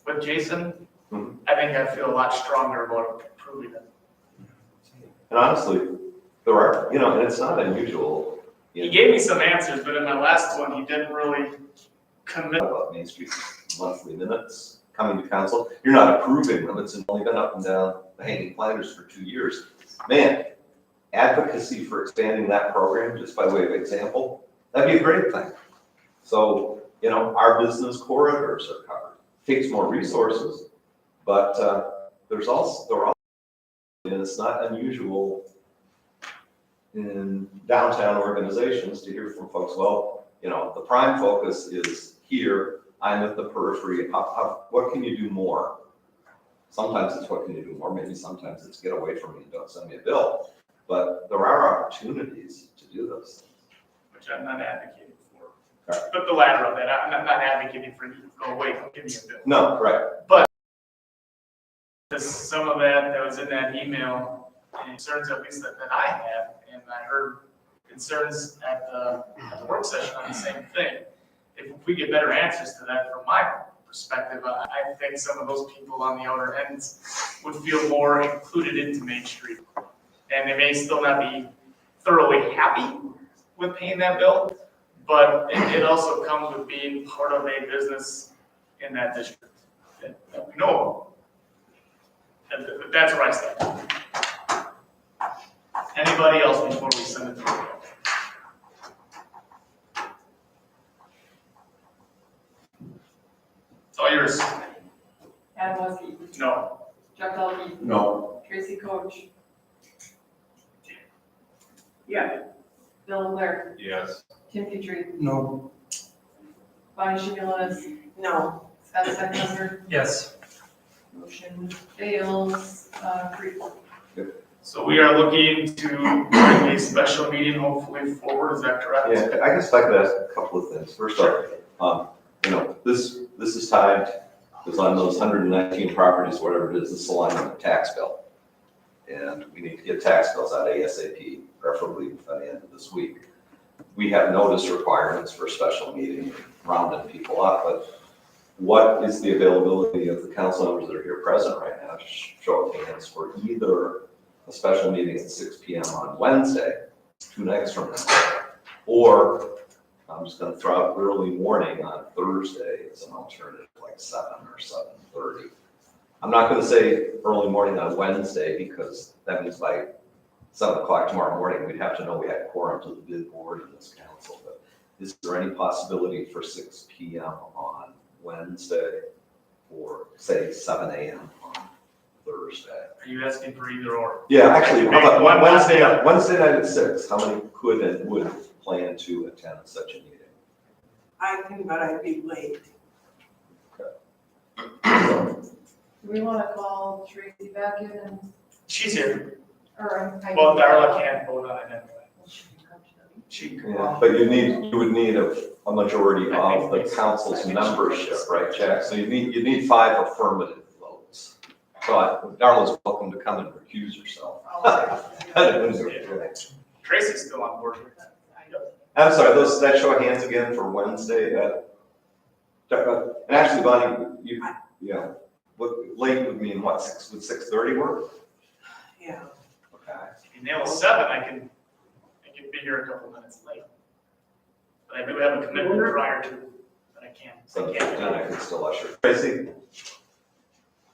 with Jason, I think I feel a lot stronger about approving it. And honestly, there are, you know, and it's not unusual. He gave me some answers, but in my last one, he didn't really commit. About Main Street monthly minutes coming to council. You're not approving them. It's only been up and down the hanging planters for 2 years. Man, advocacy for expanding that program, just by way of example, that'd be a great thing. So, you know, our business corridors are covered. Takes more resources, but there's also, and it's not unusual in downtown organizations to hear from folks, well, you know, the prime focus is here, I'm at the periphery, what can you do more? Sometimes it's what can you do more, maybe sometimes it's get away from me and don't send me a bill. But there are opportunities to do those. Which I'm not advocating for. But the latter of that, I'm not advocating for you to go away, don't give me a bill. No, right. But some of that was in that email, and concerns at least that I had, and I heard concerns at the work session on the same thing. If we get better answers to that from my perspective, I think some of those people on the outer ends would feel more included into Main Street. And they may still not be thoroughly happy with paying that bill, but it also comes with being part of a business in that district that we know of. And that's where I stand. Anybody else before we send it to the It's all yours. Adam Wesky, No. Jeff Delpy, No. Tracy Coach, Yes. Bill Blair, Yes. Tim Petrie, No. Bonnie Shipilis, No. Scott Steinhauser, Yes. motion fails, 3-4. So we are looking to bring a special meeting hopefully forward, is that correct? Yeah, I guess I could ask a couple of things. First off, you know, this is tied, because on those 119 properties, whatever it is, this alignment of tax bill. And we need to get tax bills out ASAP, preferably by the end of this week. We have notice requirements for a special meeting, rounding people up, but what is the availability of the council members that are here present right now? Just show of hands for either a special meeting at 6 p.m. on Wednesday, 2 nights from now, or I'm just gonna throw out early morning on Thursday as an alternative, like 7 or 7:30. I'm not gonna say early morning on Wednesday, because that means by 7 o'clock tomorrow morning, we'd have to know we had quorum to the bid board in this council. But is there any possibility for 6 p.m. on Wednesday, or say 7 a.m. on Thursday? Are you asking for either or? Yeah, actually, how about One Wednesday Wednesday. night at 6? How many could and would plan to attend such a meeting? I can, but I'd be late. Do we want to call Tracy back in and, She's here. or? Well, Darla can't vote on it anyway. She can. Yeah, but you would need a majority of the council's membership, right, Jack? So you need 5 affirmative votes. So Darla's welcome to come and recuse herself. Tracy's still on board. I'm sorry, that show of hands again for Wednesday and actually, Bonnie, what late would mean, what, 6:30 work? Yeah. Okay. If you nail 7, I can be here a couple minutes late. But I do have a commitment prior to, that I can't. So then I could still usher. Tracy?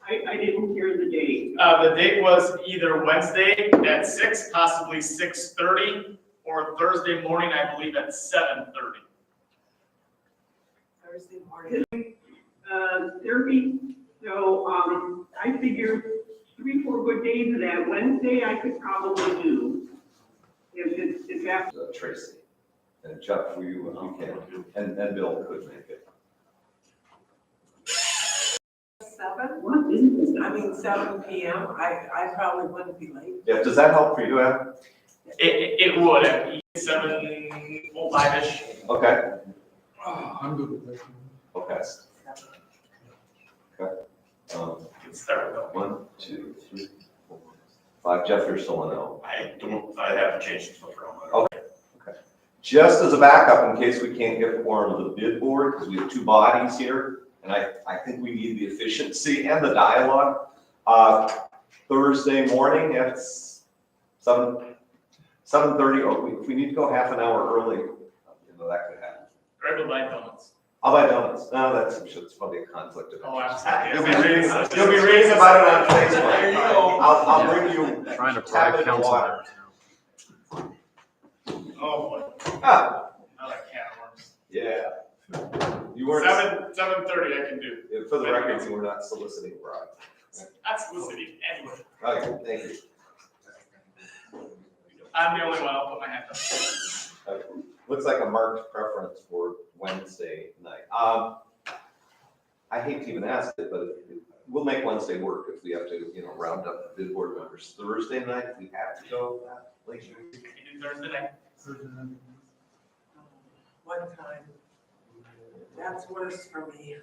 I didn't hear the date. The date was either Wednesday at 6, possibly 6:30, or Thursday morning, I believe at 7:30. Thursday morning. So, I figure 3-4 good days of that Wednesday I could probably do. If that's. Tracy. And Chuck, for you, you can, and Bill could make it. 7? What is this? I mean, 7 PM, I probably wouldn't be late. Yeah, does that help for you, Ed? It would, at 7:05-ish. Okay, I'm good with that. okay. Okay. Get started though. 1, 2, 3, 4, 5. Jeff, you're still a no. I haven't changed stuff around. Okay. Okay. Just as a backup, in case we can't get quorum of the bid board, because we have two bodies here, and I think we need the efficiency and the dialogue. Thursday morning at 7:30, or if we need to go half an hour early, that could happen. Greg will buy donuts. I'll buy donuts. No, it's probably a conflict of Oh, interest. absolutely. You'll be reading about it on Facebook. There you go. I'll bring you Trying to tablet bribe council water. members. Oh, boy. Ah, I like can of worms. yeah. You weren't, 7:30 I can do. for the record, you were not soliciting bribes. That's soliciting anyway. Okay, thank you. I'm the only one, I'll put my hand up. Okay. Looks like a marked preference for Wednesday night. I hate to even ask it, but we'll make Wednesday work if we have to, round up the bid board members. Thursday night, if we have to go that late. Can you do Thursday night? One time. That's worse for me.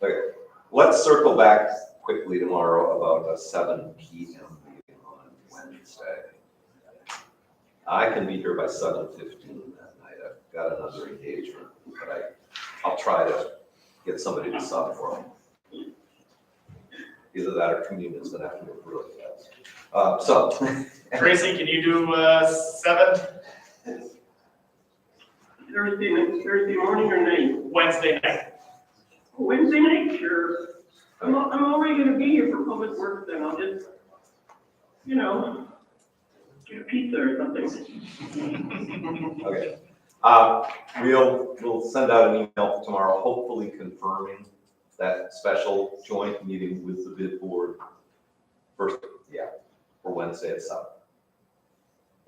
Okay, let's circle back quickly tomorrow about a 7 PM meeting on Wednesday. I can be here by 7:15 that night. I've got another engagement, but I'll try to get somebody to sub for me. Either that or communion's gonna have to move really fast. Tracy, can you do 7? Thursday morning or night? Wednesday night? Wednesday night, sure. I'm already gonna be here for public works, then I'll just, get a pizza or something. Okay. We'll send out an email tomorrow, hopefully confirming that special joint meeting with the bid board for Wednesday at 7.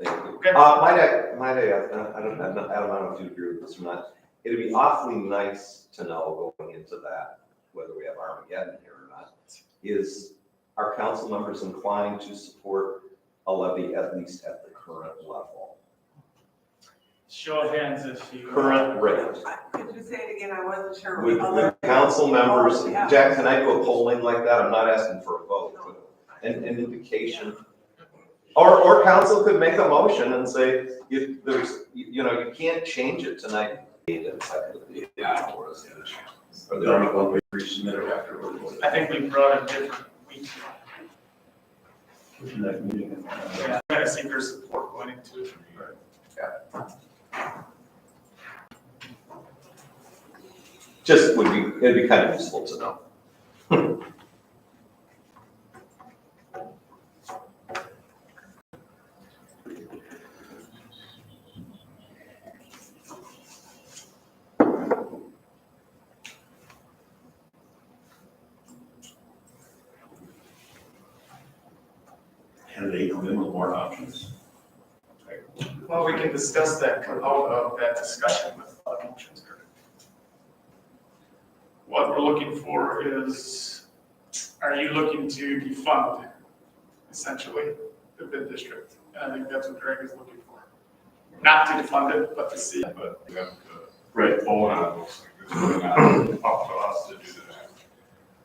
Thank you. Okay. Might I don't know if you agree with this or not. It'd be awfully nice to know going into that, whether we have Armageddon here or not, is our council members inclined to support a levy at least at the current level? Show of hands if you. Current rate. Could you say it again? I wasn't sure. With council members, Oh, yeah. Jack, can I do a polling like that? I'm not asking for a vote, but an indication. Or council could make a motion and say, if there's, you can't change it tonight. Or there are resubmitted afterwards. I think we brought a different week. Yeah, I gotta seek your support going into it. Just it'd be kind of useful to know. And they come in with more options. Well, we can discuss that, come out of that discussion with motions. What we're looking for is, are you looking to defund, essentially, the bid district? And I think that's what Greg is looking for. Not to defund it, but to see it. But we have to vote on those things. It's really not up to us to do that.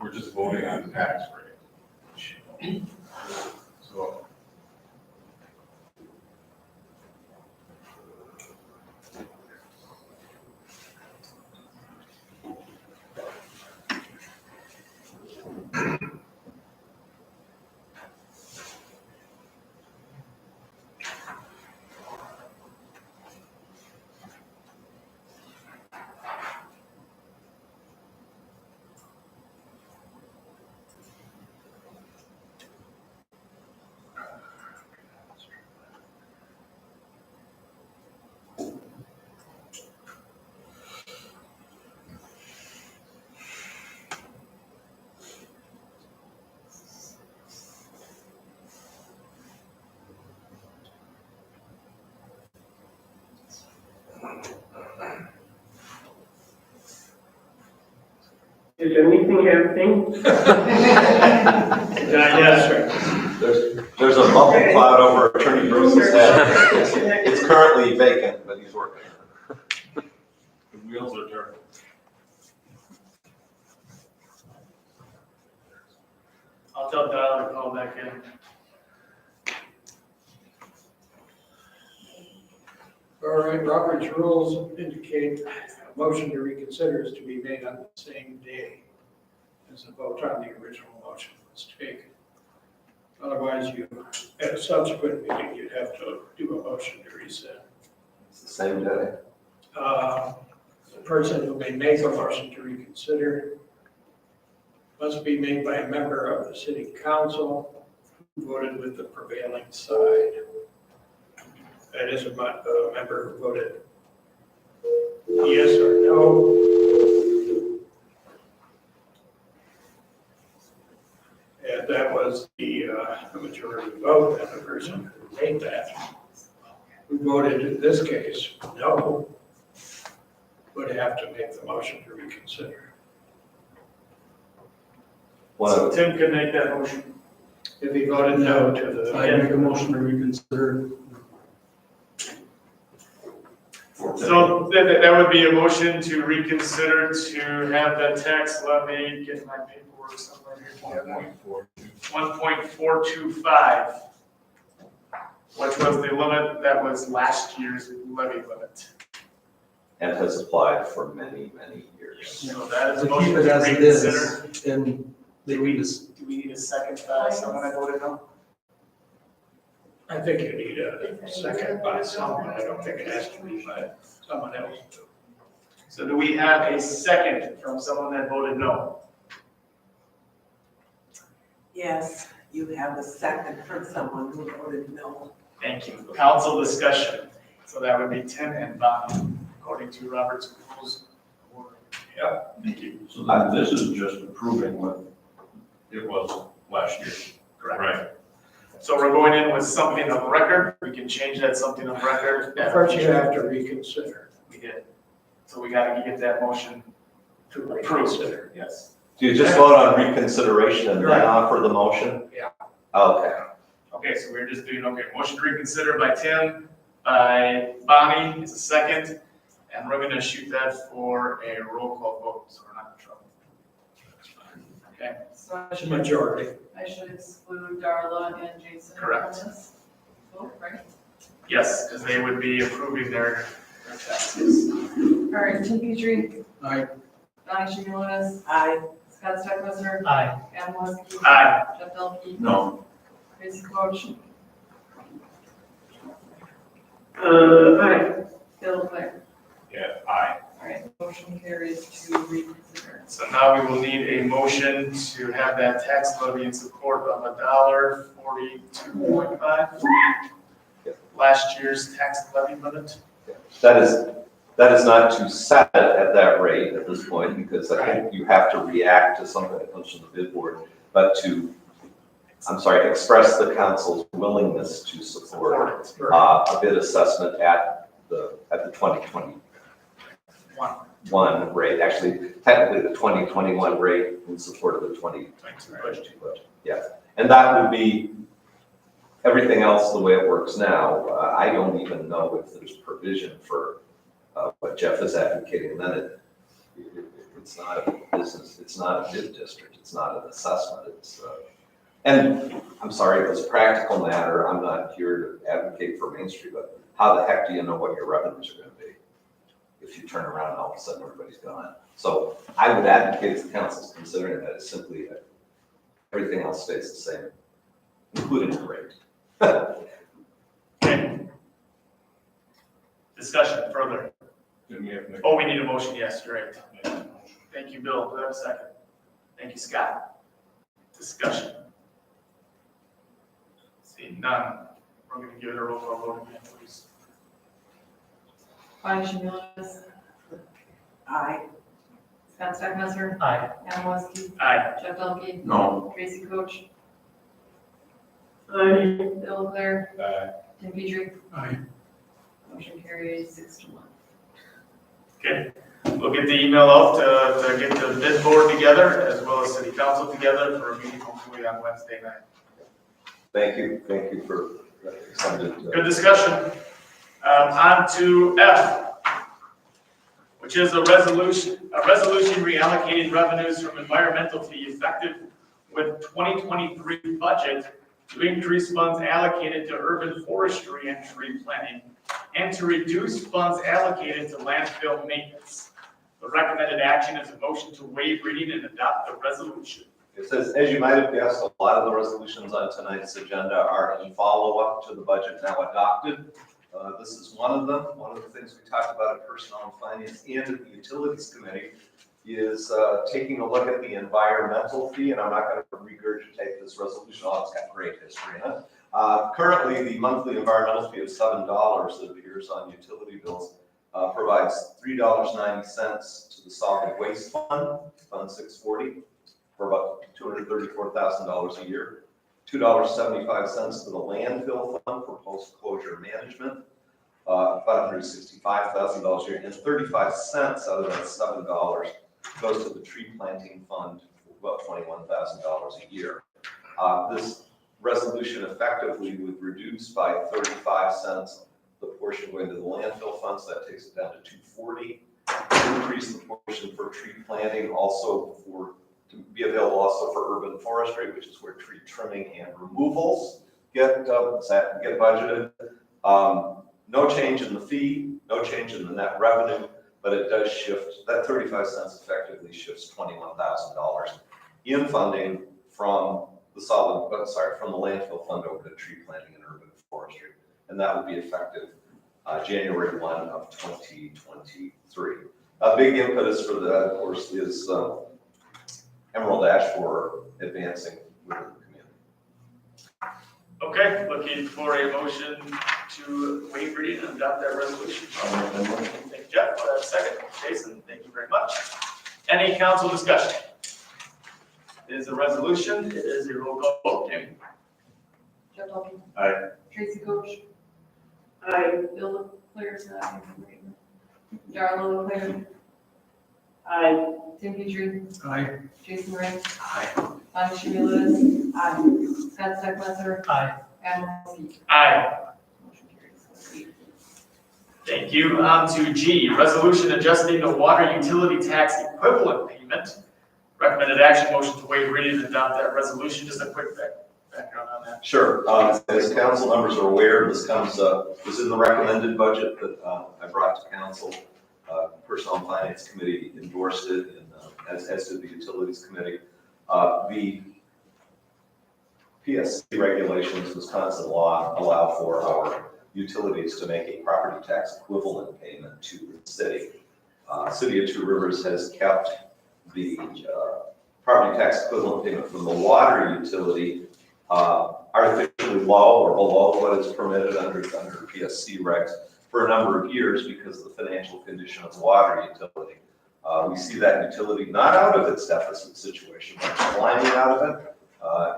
We're just voting on the tax rate. So. Is anything happening? There's a bubble cloud over Attorney Bruce's head. It's currently vacant, but he's working. The wheels are turning. I'll tell Tyler to call back in. All right, Robert's rules indicate a motion to reconsider is to be made on the same day as the vote on the original motion was taken. Otherwise, at a subsequent meeting, you'd have to do a motion to reset. It's the same day. The person who may make a motion to reconsider must be made by a member of the city council who voted with the prevailing side. That is a member who voted yes or no. And that was the majority vote, and the person who made that, who voted in this case no, would have to make the motion to reconsider. So Tim could make that motion. If he voted no to the. I make a motion to reconsider. So that would be a motion to reconsider to have the tax levy, get my paperwork somewhere here. 1.425, which was the limit that was last year's levy limit. And has applied for many, many years. So that is a To motion keep it to as it reconsider. is, and Do we need a second by someone that voted no? I think you need a second by someone. I don't think it has to be by someone else. So do we have a second from someone that voted no? Yes, you have a second from someone who voted no. Thank you. Council discussion. So that would be Tim and Bonnie, according to Robert's rules. Yeah. Thank you. So then this is just approving what it was last year. Correct. Right. So we're going in with something of record. We can change that something of record. First, you have to reconsider. We did. So we gotta get that motion To approved. reconsider. Yes. Do you just vote on reconsideration and then Right. offer the motion? Yeah. Okay. Okay, so we're just doing, okay, motion to reconsider by Tim, by Bonnie is a second. And we're gonna shoot that for a roll call vote, so we're not in trouble. Okay, So I It's a should, majority. I should exclude Darla and Jason from Correct. this vote, right? yes, because they would be approving their taxes. All right, Tim Petrie, Aye. Donnie Shimulanis, Aye. Scott Stephenser, Aye. Adam Weskey. Aye. Jeff Delkey. No. Tracy Coach, Aye. Bill Claire. Yeah, aye. All right, motion carries to reconsider. So now we will need a motion to have that tax levy in support of $1.42.5. Last year's tax levy limit. That is not to set it at that rate at this point, because I think you have to react to something that comes from the bid board, but to, express the council's willingness to support a bid assessment at the 2021 rate, actually technically the 2021 rate in support of the 2022 budget. Yeah, and that would be everything else the way it works now. I don't even know if there's provision for what Jeff is advocating. Then it's not a business, it's not a bid district, it's not an assessment. It's and I'm sorry, as a practical matter, I'm not here to advocate for Main Street, but how the heck do you know what your revenues are going to be if you turn around and all of a sudden everybody's gone? So I would advocate the council's considering that it's simply that everything else stays the same, including the rate. Okay. Discussion further. Didn't we have to make? Oh, we need a motion, yes, you're right. Thank you, Bill. Do I have a second? Thank you, Scott. Discussion. See none. We're gonna give it a roll call vote again, please. Donnie Shimulanis, Aye. Scott Stephenser, Aye. Adam Weskey. Aye. Jeff Delkey. No. Tracy Coach, Aye. Bill Claire, Aye. Tim Petrie. Aye. Motion carries 6-1. Okay. We'll get the email out to get the bid board together as well as city council together for a meeting hopefully on Wednesday night. Thank you for that extended. Good discussion. On to F, which is a resolution reallocating revenues from environmental fee effective with 2023 budget to increase funds allocated to urban forestry and tree planting, and to reduce funds allocated to landfill maintenance. The recommended action is a motion to waive reading and adopt the resolution. It says, as you might have guessed, a lot of the resolutions on tonight's agenda are in follow-up to the budget now adopted. This is one of them. One of the things we talked about at Personnel and Finance and at the Utilities Committee is taking a look at the environmental fee, and I'm not going to regurgitate this resolution, although it's got great history in it. Currently, the monthly environmental fee of $7 that appears on utility bills provides $3.90 to the Solid Waste Fund, Fund 640, for about $234,000 a year. $2.75 to the landfill fund for post-closure management, about $165,000 a year, and 35 cents out of that $7 goes to the tree planting fund, about $21,000 a year. This resolution effectively would reduce by 35 cents the portion going to the landfill fund, so that takes it down to $2.40. Increase the portion for tree planting, also to be available also for urban forestry, which is where tree trimming and removals get budgeted. No change in the fee, no change in the net revenue, but it does shift, that 35 cents effectively shifts $21,000 in funding from the from the landfill fund over to tree planting and urban forestry. And that would be effective January 1 of 2023. A big impetus for that, of course, is Emerald Ash for advancing within the community. Okay, looking for a motion to waive reading and adopt that resolution. Thank you, Jeff. Second, Jason, thank you very much. Any council discussion? It is a resolution. It is a roll call vote. Tammy? Jeff Logan. Aye. Tracy Coach. Aye. Bill Leclerc, aye. Darla Leclerc. Aye. Tim Petrie. Aye. Jason Ray. Aye. Bonnie Chiarellis. Aye. Scott Stecklether. Aye. Adam Olsey. Aye. Motion carries. Thank you. On to G, resolution adjusting the water utility tax equivalent payment. Recommended action, motion to waive reading and adopt that resolution. Just a quick background on that. Sure. As council members are aware, this was in the recommended budget that I brought to council. Personnel and Finance Committee endorsed it, and as did the Utilities Committee. The PSC regulations, Wisconsin law, allow for our utilities to make a property tax equivalent payment to the city. City of Two Rivers has kept the property tax equivalent payment from the water utility artificially low or below what is permitted under PSC regs for a number of years because of the financial condition of the water utility. We see that utility not out of its deficit situation, but climbing out of it.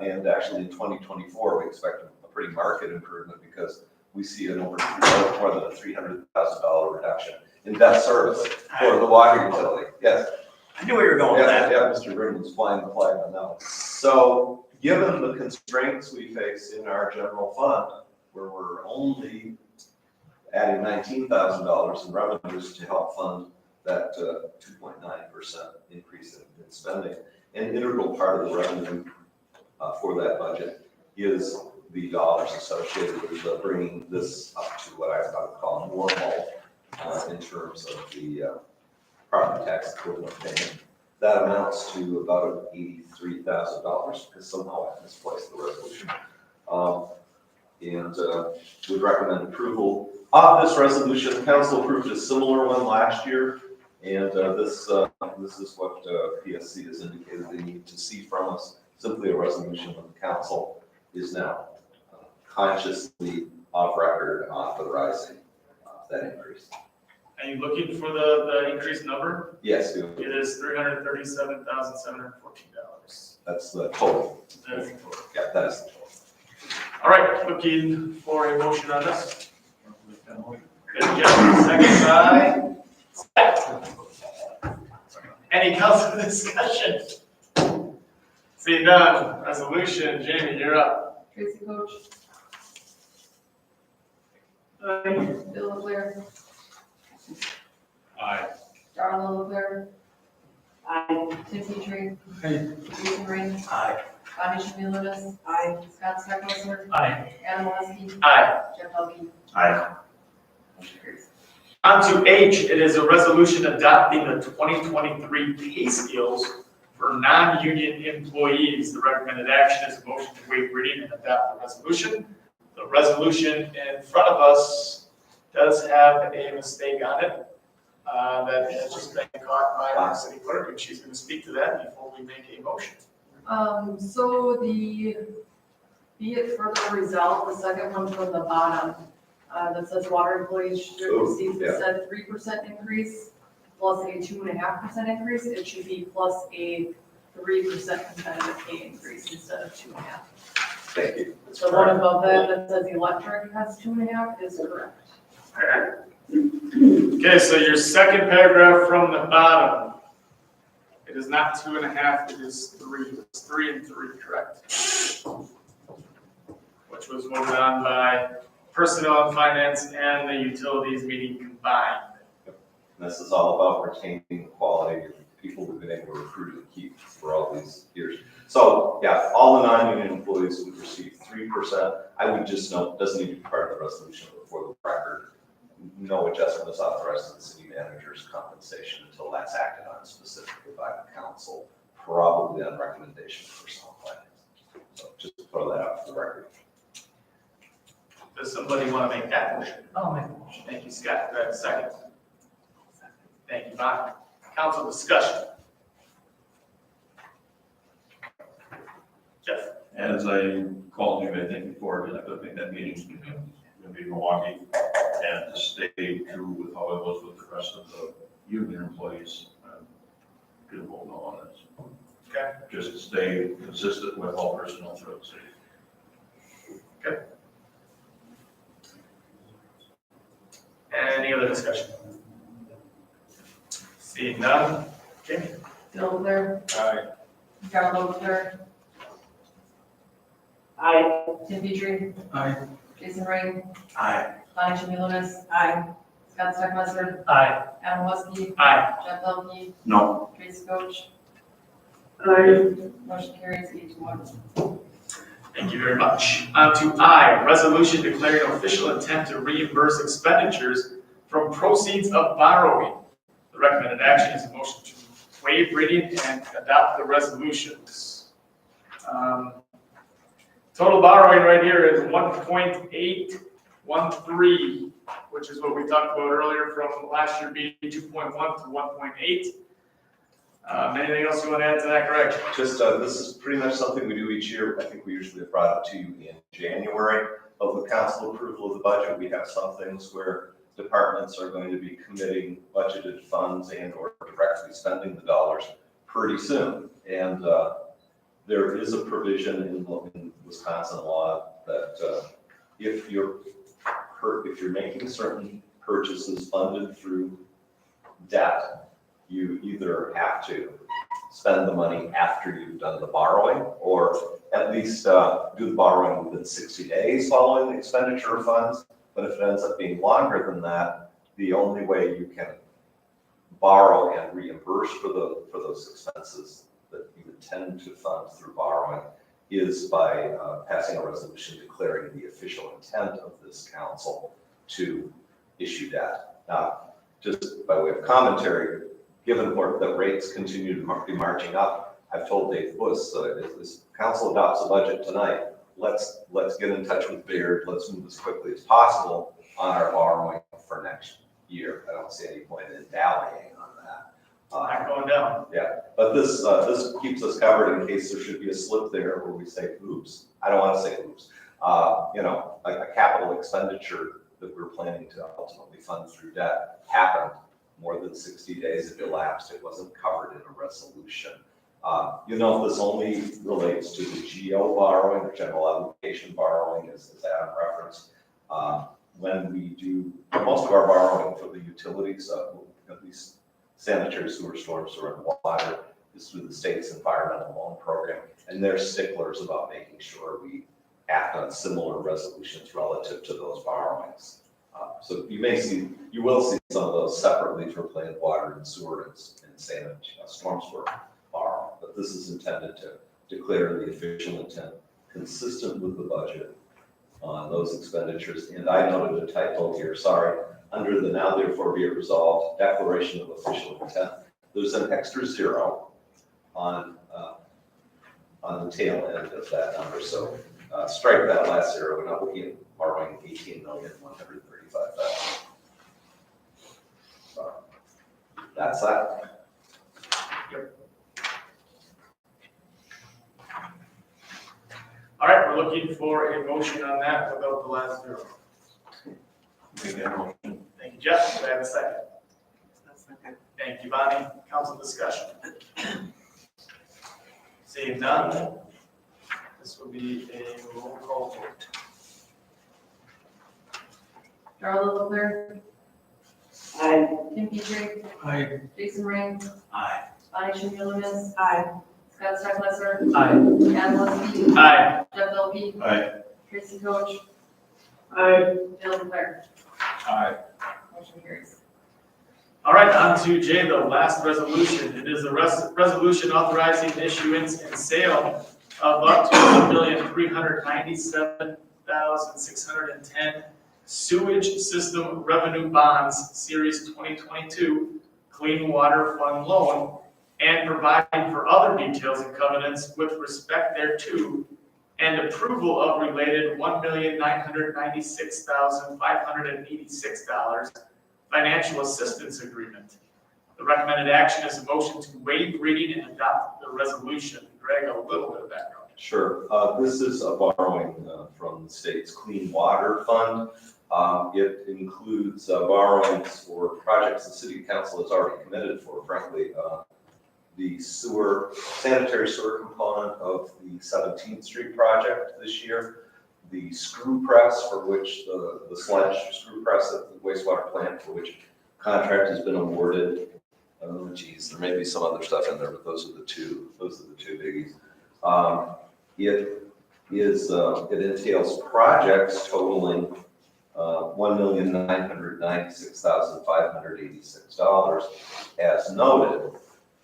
And actually in 2024, we expect a pretty marked improvement because we see an more than a $300,000 reduction in debt service for the water utility. Yes. I knew where you were going with that. Yeah, Mr. Green's flying the flag on that one. So given the constraints we face in our general fund, where we're only adding $19,000 in revenues to help fund that 2.9% increase in spending, an integral part of the revenue for that budget is the dollars associated with bringing this up to what I would call normal in terms of the property tax equivalent payment. That amounts to about $83,000 because somehow I misplaced the resolution. And would recommend approval of this resolution. The council approved a similar one last year, and this is what PSC has indicated they need to see from us. Simply a resolution that the council is now consciously off record authorizing that increase. Are you looking for the increased number? Yes, It is $337,714. that's the total. That is the total. Yeah, that is the total. All right, looking for a motion on this. Good, Jeff, second by Scott. Any council discussion? Seeing none, resolution, Jamie, you're up. Tracy Coach, Aye. Bill Leclerc, Aye. Darla Leclerc, Aye. Tim Petrie, Aye. Jason Ring, Aye. Bonnie Shamulowitz, Aye. Scott Stephenson, Aye. Adam Wesky, Aye. Jeff Pelkey. Aye. Motion carries. On to H, it is a resolution adopting the 2023 pay scales for non-union employees. The recommended action is a motion to waive reading and adopt the resolution. The resolution in front of us does have a mistake on it that has just been caught by our city clerk, and she's going to speak to that before we make a motion. So the, be it further resolved, the second one from the bottom, that says water employees should Oh, receive the yeah. said 3% increase plus a 2.5% increase. It should be plus a 3% competitive pay increase instead of 2.5. Thank you. So one above that says electric has 2.5 is correct. Okay, so your second paragraph from the bottom, it is not 2.5, it is 3. It's 3 and 3, correct? Which was voted on by Personnel and Finance and the Utilities meeting combined. This is all about retaining the quality of people we've been able to recruit and keep for all these years. So, yeah, all the non-union employees would receive 3%. I would just note, doesn't need to be part of the resolution, but for the record, no adjustment is authorized to the city manager's compensation until that's acted on specifically by the council, probably on recommendation of personnel finance. So just throw that out for the record. Does somebody want to make that motion? I'll make a motion. Thank you, Scott. Do I have a second? Thank you, Bob. Council discussion. Jeff? As I called you, I think before, I couldn't make that meeting, it's gonna be Milwaukee, and to stay true with how it was with the rest of the union employees, good vote no on this. Okay. Just to stay consistent with all personnel throughout the city. Okay. Any other discussion? Seeing none, Jamie? Bill Leclerc, Aye. Darla Leclerc, Aye. Tim Petrie, Aye. Jason Ring, Aye. Bonnie Shamulowitz, Aye. Scott Stephenson, Aye. Adam Wesky, Aye. Jeff Pelkey, No. Tracy Coach. Aye. Motion carries 8-1. Thank you very much. On to I, resolution declaring official intent to reimburse expenditures from proceeds of borrowing. The recommended action is a motion to waive reading and adopt the resolutions. Total borrowing right here is 1.813, which is what we talked about earlier from last year being 2.1 to 1.8. Anything else you want to add to that, Greg? Just, this is pretty much something we do each year. I think we usually have brought it to you in January. But with council approval of the budget, we have some things where departments are going to be committing budgeted funds and or directly spending the dollars pretty soon. And there is a provision in Wisconsin law that if you're making certain purchases funded through debt, you either have to spend the money after you've done the borrowing, or at least do the borrowing within 60 days following the expenditure of funds. But if it ends up being longer than that, the only way you can borrow and reimburse for those expenses that you intend to fund through borrowing is by passing a resolution declaring the official intent of this council to issue debt. Now, just by way of commentary, given that rates continue to be marching up, I've told Dave Buss, if this council adopts a budget tonight, let's get in touch with Baird, let's move as quickly as possible on our borrowing for next year. I don't see any point in dallying on that. Not going down. Yeah, but this keeps us covered in case there should be a slip there where we say, oops. I don't want to say oops. Like a capital expenditure that we're planning to ultimately fund through debt happened more than 60 days it elapsed. It wasn't covered in a resolution. This only relates to the GO borrowing, or general obligation borrowing, as Adam referenced. When we do most of our borrowing for the utilities, at least sanitary sewer, storm sewer, and water is through the state's environmental loan program. And they're sticklers about making sure we act on similar resolutions relative to those borrowings. So you will see some of those separately for planned water and sewer and sanitary storm sewer borrowing. But this is intended to declare the official intent consistent with the budget on those expenditures. And I noted a typo here, sorry. Under the now therefore be it resolved declaration of official intent, there's an extra zero on the tail end of that number. So strike that last zero. We're not looking at borrowing 18,135,000. So that's that. All right, we're looking for a motion on that without the last zero. Make that motion. Thank you, Jeff. Do I have a second? Thank you, Bonnie. Council discussion. Seeing none, this will be a roll call vote. Darla Leclerc, Aye. Tim Petrie, Aye. Jason Ring, Aye. Bonnie Shinheimer, Aye. Scott Stefan, Aye. Adam Leskey, Aye. Jeff Delpy, Aye. Tracy Coach, Aye. Dale Leclerc. Aye. Motion carries. All right, on to J, the last resolution. It is a resolution authorizing issuance and sale of up to $1,397,610 sewage system revenue bonds, Series 2022 Clean Water Fund Loan, and providing for other details and covenants with respect thereto, and approval of related $1,996,586 financial assistance agreement. The recommended action is a motion to waive reading and adopt the resolution. Greg, a little bit of background. Sure. This is a borrowing from the state's Clean Water Fund. It includes borrowings for projects the city council has already committed for, frankly. The sanitary sewer component of the 17th Street project this year, the screw press for which the sludge screw press at the wastewater plant for which contract has been awarded. Oh geez, there may be some other stuff in there, but those are the two biggies. It entails projects totaling $1,996,586. As noted,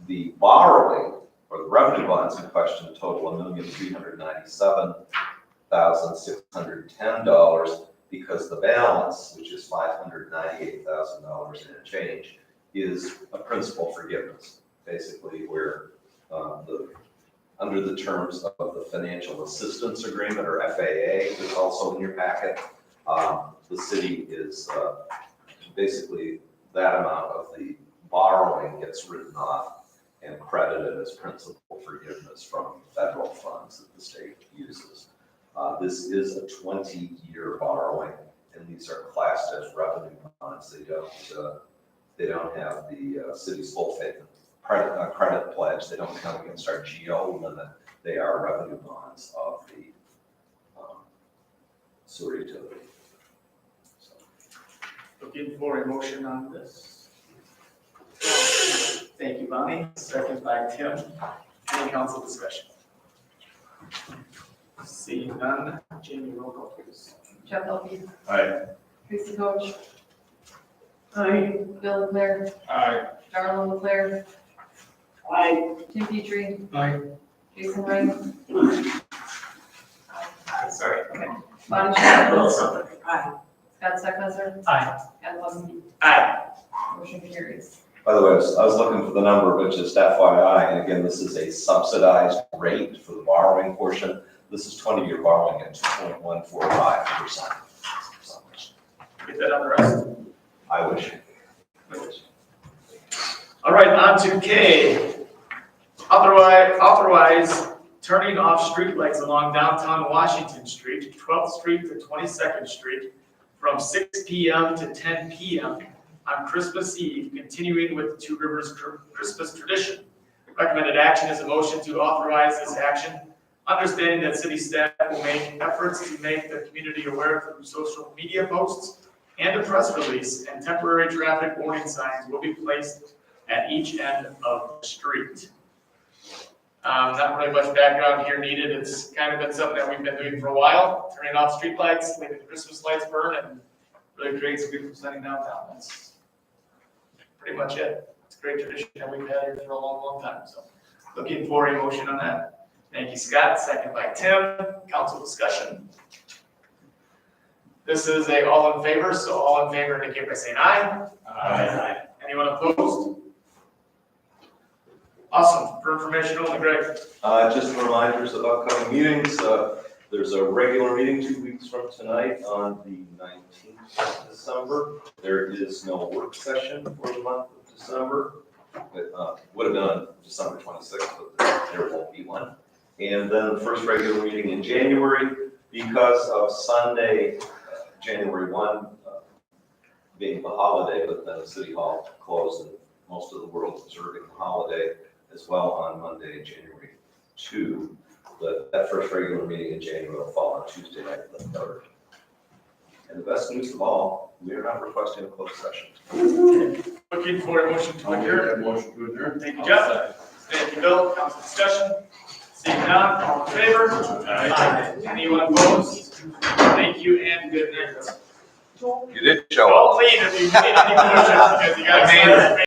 the borrowing or the revenue bonds in question total $1,397,610 because the balance, which is $598,000 and change, is a principal forgiveness, basically where under the terms of the financial assistance agreement, or FAA, that's also in your packet, the city is basically that amount of the borrowing gets written off and credited as principal forgiveness from federal funds that the state uses. This is a 20-year borrowing, and these are classed as revenue bonds. They don't have the city's full faith credit pledge. They don't count against our GO limit. They are revenue bonds of the sewer utility. Looking for a motion on this. Thank you, Bonnie. Second by Tim. Any council discussion? Seeing none, Jamie, roll call please. Jeff Delpy, Aye. Tracy Coach, Aye. Bill Leclerc, Aye. Darla Leclerc, Aye. Tim Petrie, Aye. Jason Ring, Sorry. Okay. Bonnie Shinheimer, Aye. Scott Stefan, Aye. Adam Leskey. Aye. Motion carries. By the way, I was looking for the number, but just FYI, and again, this is a subsidized rate for the borrowing portion. This is 20-year borrowing at 2.145%. Get that on the rest. I wish. All right, on to K. Authorize turning off streetlights along downtown Washington Street, 12th Street to 22nd Street from 6 p.m. to 10 p.m. on Christmas Eve, continuing with the Two Rivers Christmas tradition. Recommended action is a motion to authorize this action, understanding that city staff will make efforts to make the community aware through social media posts and a press release, and temporary traffic warning signs will be placed at each end of the street. Not really much background here needed. It's kind of been something that we've been doing for a while, turning off street lights, letting the Christmas lights burn, and really creates a beautiful setting downtown. That's pretty much it. It's a great tradition that we've had here for a long, long time, so looking for a motion on that. Thank you, Scott. Second by Tim. Council discussion. This is a all in favor, so all in favor indicate by saying aye. Aye. Anyone opposed? Awesome. For information only, Greg. Just some reminders of upcoming meetings. There's a regular meeting 2 weeks from tonight on the 19th of December. There is no work session for the month of December. It would have been on December 26th, but there won't be one. And then the first regular meeting in January, because of Sunday, January 1, being the holiday, but then the city hall closed and most of the world observing the holiday as well on Monday, January 2. That first regular meeting in January will fall on Tuesday night, the 3rd. And the best news of all, we are not requesting a closed session. Looking for a motion to adjourn. Motion to adjourn. Thank you, Jeff. Thank you, Bill. Council discussion. Seeing none, all in favor? Aye. Anyone opposed? Thank you and good night. You did show up. Don't leave if you need any motions because you got to.